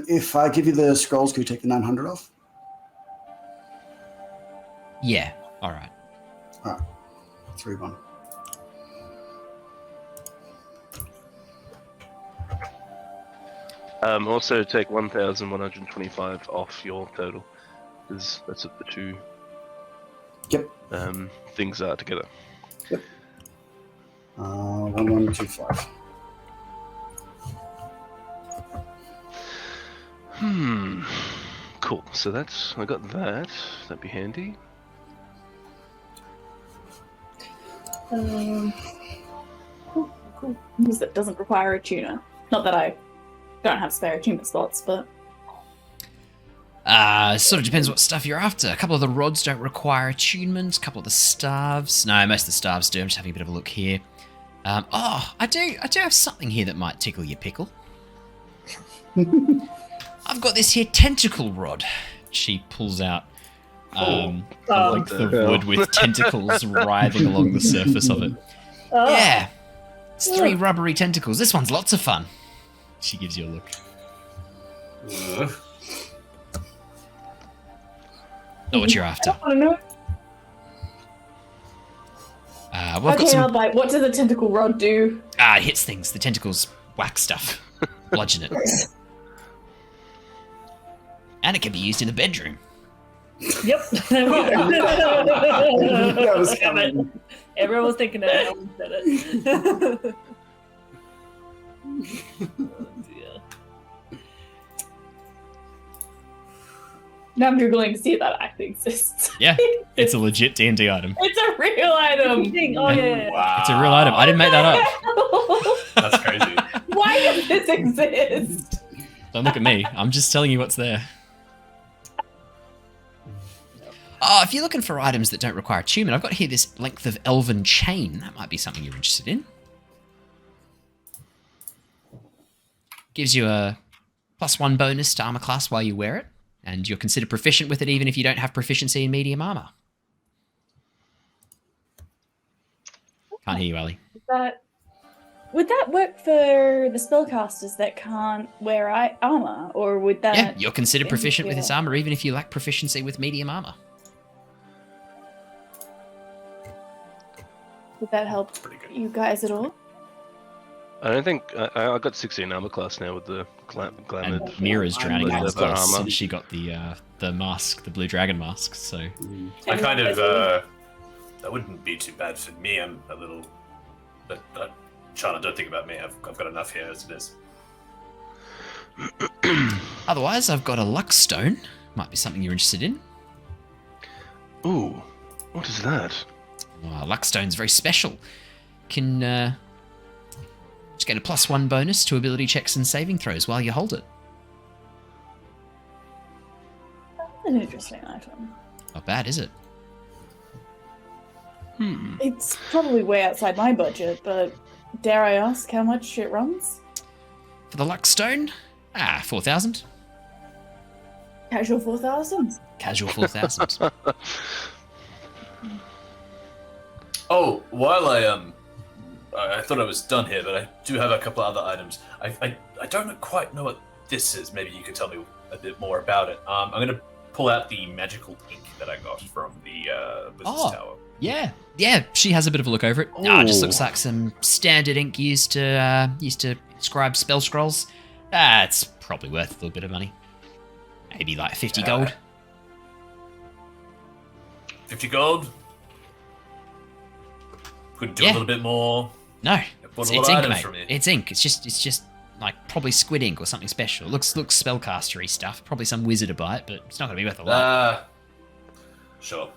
If I give you the scrolls, can you take the 900 off? Yeah, alright. Alright. 3-1. Also take 1,125 off your total, because that's what the 2 things are together. Yep. 1125. Cool. So I got that. That'd be handy. Cool. Because it doesn't require a tuner. Not that I don't have spare attunement slots, but... Sort of depends what stuff you're after. A couple of the rods don't require attunement. A couple of the staves. No, most of the staves do. I'm just having a bit of a look here. I do have something here that might tickle your pickle. I've got this here tentacle rod. She pulls out like the wood with tentacles writhing along the surface of it. Yeah. It's 3 rubbery tentacles. This one's lots of fun. She gives you a look. Not what you're after. I don't know. I'll bite. What does the tentacle rod do? It hits things. The tentacles whack stuff. Bludgeon it. And it can be used in the bedroom. Yep. That was coming. Everyone was thinking that. No one said it. Now I'm googling to see if that actually exists. Yeah, it's a legit D&D item. It's a real item. Oh yeah. Wow. It's a real item. I didn't make that up. That's crazy. Why does this exist? Don't look at me. I'm just telling you what's there. If you're looking for items that don't require attunement, I've got here this length of elven chain. That might be something you're interested in. Gives you a +1 bonus to armor class while you wear it, and you're considered proficient with it even if you don't have proficiency in medium armor. Can't hear you, Ali. Would that work for the spellcasters that can't wear armor, or would that... Yeah, you're considered proficient with this armor even if you lack proficiency with medium armor. Would that help you guys at all? I don't think I got 16 armor class now with the glamored. And Mira's drowning out as well armor. since she got the mask, the blue dragon mask. So I kind of that wouldn't be too bad for me. I'm a little, but Shana, don't think about me. I've got enough here as it is. otherwise, I've got a luck stone. Might be something you're interested in. Ooh, what is that? Oh, luck stone's very special. Can just get a +1 bonus to ability checks and saving throws while you hold it. That's an interesting item. Not bad, is it? It's probably way outside my budget, but dare I ask how much it runs? For the luck stone, 4,000. Casual 4,000. Casual 4,000. Oh, while I thought I was done here, but I do have a couple of other items. I don't quite know what this is. Maybe you could tell me a bit more about it. I'm going to pull out the magical ink that I got from the Wizard's Tower. Yeah, she has a bit of a look over it. It just looks like some standard ink used to scribe spell scrolls. It's probably worth a little bit of money. Maybe like 50 gold. 50 gold? Couldn't do a little bit more. No, It's it's ink, mate. It's ink. It's just like probably squid ink or something special. It looks spellcastery stuff. Probably some wizard to buy it, but it's not going to be worth a lot. Sure.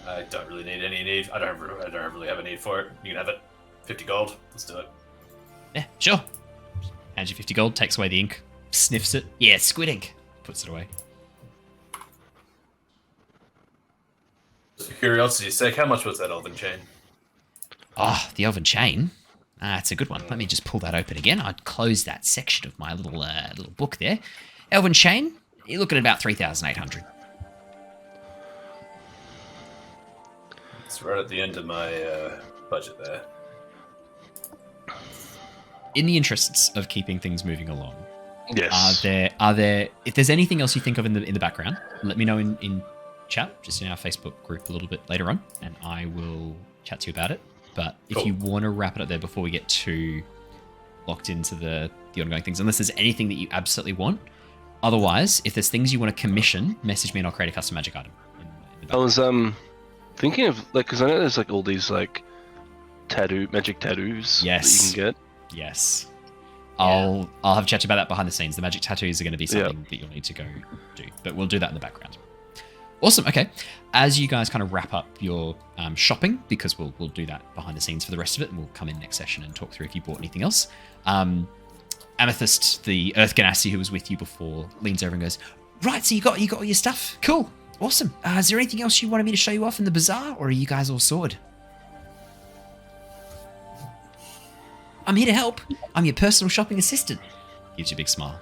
I don't really need any need. I don't really have a need for it. You can have it. 50 gold. Let's do it. Yeah, sure. Hands you 50 gold, takes away the ink, sniffs it. Yeah, squid ink. Puts it away. Just for curiosity's sake, how much was that elven chain? Oh, the elven chain. It's a good one. Let me just pull that open again. I'd close that section of my little book there. Elven chain, you're looking at about 3,800. It's right at the end of my budget there. In the interests of keeping things moving along, Yes. are there? If there's anything else you think of in the background, let me know in chat, just in our Facebook group a little bit later on, and I will chat to you about it. But if you want to wrap it up there before we get too locked into the ongoing things, unless there's anything that you absolutely want. Otherwise, if there's things you want to commission, message me and I'll create a custom magic item. I was thinking of because I know there's all these magic tattoos Yes. that you can get. Yes. I'll have a chat about that behind the scenes. The magic tattoos are going to be something that you'll need to go do, but we'll do that in the background. Awesome. Okay. As you guys kind of wrap up your shopping, because we'll do that behind the scenes for the rest of it, and we'll come in next session and talk through if you bought anything else. Amethyst, the Earth Ganassi who was with you before, leans over and goes, "Right, so you got all your stuff. Cool. Awesome. Is there anything else you wanted me to show you off in the bazaar, or are you guys all sorted?" "I'm here to help. I'm your personal shopping assistant." Gives you a big smile.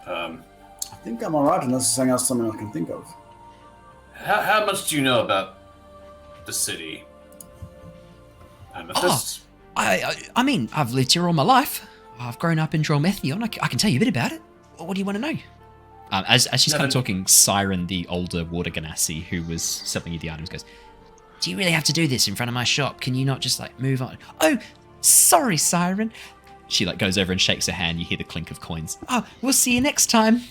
I think I'm alright unless there's something I can think of. How much do you know about the city, Amethyst? I mean, I've lived here all my life. I've grown up in Drelmethion. I can tell you a bit about it. What do you want to know? As she's kind of talking, Siren, the older water ganassi who was selling you the items, goes, "Do you really have to do this in front of my shop? Can you not just move on?" "Oh, sorry, Siren." She goes over and shakes her hand. You hear the clink of coins. "Oh, we'll see you next time."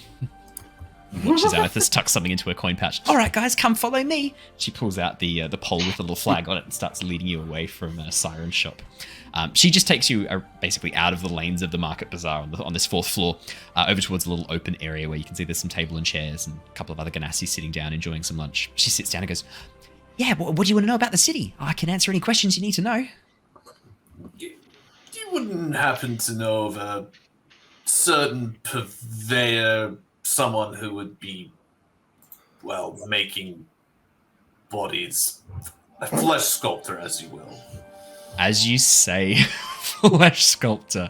Watches Amethyst tuck something into her coin pouch. "All right, guys, come follow me." She pulls out the pole with the little flag on it and starts leading you away from Siren's shop. She just takes you basically out of the lanes of the market bazaar on this fourth floor, over towards a little open area where you can see there's some table and chairs and a couple of other ganassi sitting down enjoying some lunch. She sits down and goes, "Yeah, what do you want to know about the city? I can answer any questions you need to know." You wouldn't happen to know of a certain purveyor, someone who would be, making bodies, a flesh sculptor, as you will? As you say, flesh sculptor,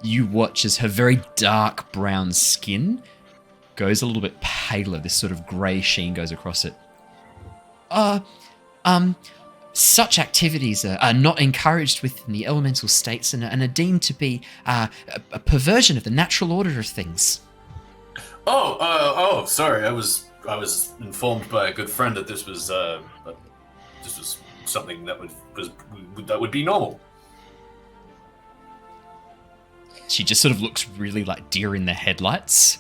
you watch as her very dark brown skin goes a little bit paler. This sort of grey sheen goes across it. Such activities are not encouraged within the elemental states and are deemed to be a perversion of the natural order of things. Sorry. I was informed by a good friend that this was something that would be normal. She just sort of looks really like deer in the headlights.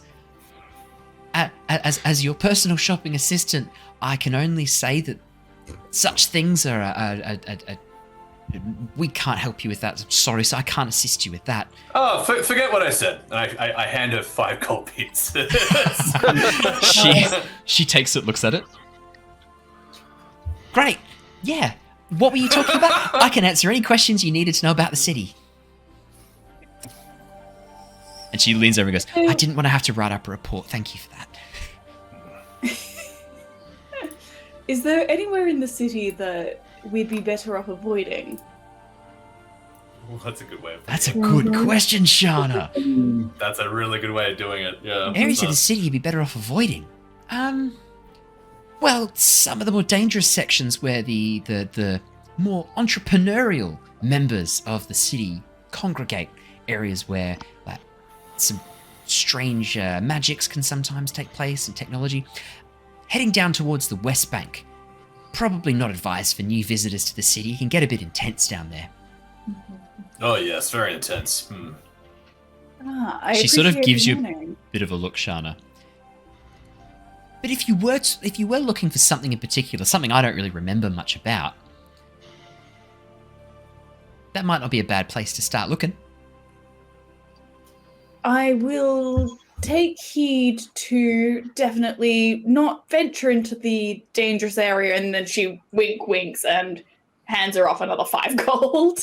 As your personal shopping assistant, I can only say that such things are we can't help you with that. Sorry, so I can't assist you with that. Oh, forget what I said. I hand her 5 gold pieces. She takes it, looks at it. "Great. Yeah. What were you talking about? I can answer any questions you needed to know about the city." And she leans over and goes, "I didn't want to have to write up a report. Thank you for that." Is there anywhere in the city that we'd be better off avoiding? Well, that's a good way of That's a good question, Shana. That's a really good way of doing it. Yeah. Areas of the city you'd be better off avoiding. Well, some of the more dangerous sections where the more entrepreneurial members of the city congregate. Areas where some strange magics can sometimes take place and technology. Heading down towards the West Bank. Probably not advised for new visitors to the city. It can get a bit intense down there. Oh yes, very intense. She sort of gives you a bit of a look, Shana. But if you were looking for something in particular, something I don't really remember much about, that might not be a bad place to start looking. I will take heed to definitely not venture into the dangerous area, and then she winks and hands her off another 5 gold.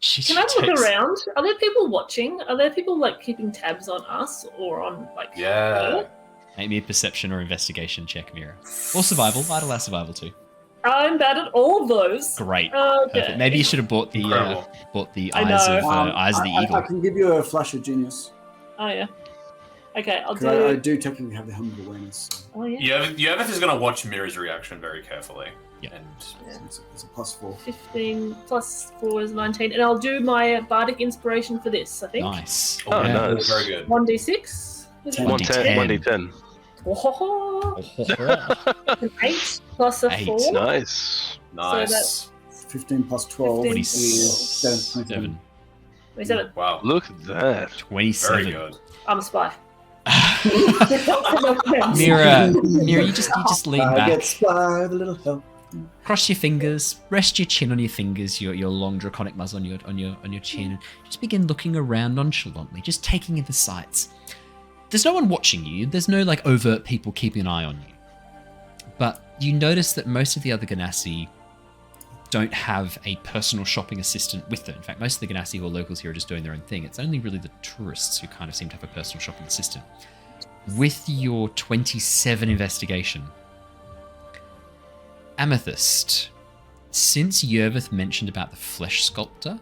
Can I look around? Are there people watching? Are there people like keeping tabs on us or on like? Yeah. Make me a perception or investigation check, Mira. Or survival. I'd allow survival too. I'm bad at all of those. Great. Okay. Perfect. Maybe you should have bought the I know. eyes of the eagle. I can give you a flash of genius. Oh yeah. Okay, I'll 'Cause do. I do technically have the helmet of awareness. So Oh yeah. Yervith is going to watch Mira's reaction very carefully. Yeah. And it's a +4. 15 plus 4 is 19, and I'll do my bardic inspiration for this. I think. Nice. Oh, Yeah. nice. very good. 1d6. 1d10. 1d10. Oh, an 8 plus a 8. 4. Nice. Nice. 15 plus 12 15. is 27. 27. Wow. Look at that. 27. Very good. I'm a spy. Mira, you just lean I back, get spy with a little help. cross your fingers, rest your chin on your fingers, your long draconic muzzle on your chin, and just begin looking around nonchalantly, just taking in the sights. There's no one watching you. There's no like overt people keeping an eye on you. But you notice that most of the other Ganassi don't have a personal shopping assistant with them. In fact, most of the Ganassi who are locals here are just doing their own thing. It's only really the tourists who kind of seem to have a personal shopping assistant. With your 27 investigation, Amethyst, since Yervith mentioned about the flesh-sculptor,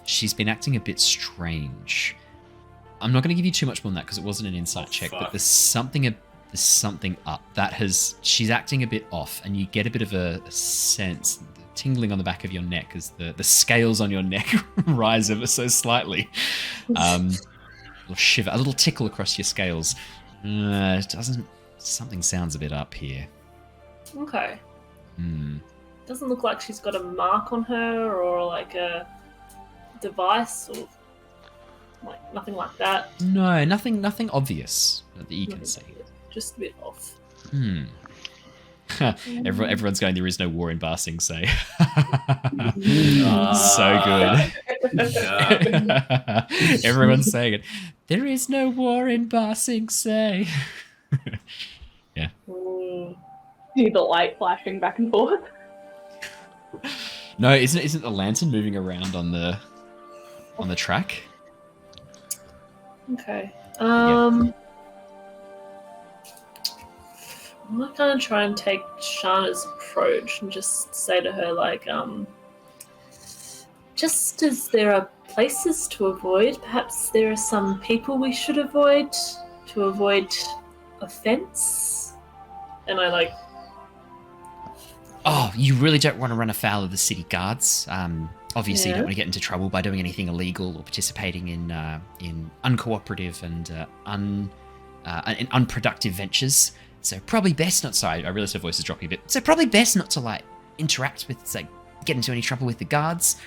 she's been acting a bit strange. I'm not going to give you too much more than that because it wasn't an insight check, but there's something up she's acting a bit off, and you get a bit of a sense, tingling on the back of your neck as the scales on your neck rise ever so slightly. A little shiver, a little tickle across your scales. Something sounds a bit up here. Okay. Doesn't look like she's got a mark on her or like a device or like nothing like that. No, nothing obvious that you can see. Just a bit off. Everyone's going, there is no war in Ba Sing Se. So good. Everyone's saying it. There is no war in Ba Sing Se. Yeah. See the light flashing back and forth. No, isn't the lantern moving around on the track? Okay. I'm gonna try and take Shana's approach and just say to her, like, just as there are places to avoid, perhaps there are some people we should avoid to avoid offense. And I like. Oh, you really don't want to run afoul of the city guards. Obviously, you Yeah. don't want to get into trouble by doing anything illegal or participating in uncooperative and unproductive ventures. So probably best not. Sorry, I realised her voice is dropping a bit. So probably best not to like interact with, like, get into any trouble with the guards.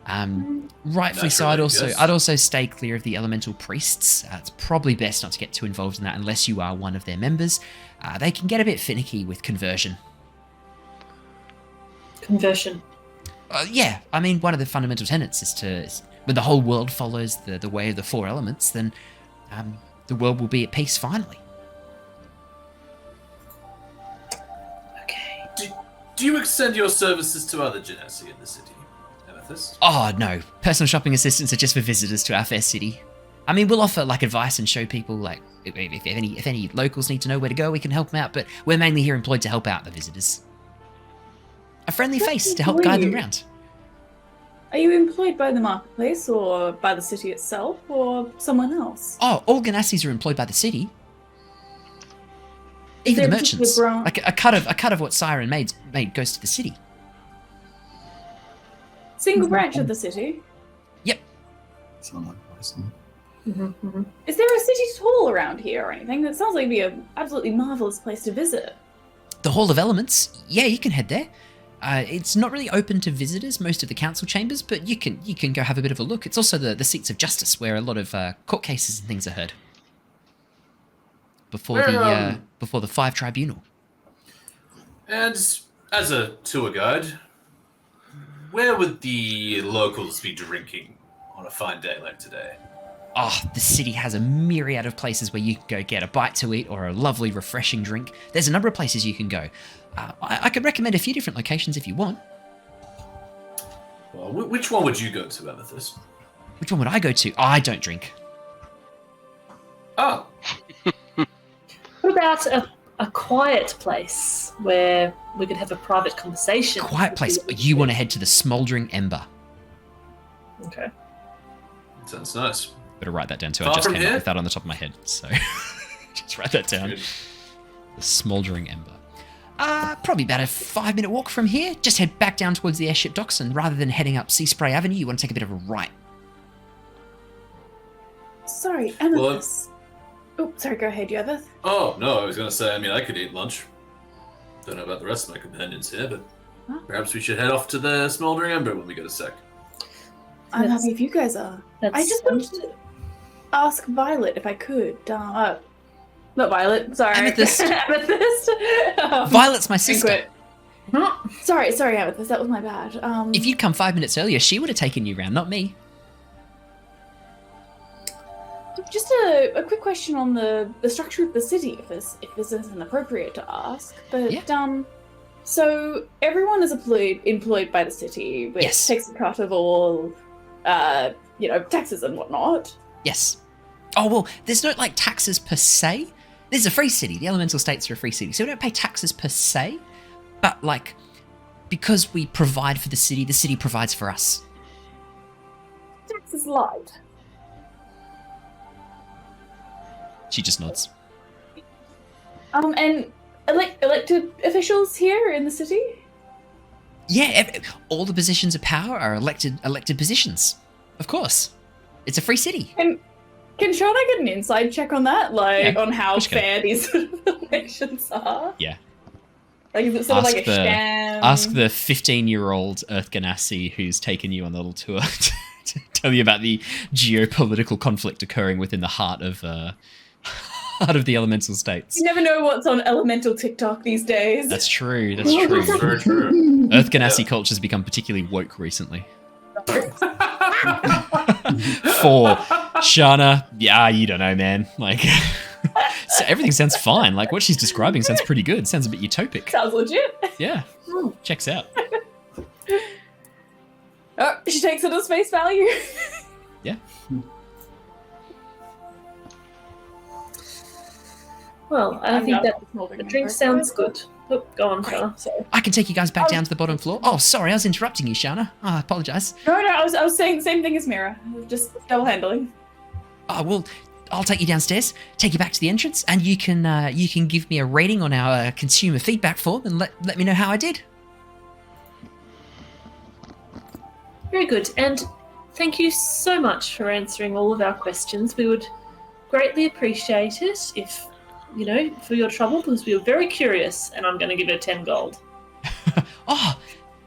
Rightfully so. Naturally, I'd also stay clear of the elemental priests. It's probably best not to get too involved in that unless you are one of their members. They can get a bit finicky with conversion. Conversion. Yeah, I mean, one of the fundamental tenets is when the whole world follows the way of the 4 elements, then the world will be at peace finally. Okay. Do you extend your services to other Genasi in the city, Amethyst? Oh, no. Personal shopping assistants are just for visitors to our fair city. I mean, we'll offer, like, advice and show people, like, if any locals need to know where to go, we can help them out, but we're mainly here employed to help out the visitors. A friendly face to help guide them around. Are you employed by the marketplace or by the city itself or someone else? Oh, all Ganassis are employed by the city. Is Even the there a particular merchants. branch? Like a cut of what Siren made goes to the city. Single branch of the city? Yep. Sound like Bryson. Is there a city hall around here or anything? That sounds like it'd be an absolutely marvelous place to visit. The Hall of Elements. Yeah, you can head there. It's not really open to visitors, most of the council chambers, but you can go have a bit of a look. It's also the seats of justice where a lot of court cases and things are heard. Before the 5 tribunal. And as a tour guide, where would the locals be drinking on a fine day like today? Oh, the city has a myriad of places where you can go get a bite to eat or a lovely, refreshing drink. There's a number of places you can go. I could recommend a few different locations if you want. Well, which one would you go to, Amethyst? Which one would I go to? I don't drink. Oh. What about a quiet place where we could have a private conversation? Quiet place. You want to head to the Smouldering Ember. Okay. Sounds nice. Better write that down too. Far I just from came up here? with that on the top of my head, so just write that down. Good. The Smouldering Ember. Probably about a 5-minute walk from here. Just head back down towards the airship docks, and rather than heading up Sea Spray Avenue, you want to take a bit of a right. Sorry, Amethyst. Oh, sorry, go ahead, Yervith. Oh, no, I was going to say, I mean, I could eat lunch. Don't know about the rest of my companions here, but perhaps we should head off to the Smoldering Ember when we get a sec. I'm happy if you guys are. I just wanted to ask Violet if I could. Not Violet, sorry. Amethyst. Amethyst. Violet's my sister. Sorry, Amethyst, that was my bad. If you'd come 5 minutes earlier, she would have taken you round, not me. Just a quick question on the structure of the city, if this isn't appropriate to ask. But Yeah. So everyone is employed by the city, which Yes. takes a cut of all, taxes and whatnot. Yes. Oh, well, there's no, taxes per se. This is a free city. The elemental states are a free city, so we don't pay taxes per se. But, because we provide for the city provides for us. Taxes light. She just nods. And elected officials here in the city? Yeah, all the positions of power are elected positions. Of course. It's a free city. And can Shana get an inside check on that? On how push fair these elections are? Yeah. Is it sort of like a sham? Ask the 15-year-old Earth Ganassi who's taken you on the little tour to tell you about the geopolitical conflict occurring within the heart of the elemental states. You never know what's on elemental TikTok these days. That's true. That's true. Very true. Earth Ganassi culture's become particularly woke recently. For Shana, you don't know, man. So everything sounds fine. What she's describing sounds pretty good. Sounds a bit utopic. Sounds legit. Yeah, checks out. Oh, she takes it as face value. Yeah. Well, I think that the drink sounds good. Oh, go on, Shana. Sorry. I can take you guys back down to the bottom floor. Oh, sorry, I was interrupting you, Shana. Oh, I apologise. No, I was saying the same thing as Mira. Just double handling. Oh, well, I'll take you downstairs, take you back to the entrance, and you can give me a rating on our consumer feedback form and let me know how I did. Very good. And thank you so much for answering all of our questions. We would greatly appreciate it if, for your trouble, because we were very curious, and I'm going to give it 10 gold. Oh,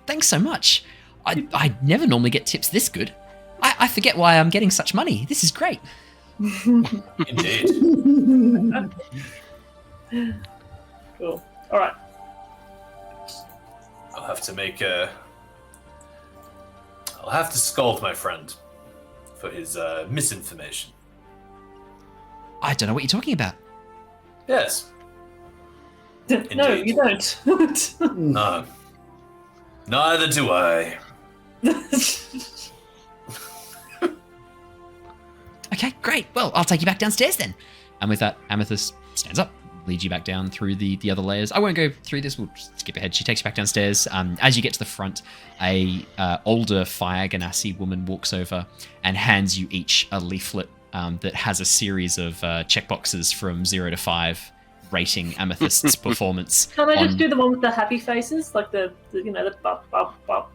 thanks so much. I never normally get tips this good. I forget why I'm getting such money. This is great. Indeed. Cool. All right. I'll have to scold my friend for his misinformation. I don't know what you're talking about. Yes. No, you don't. No. Neither do I. Okay, great. Well, I'll take you back downstairs then. And with that, Amethyst stands up, leads you back down through the other layers. I won't go through this. We'll just skip ahead. She takes you back downstairs. As you get to the front, a older Fire Ganassi woman walks over and hands you each a leaflet that has a series of checkboxes from 0 to 5 rating Amethyst's performance. Can I just do the one with the happy faces? The bop, bop, bop.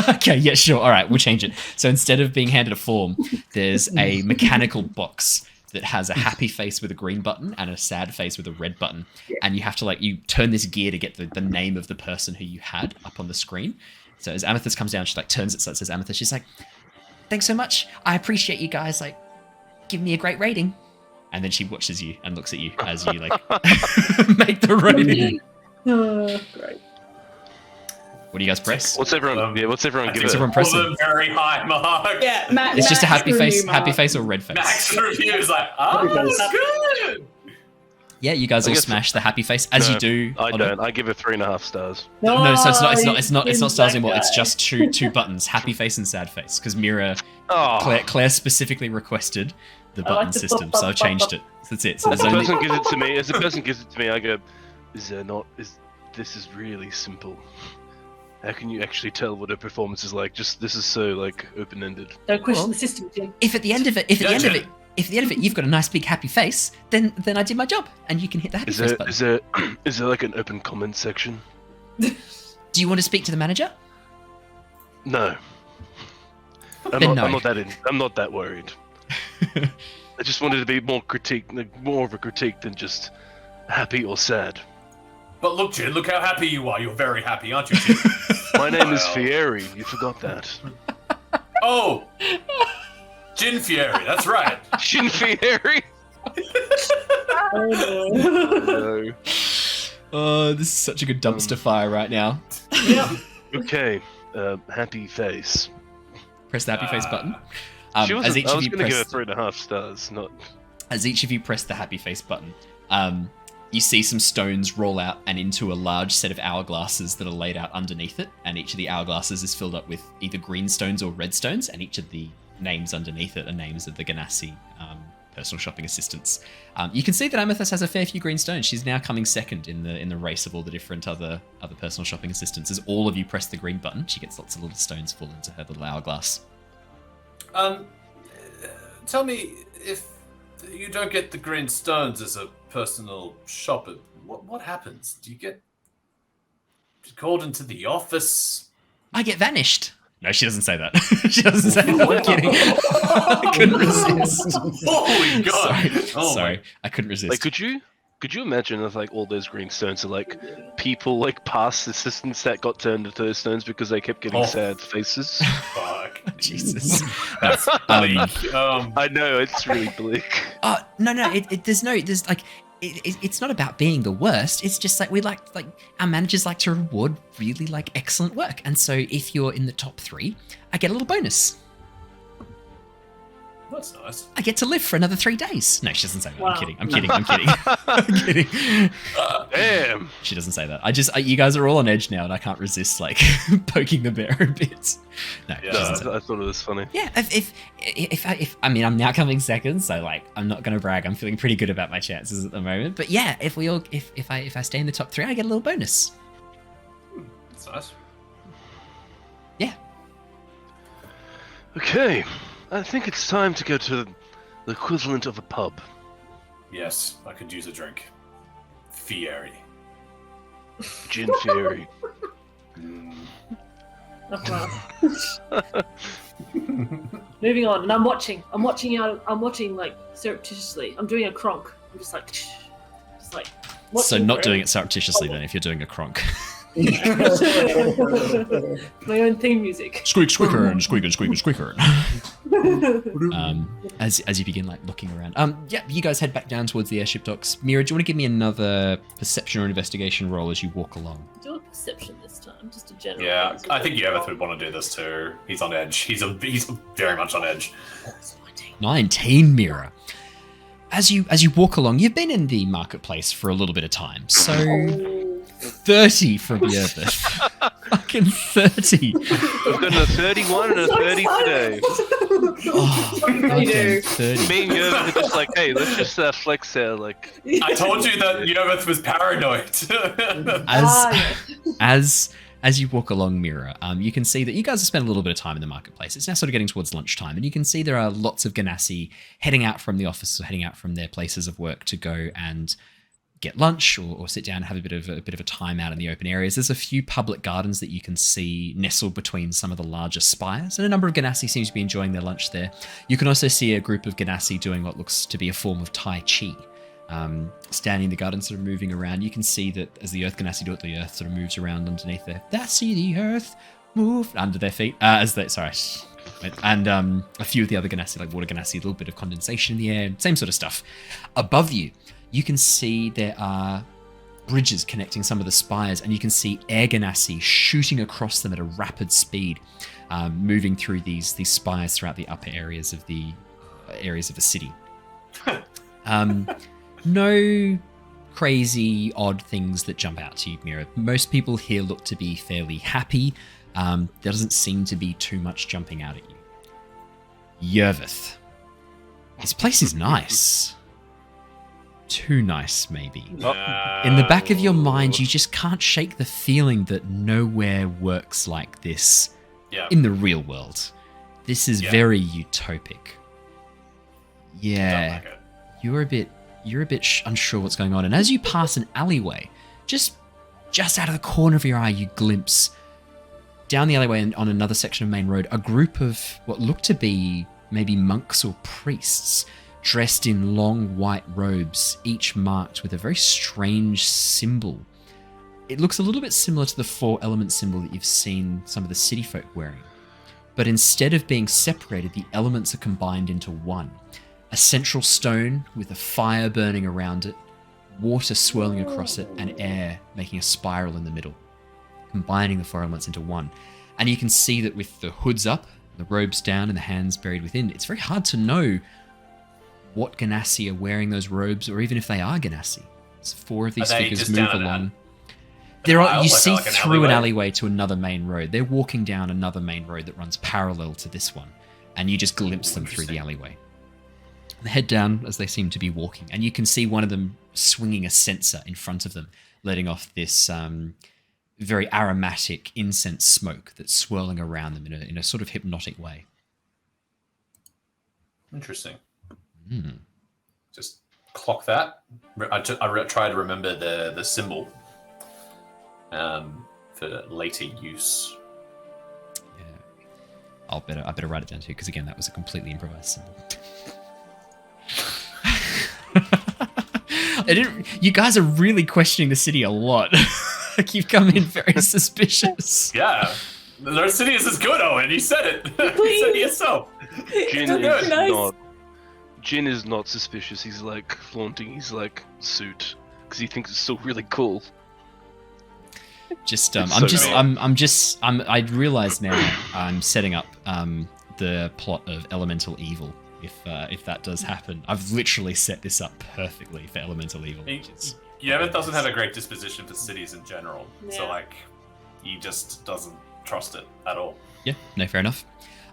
Okay, yeah, sure. All right, we'll change it. So instead of being handed a form, there's a mechanical box that has a happy face with a green button and a sad face with a red button. Yeah. And you have to you turn this gear to get the name of the person who you had up on the screen. So as Amethyst comes down, she turns it so it says Amethyst. She's like, thanks so much. I appreciate you guys give me a great rating. And then she watches you and looks at you as you make the rating. Great. What do you guys press? What's everyone? What's everyone give What's it? everyone pressing? All the very high mark. Yeah, Matt. It's just a Max happy face, review mark. happy face or red face. Max review is like, oh, that's good. Yeah, you guys I all guess- smash the happy face as No, you do. I on a- don't. I give it 3.5 stars. No, so it's not He's stars that anymore. It's guy. just two buttons, happy face and sad face, because Mira Oh, Claire specifically requested the I like button the system, bop, so I've bop, changed bop. it. So that's it. So as there's the only person gives it to me, I go, is there not? This is really simple. How can you actually tell what a performance is like? Just this is so like open-ended. Don't question Well, the system, Jim. if at the end of it, if at the end of it, you've got a nice big happy face, then I did my job, and you can hit the happy Is face there button. is there like an open comment section? Do you want to speak to the manager? No. I'm Then not, no. I'm not that worried. I just wanted to be more of a critique than just happy or sad. But look, Jin, look how happy you are. You're very happy, aren't you, Jin? My name is Well. Fieri. You forgot that. Oh, Jin Fieri. That's right. Shin Fieri. No. Oh, this is such a good dumpster fire right now. Okay. Happy face. Press the happy face button. She As wasn't, each I of was you going to give press, it 3.5 stars. Not. as each of you press the happy face button, you see some stones roll out and into a large set of hourglasses that are laid out underneath it, and each of the hourglasses is filled up with either green stones or red stones, and each of the names underneath it are names of the Ganassi personal shopping assistants. You can see that Amethyst has a fair few green stones. She's now coming second in the race of all the different other personal shopping assistants. As all of you press the green button, she gets lots of little stones fall into her little hourglass. Tell me, if you don't get the green stones as a personal shopper, what happens? Do you get called into the office? I get vanished. No, she doesn't say that. She doesn't say that. I'm kidding. I couldn't resist. Holy God! Sorry. I couldn't resist. Like, could you imagine if like all those green stones are like people like past assistants that got turned into those stones because they kept getting sad faces? Fuck. Jesus. That's bleak. I know it's really bleak. No. It's not about being the worst. It's just like our managers like to reward really like excellent work. And so if you're in the top 3, I get a little bonus. That's nice. I get to live for another 3 days. No, she doesn't say that. Wow. I'm kidding. I'm kidding. Damn. She doesn't say that. You guys are all on edge now, and I can't resist like poking the bear a bit. No, she Yeah. doesn't say that. I thought it was funny. Yeah, if I mean, I'm now coming second, so like I'm not gonna brag. I'm feeling pretty good about my chances at the moment. But yeah, if I stay in the top 3, I get a little bonus. That's nice. Yeah. Okay, I think it's time to go to the equivalent of a pub. Yes, I could use a drink. Fieri. Gin Fury. Moving on, and I'm watching like surreptitiously. I'm doing a cronk. I'm just like So watching not for doing it surreptitiously then, if you're doing a cronk. my own theme music. Squeak, squeaker, and squeak, and squeak, and squeaker. As you begin like looking around. Yeah, you guys head back down towards the airship docks. Mira, do you want to give me another perception or investigation roll as you walk along? Do a perception this time, just a general. Yeah, I think Yervith would want to do this too. He's on edge. He's very much on edge. 19, Mira. As you walk along, you've been in the marketplace for a little bit of time, so 30 from Yervith. Fucking 30. We've got a 31 and a 30 today. Oh, fucking 30. Me and Yervith are just like, hey, let's just flex there, like. I told you that Yervith was paranoid. As you walk along Mira, you can see that you guys have spent a little bit of time in the marketplace. It's now sort of getting towards lunchtime, and you can see there are lots of Ganassi heading out from the office or heading out from their places of work to go and get lunch or sit down and have a bit of a time out in the open areas. There's a few public gardens that you can see nestled between some of the larger spires, and a number of Ganassi seems to be enjoying their lunch there. You can also see a group of Ganassi doing what looks to be a form of Tai Chi. Standing in the garden, sort of moving around. You can see that as the Earth Ganassi do it, the Earth sort of moves around underneath there. That see the Earth move under their feet. And a few of the other Ganassi, like water Ganassi, a little bit of condensation in the air, same sort of stuff. Above you, you can see there are bridges connecting some of the spires, and you can see air ganassi shooting across them at a rapid speed, moving through these spires throughout the upper areas of the city. No crazy, odd things that jump out to you, Mira. Most people here look to be fairly happy. There doesn't seem to be too much jumping out at you. Yervith. This place is nice. Too nice, maybe. In the back of your mind, you just can't shake the feeling that nowhere works like this in the real world. This is very utopic. Yeah, you're a bit unsure what's going on. And as you pass an alleyway, just out of the corner of your eye, you glimpse down the alleyway and on another section of main road, a group of what look to be maybe monks or priests, dressed in long white robes, each marked with a very strange symbol. It looks a little bit similar to the 4-element symbol that you've seen some of the city folk wearing. But instead of being separated, the elements are combined into one. A central stone with a fire burning around it, water swirling across it, and air making a spiral in the middle, combining the 4 elements into one. And you can see that with the hoods up, the robes down, and the hands buried within, it's very hard to know what Ganassi are wearing those robes, or even if they are Ganassi. So 4 of these figures move along. You see through an alleyway to another main road. They're walking down another main road that runs parallel to this one, and you just glimpse them through the alleyway. They head down as they seem to be walking, and you can see one of them swinging a censer in front of them, letting off this very aromatic incense smoke that's swirling around them in a sort of hypnotic way. Interesting. Just clock that. I try to remember the symbol for later use. Yeah, I better write it down too, because again, that was a completely improvised symbol. You guys are really questioning the city a lot. Like, you've come in very suspicious. Yeah. Our city is as good, Owen. You said it. You said it yourself. Jin is not suspicious. He's like flaunting his like suit because he thinks it's still really cool. I realize now I'm setting up the plot of Elemental Evil. If that does happen, I've literally set this up perfectly for Elemental Evil. Yervith doesn't have a great disposition for cities in general, so like he just doesn't trust it at all. Yeah, no, fair enough.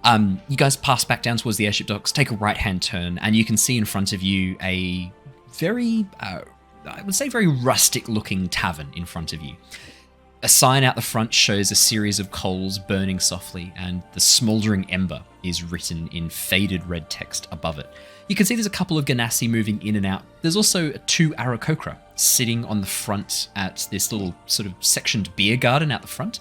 You guys pass back down towards the airship docks, take a right-hand turn, and you can see in front of you a very, I would say, very rustic-looking tavern in front of you. A sign out the front shows a series of coals burning softly, and the smouldering ember is written in faded red text above it. You can see there's a couple of Ganassi moving in and out. There's also 2 Aarakocra sitting on the front at this little sort of sectioned beer garden out the front,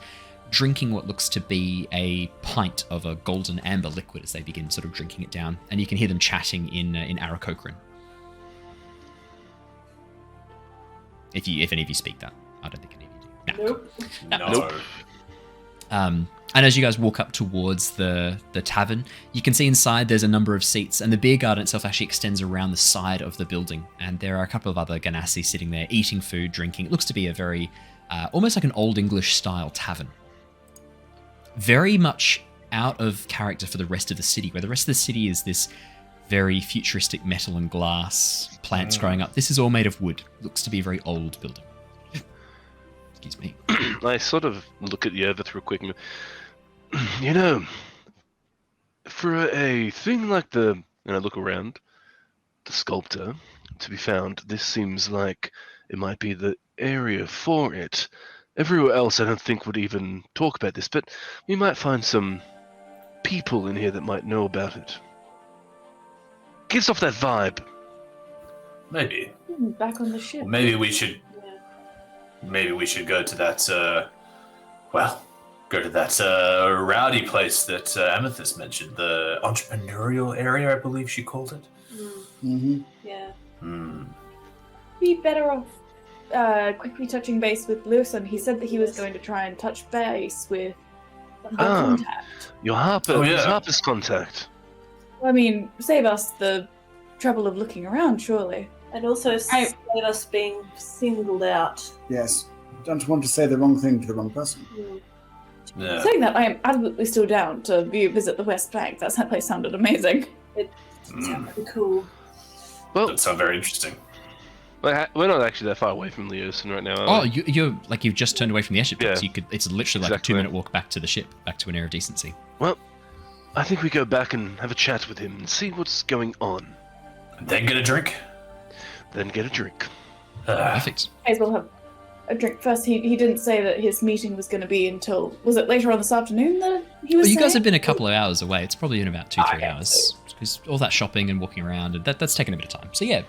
drinking what looks to be a pint of a golden amber liquid as they begin sort of drinking it down. And you can hear them chatting in Aarakocran. If any of you speak that. I don't think any of you do. Nope. And as you guys walk up towards the tavern, you can see inside there's a number of seats, and the beer garden itself actually extends around the side of the building. And there are a couple of other Ganassi sitting there, eating food, drinking. It looks to be a very, almost like an Old English style tavern. Very much out of character for the rest of the city, where the rest of the city is this very futuristic metal and glass, plants growing up. This is all made of wood. Looks to be a very old building. Excuse me. I sort of look at Yervith real quick and, you know, for a thing like and I look around, the sculptor to be found, this seems like it might be the area for it. Everywhere else I don't think would even talk about this, but we might find some people in here that might know about it. Gives off that vibe. Maybe. Back on the ship. Well, maybe we should go to that, rowdy place that Amethyst mentioned, the entrepreneurial area, I believe she called it. Mm-hmm. Yeah. Hmm. Be better off quickly touching base with Lewison. He said that he was going to try and touch base with the contact. Your Harper's contact. I mean, save us the trouble of looking around, surely. And also save us being singled out. Yes. Don't want to say the wrong thing to the wrong person. Yeah. Saying that, I am absolutely still down to visit the West Bank. That place sounded amazing. It sounds pretty cool. Well, That sounds very interesting. we're not actually that far away from Leosin right now. Oh, you've just turned away from the airship. Yeah. So it's literally like Exactly. a 2-minute walk back to the ship, back to an air of decency. Well, I think we go back and have a chat with him and see what's going on. Then get a drink. Then get a drink. Perfect. May as well have a drink first. He didn't say that his meeting was going to be until, was it later on this afternoon that he was Well, you guys saying? have been a couple of hours away. It's probably in about 2-3 Okay, hours. Because all that shopping and walking around, and that's taken a bit of time. So yeah,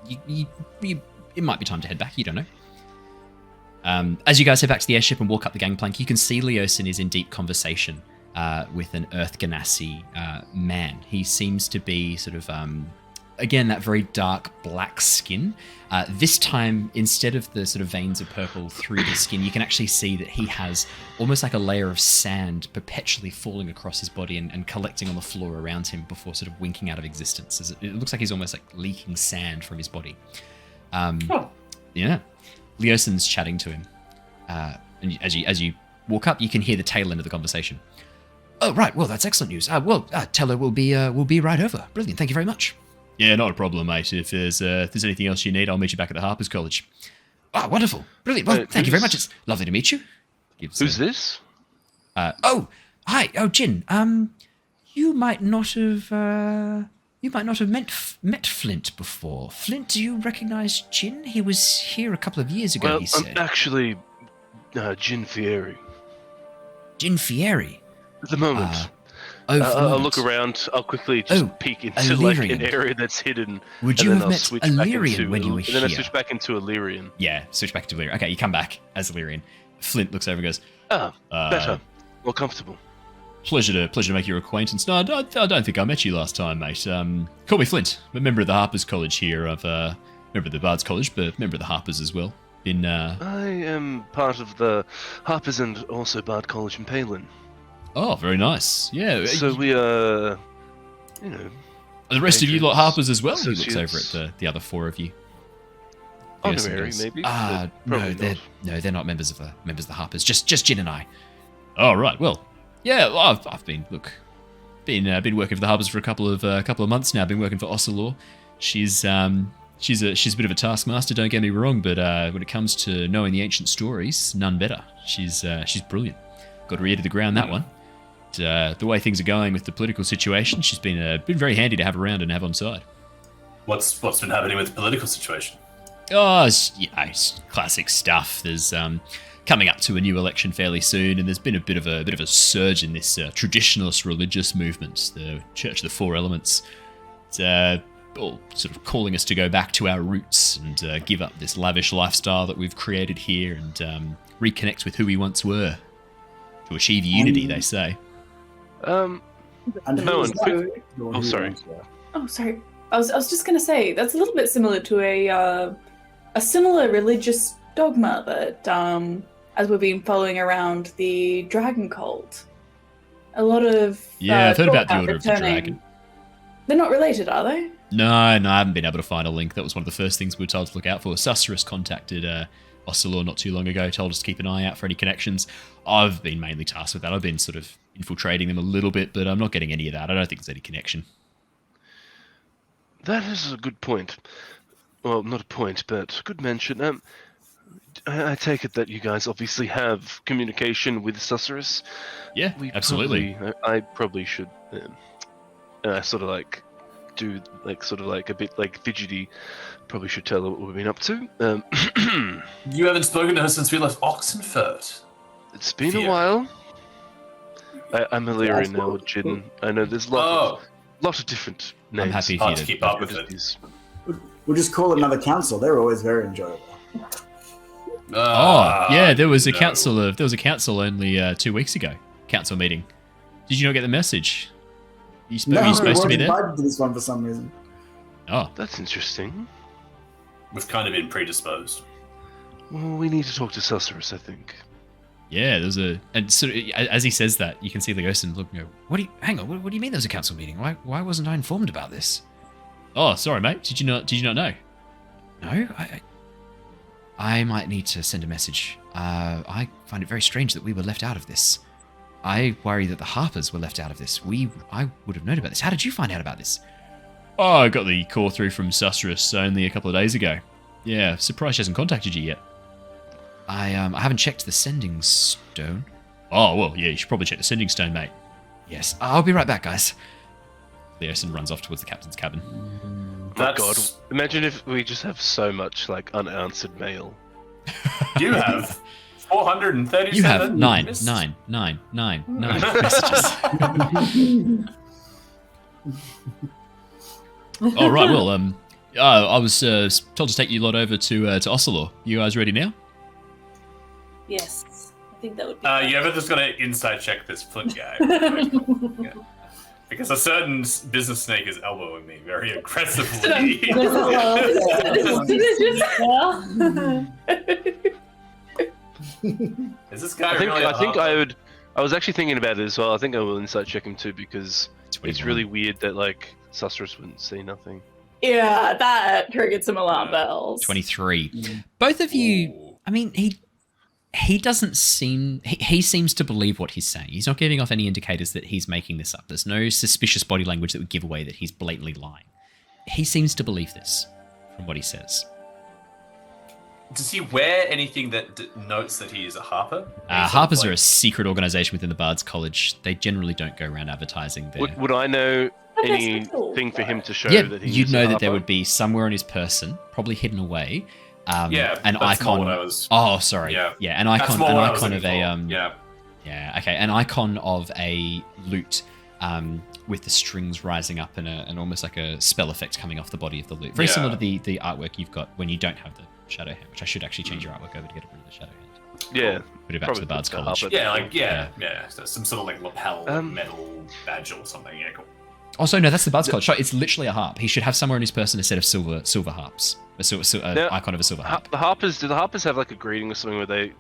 it might be time to head back. You don't know. As you guys head back to the airship and walk up the gangplank, you can see Leosin is in deep conversation with an Earth Ganassi man. He seems to be sort of, again, that very dark black skin. This time, instead of the sort of veins of purple through the skin, you can actually see that he has almost like a layer of sand perpetually falling across his body and collecting on the floor around him before sort of winking out of existence. It looks like he's almost like leaking sand from his body. Yeah. Leosin's chatting to him. And as you walk up, you can hear the tail end of the conversation. Oh, right. Well, that's excellent news. Tell her we'll be right over. Brilliant. Thank you very much. Yeah, not a problem, mate. If there's anything else you need, I'll meet you back at the Harper's College. Ah, wonderful. Brilliant. Well, thank you very much. It's lovely to meet you. Who's this? Hi. Oh, Jin. You might not have met Flint before. Flint, do you recognise Jin? He was here a couple of years ago, Well, he said. I'm actually Jin Fieri. Jin Fieri? At the moment. I'll look around. I'll quickly just peek into like an area that's hidden. Would you have met Illyrian when you were here? And then I switch back into Illyrian. Yeah, switch back to Illyrian. Okay, you come back as Illyrian. Flint looks over and goes, Better. More comfortable. Pleasure to make your acquaintance. No, I don't think I met you last time, mate. Call me Flint. I'm a member of the Harper's College here. I've member of the Bard's College, but member of the Harper's as well. I am part of the Harper's and also Bard College in Palin. Oh, very nice. Yeah. So we are, the rest of you lot Harper's as well? He associates. looks over at the other four of you. Honorary, maybe. No, they're not members of the Harper's. Just Jin and I. Oh, right. Well, yeah. Well, I've been working for the Harper's for a couple of months now. Been working for Ocelor. She's a bit of a taskmaster. Don't get me wrong, but when it comes to knowing the ancient stories, none better. She's brilliant. Got her ear to the ground, that one. The way things are going with the political situation, she's been very handy to have around and have on side. What's been happening with the political situation? Oh, it's classic stuff. There's coming up to a new election fairly soon, and there's been a bit of a surge in this traditionalist religious movement, the Church of the Four Elements. It's all sort of calling us to go back to our roots and give up this lavish lifestyle that we've created here and reconnect with who we once were to achieve unity, they say. And Oh, sorry. Oh, sorry. I was just going to say, that's a little bit similar to a similar religious dogma that, as we've been following around the dragon cult, a lot of... Yeah, I've heard about the Order of the Dragon. They're not related, are they? No, I haven't been able to find a link. That was one of the first things we were told to look out for. Sorceress contacted Ocelor not too long ago, told us to keep an eye out for any connections. I've been mainly tasked with that. I've been sort of infiltrating them a little bit, but I'm not getting any of that. I don't think there's any connection. That is a good point. Well, not a point, but good mention. I take it that you guys obviously have communication with Sorceress. Yeah, absolutely. I probably should sort of like do like sort of like a bit like fidgety. Probably should tell her what we've been up to. You haven't spoken to her since we left Oxenfurt. It's been a while. I'm Illyrian now, Jin. I know there's lot of different names. I'm happy Hard for to you keep up with it. We'll just call another council. They're always very enjoyable. There was a council only 2 weeks ago. Council meeting. Did you not get the message? You supposed to be there? Invited to this one for some reason. Oh, That's interesting. We've kind of been predisposed. Well, we need to talk to Sorceress, I think. yeah. And sort of, as he says that, you can see the ghost and look. Hang on. What do you mean there was a council meeting? Why wasn't I informed about this? Oh, sorry, mate. Did you not know? No, I might need to send a message. I find it very strange that we were left out of this. I worry that the Harpers were left out of this. I would have known about this. How did you find out about this? Oh, I got the call through from Susterus only a couple of days ago. Yeah, surprised she hasn't contacted you yet. I haven't checked the sending stone. Oh, well, yeah, you should probably check the sending stone, mate. Yes, I'll be right back, guys. Leosin runs off towards the captain's cabin. Oh my god, imagine if we just have so much, like, unanswered mail. You have 437 You have nine missed. messages. All right, well, I was told to take you lot over to Osselor. You guys ready now? Yes, I think that would be. Yervith is going to inside check this flip guy. Yeah. Because a certain business snake is elbowing me very aggressively. Is this guy really I was actually thinking about it as well. I think I will inside check him too, because it's really weird that, like, Susterus wouldn't say nothing. Yeah, that triggered some alarm bells. 23. Both of you, I mean, he doesn't seem... He seems to believe what he's saying. He's not giving off any indicators that he's making this up. There's no suspicious body language that would give away that he's blatantly lying. He seems to believe this, from what he says. Does he wear anything that notes that he is a Harper? Harpers are a secret organization within the Bard's College. They generally don't go around advertising their... Would I know anything for him to show that he's you'd know a that there Harper? would be somewhere on his person, probably hidden away, an that's icon. more what I was... Oh, sorry. Yeah. An icon of a an icon of a lute with the strings rising up and almost like a spell effect coming off the body of the lute. Very similar to the artwork you've got when you don't have the shadow hand, which I should actually change your artwork over to get rid of the shadow hand. Yeah. Put it back to the Bard's College. So some sort of like lapel metal badge or something. Yeah, cool. Also, no, that's the Bard's College. Sorry, it's literally a harp. He should have somewhere on his person a set of silver harps. Icon of a silver harp. Do the Harpers have like a greeting or something where they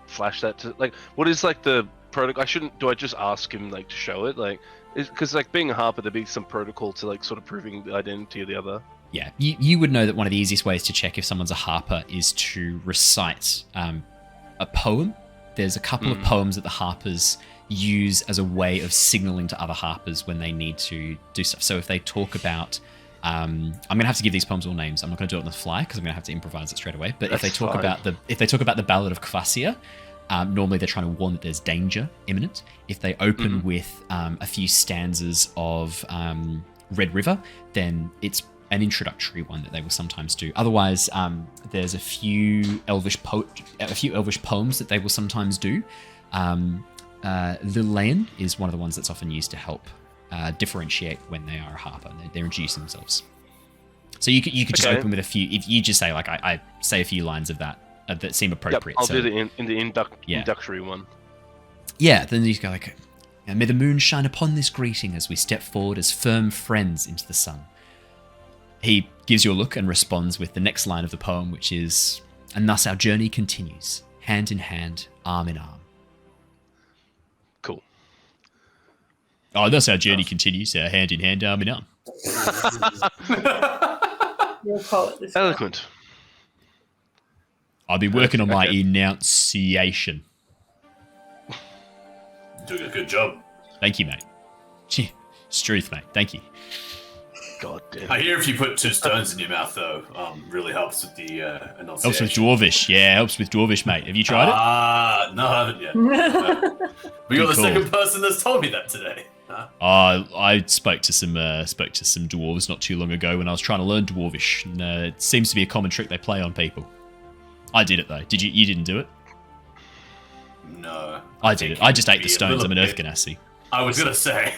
flash that to, like, what is like the protocol? Do I just ask him like to show it? Like, because like being a Harper, there'd be some protocol to like sort of proving the identity of the other. Yeah, you would know that one of the easiest ways to check if someone's a Harper is to recite a poem. There's a couple of poems that the Harpers use as a way of signaling to other Harpers when they need to do stuff. So if they talk about, I'm going to have to give these poems all names. I'm not going to do it on the fly because I'm going to have to improvise it straight away. But if they talk about the Ballad of Kvasir, normally they're trying to warn that there's danger imminent. If they open with a few stanzas of Red River, then it's an introductory one that they will sometimes do. Otherwise, there's a few elvish poems that they will sometimes do. Lilian is one of the ones that's often used to help differentiate when they are a Harper. They're introducing themselves. So you could just open with a few. If you just say like I say a few lines of that that seem appropriate. Yep, I'll do it in the introductory one. Yeah, then you go like, may the moon shine upon this greeting as we step forward as firm friends into the sun. He gives you a look and responds with the next line of the poem, which is, and thus our journey continues, hand in hand, arm in arm. Cool. Oh, thus our journey continues, hand in hand, arm in arm. You're a poet this Eloquent. I'll be working on my enunciation. Doing a good job. Thank you, mate. Gee, it's truth, mate. Thank you. God damn. I hear if you put two stones in your mouth, though, really helps with the enunciation. Helps with Dwarvish. Yeah, helps with Dwarvish, mate. Have you tried it? No, I haven't yet. But you're the second person that's told me that today. I spoke to some dwarves not too long ago when I was trying to learn Dwarvish, and it seems to be a common trick they play on people. I did it though. Did you? You didn't do it? No. I did it. I just ate the stones. I'm an Earth Ganassi. I was gonna say.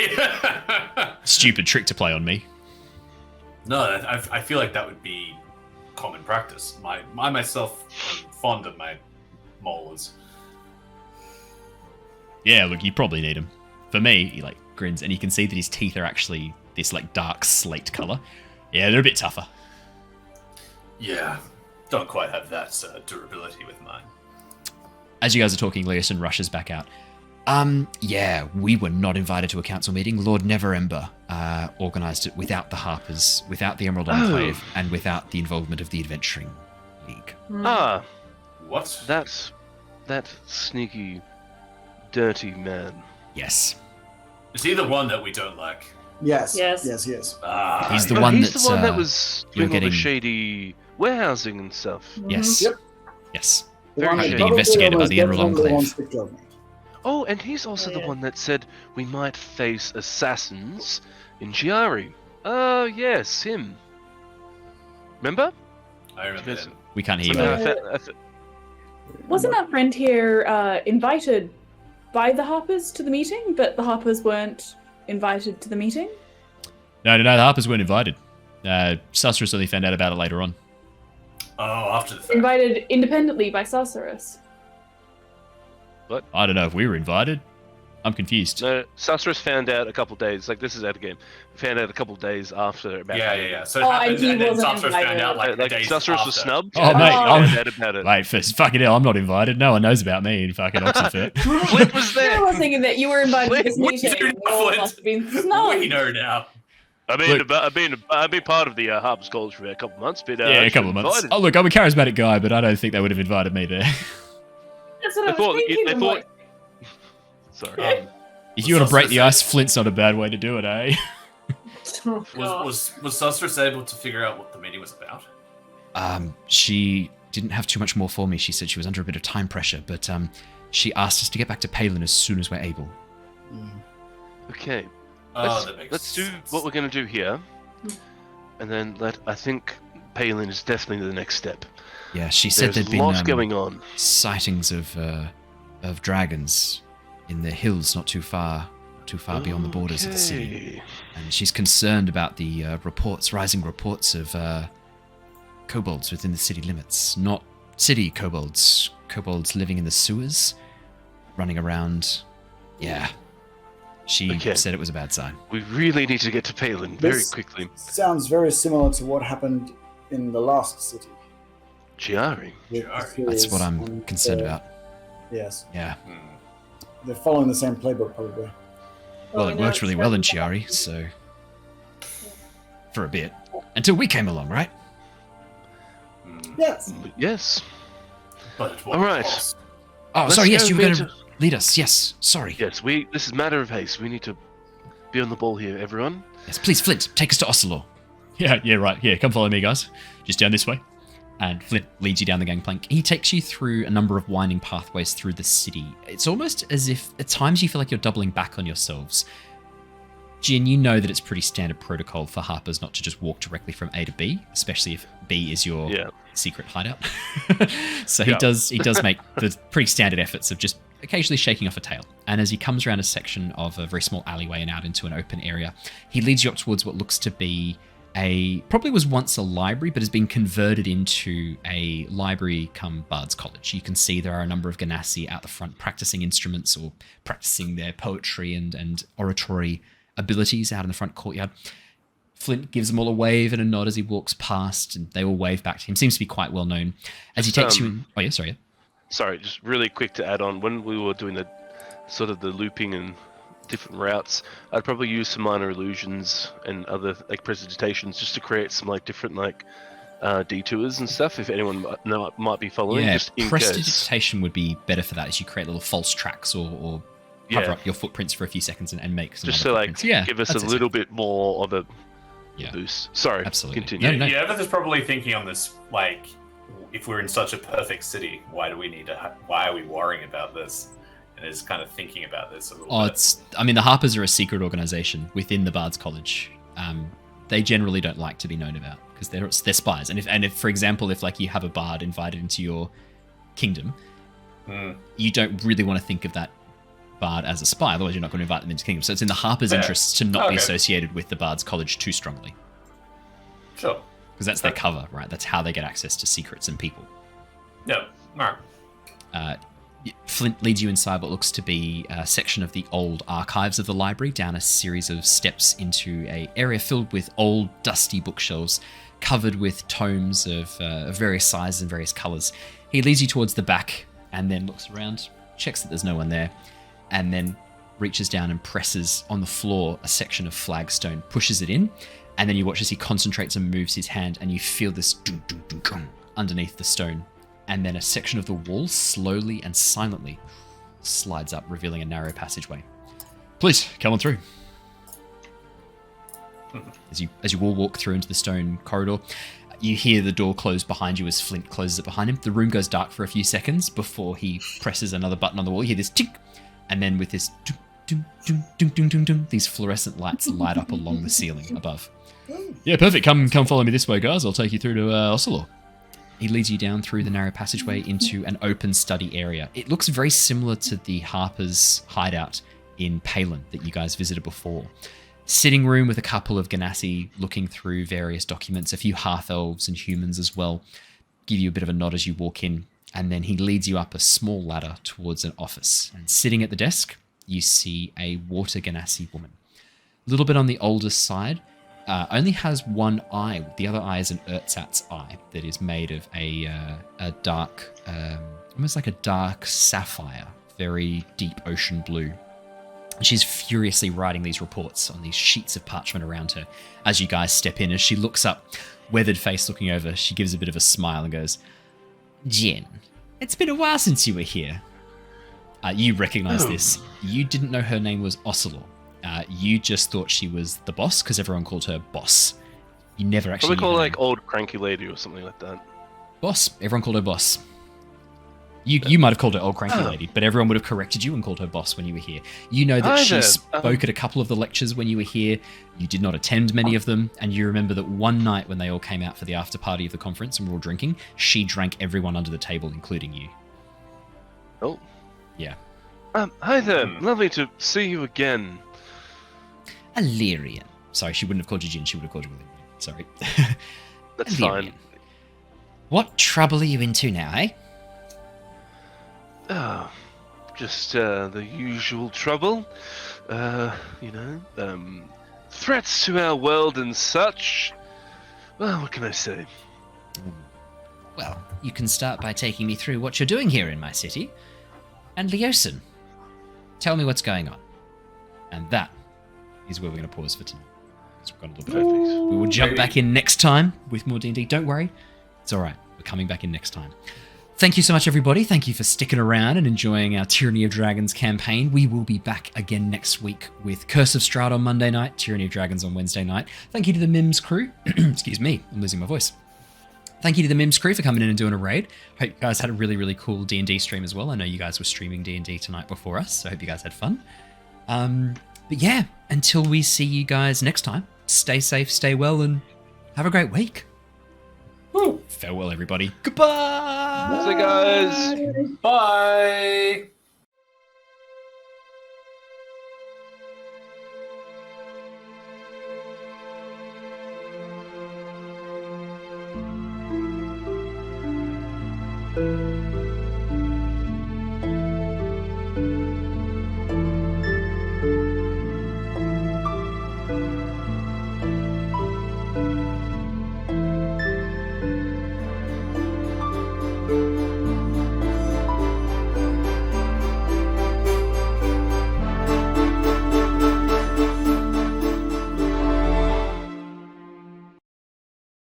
Stupid trick to play on me. No, I feel like that would be common practice. I myself am fond of my molars. Yeah, look, you probably need him. For me, he like grins, and you can see that his teeth are actually this like dark slate color. Yeah, they're a bit tougher. Yeah, don't quite have that durability with mine. As you guys are talking, Leosin rushes back out. Yeah, we were not invited to a council meeting. Lord Neverember organised it without the Harpers, without the Emerald Enclave, and without the involvement of the Adventuring League. Ah, What? that sneaky, dirty man. Yes. Is he the one that we don't like? Yes. Yes. Yes. Ah, He's the Oh, one he's that's, the one that was you're doing all the getting- shady warehousing and stuff. Yes. Yep. Yes. The Very one that shady. Being probably investigated by almost the Emerald definitely Enclave. wants to kill me. Oh, and he's also the Yeah. one that said we might face assassins in Chiari. Oh, yes, him. Remember? I remember Yes. him. We can't hear you. Something mate. I fe- Wasn't our friend here invited by the Harpers to the meeting, but the Harpers weren't invited to the meeting? No, the Harpers weren't invited. Sorceress only found out about it later on. Oh, after the fact. Invited independently by Sorceress. I don't know if we were invited. I'm confused. No, Sorceress found out a couple days, like this is out of game, found out a couple days after about Yeah. So it Oh, happened, and he and then wasn't Sorceress found out invited. like the days Sorceress after. was snubbed. Oh, and mate, she I'm- found out about it. Wait, fucking hell, I'm not invited. No one knows about me in fucking Oxford. Flint was I there. was thinking that you were invited to this Flint, meeting. Flint, and you all Flint. must have been We snubbed. know now. I've been part of the Harpers College for a couple of months, but Yeah, a couple of months. invited. Oh, look, I'm a charismatic guy, but I don't think they would have invited me there. That's what I They thought- was thinking. they I'm thought- like, Sorry. If you want to break the ice, Flint's not a bad way to do it, eh? Oh, God. Was Sorceress able to figure out what the meeting was about? She didn't have too much more for me. She said she was under a bit of time pressure, but she asked us to get back to Palin as soon as we're able. Okay. Oh, that makes Let's do sense. what we're going to do here, and then I think Palin is definitely the next step. Yeah, she said There's there'd been lots going on. sightings of dragons in the hills not too far beyond the borders of the city. Okay. And she's concerned about the rising reports of kobolds within the city limits. Not city kobolds living in the sewers, running around. Yeah. She Okay. said it was a bad sign. We really need to get to Palin very This- quickly. Sounds very similar to what happened in the last city. Chiari. with Sure. the That's series what I'm and, concerned about. Yes, Yeah. Hmm. they're following the same playbook probably. Well, it worked really well in Chiari, so... For a bit. Until we came along, right? Hmm. Yes. Yes. But at what All right. cost? Oh, Let's sorry, yes, go you were going to into- lead us. Yes, sorry. Yes, this is matter of haste. We need to be on the ball here, everyone. Yes, please, Flint, take us to Ocelor. Yeah, right. Here, come follow me, guys. Just down this way. And Flint leads you down the gangplank. He takes you through a number of winding pathways through the city. It's almost as if at times you feel like you're doubling back on yourselves. Jin, you know that it's pretty standard protocol for Harpers not to just walk directly from A to B, especially if B is your Yeah. secret hideout. So Yeah. he does make the pretty standard efforts of just occasionally shaking off a tail. And as he comes around a section of a very small alleyway and out into an open area, he leads you up towards what looks to be probably was once a library, but has been converted into a library come Bard's College. You can see there are a number of Ganassi out the front practicing instruments or practicing their poetry and oratory abilities out in the front courtyard. Flint gives them all a wave and a nod as he walks past, and they all wave back to him. Seems to be quite well known. As he takes you in... Oh, yeah, sorry. Sorry, just really quick to add on. When we were doing the sort of the looping and different routes, I'd probably use some minor illusions and other like presentations just to create some like different like detours and stuff. If anyone might be following, Yeah, just in case. prestidigitation would be better for that, as you create little false tracks or cover Yeah. up your footprints for a few seconds and make some Just other to like footprints. Yeah, give us that's a it. little bit more of a Yeah. boost. Sorry, Absolutely. continue. No. Yervith is probably thinking on this, like, if we're in such a perfect city, why are we worrying about this? And is kind of thinking about this a little Oh, bit. the Harpers are a secret organization within the Bard's College. They generally don't like to be known about because they're spies. And if for example, if like you have a bard invited into your kingdom, Hmm. you don't really want to think of that bard as a spy. Otherwise, you're not going to invite them into the kingdom. So it's in the Harpers' Yeah. interests to not be Okay. associated with the Bard's College too strongly, Sure. because that's their cover, right? That's how they get access to secrets and people. No. Alright. Flint leads you inside what looks to be a section of the old archives of the library, down a series of steps into an area filled with old, dusty bookshelves covered with tomes of various sizes and various colours. He leads you towards the back and then looks around, checks that there's no one there, and then reaches down and presses on the floor a section of flagstone, pushes it in, and then you watch as he concentrates and moves his hand, and you feel this dum, dum, dum, dum underneath the stone. And then a section of the wall slowly and silently slides up, revealing a narrow passageway. Please, come on through. As you all walk through into the stone corridor, you hear the door close behind you as Flint closes it behind him. The room goes dark for a few seconds before he presses another button on the wall. You hear this tick, and then with this dum, dum, dum, dum, dum, dum, dum, these fluorescent lights light up along the ceiling above. Yeah, perfect. Come follow me this way, guys. I'll take you through to Ocelot. He leads you down through the narrow passageway into an open study area. It looks very similar to the Harper's hideout in Palin that you guys visited before. Sitting room with a couple of Ganassi looking through various documents, a few half-elves and humans as well. Give you a bit of a nod as you walk in, and then he leads you up a small ladder towards an office. And sitting at the desk, you see a water Ganassi woman. A little bit on the older side, only has one eye. The other eye is an Erzatz eye that is made of a dark, almost like a dark sapphire, very deep ocean blue. She's furiously writing these reports on these sheets of parchment around her. As you guys step in, as she looks up, weathered face looking over, she gives a bit of a smile and goes, Jen, it's been a while since you were here. You recognize this. You didn't know her name was Ocelot. You just thought she was the boss because everyone called her boss. You never actually... Probably call her like old cranky lady or something like that. Boss. Everyone called her boss. You might have called her old cranky lady, but everyone would have corrected you and called her boss when you were here. You know that she spoke at a couple of the lectures when you were here. You did not attend many of them, and you remember that one night when they all came out for the after party of the conference and were all drinking, she drank everyone under the table, including you. Oh. Yeah. Hi there. Lovely to see you again. Illyrian. Sorry, she wouldn't have called you Jin, she would have called you Illyrian. Sorry. That's Illyrian. fine. What trouble are you into now, eh? Oh, just the usual trouble. Threats to our world and such. Well, what can I say? Well, you can start by taking me through what you're doing here in my city. And Leosin, tell me what's going on. And that is where we're going to pause for tonight. So we've got a little bit of... We will jump back in next time with more D&D. Don't worry. It's all right. We're coming back in next time. Thank you so much, everybody. Thank you for sticking around and enjoying our Tyranny of Dragons campaign. We will be back again next week with Curse of Strahd on Monday night, Tyranny of Dragons on Wednesday night. Thank you to the Mims crew. Excuse me, I'm losing my voice. Thank you to the Mims crew for coming in and doing a raid. Hope you guys had a really, really cool D&D stream as well. I know you guys were streaming D&D tonight before us, so I hope you guys had fun. But yeah, until we see you guys next time, stay safe, stay well, and have a great week. Woo. Farewell, everybody. Goodbye! See you guys! Bye! Bye.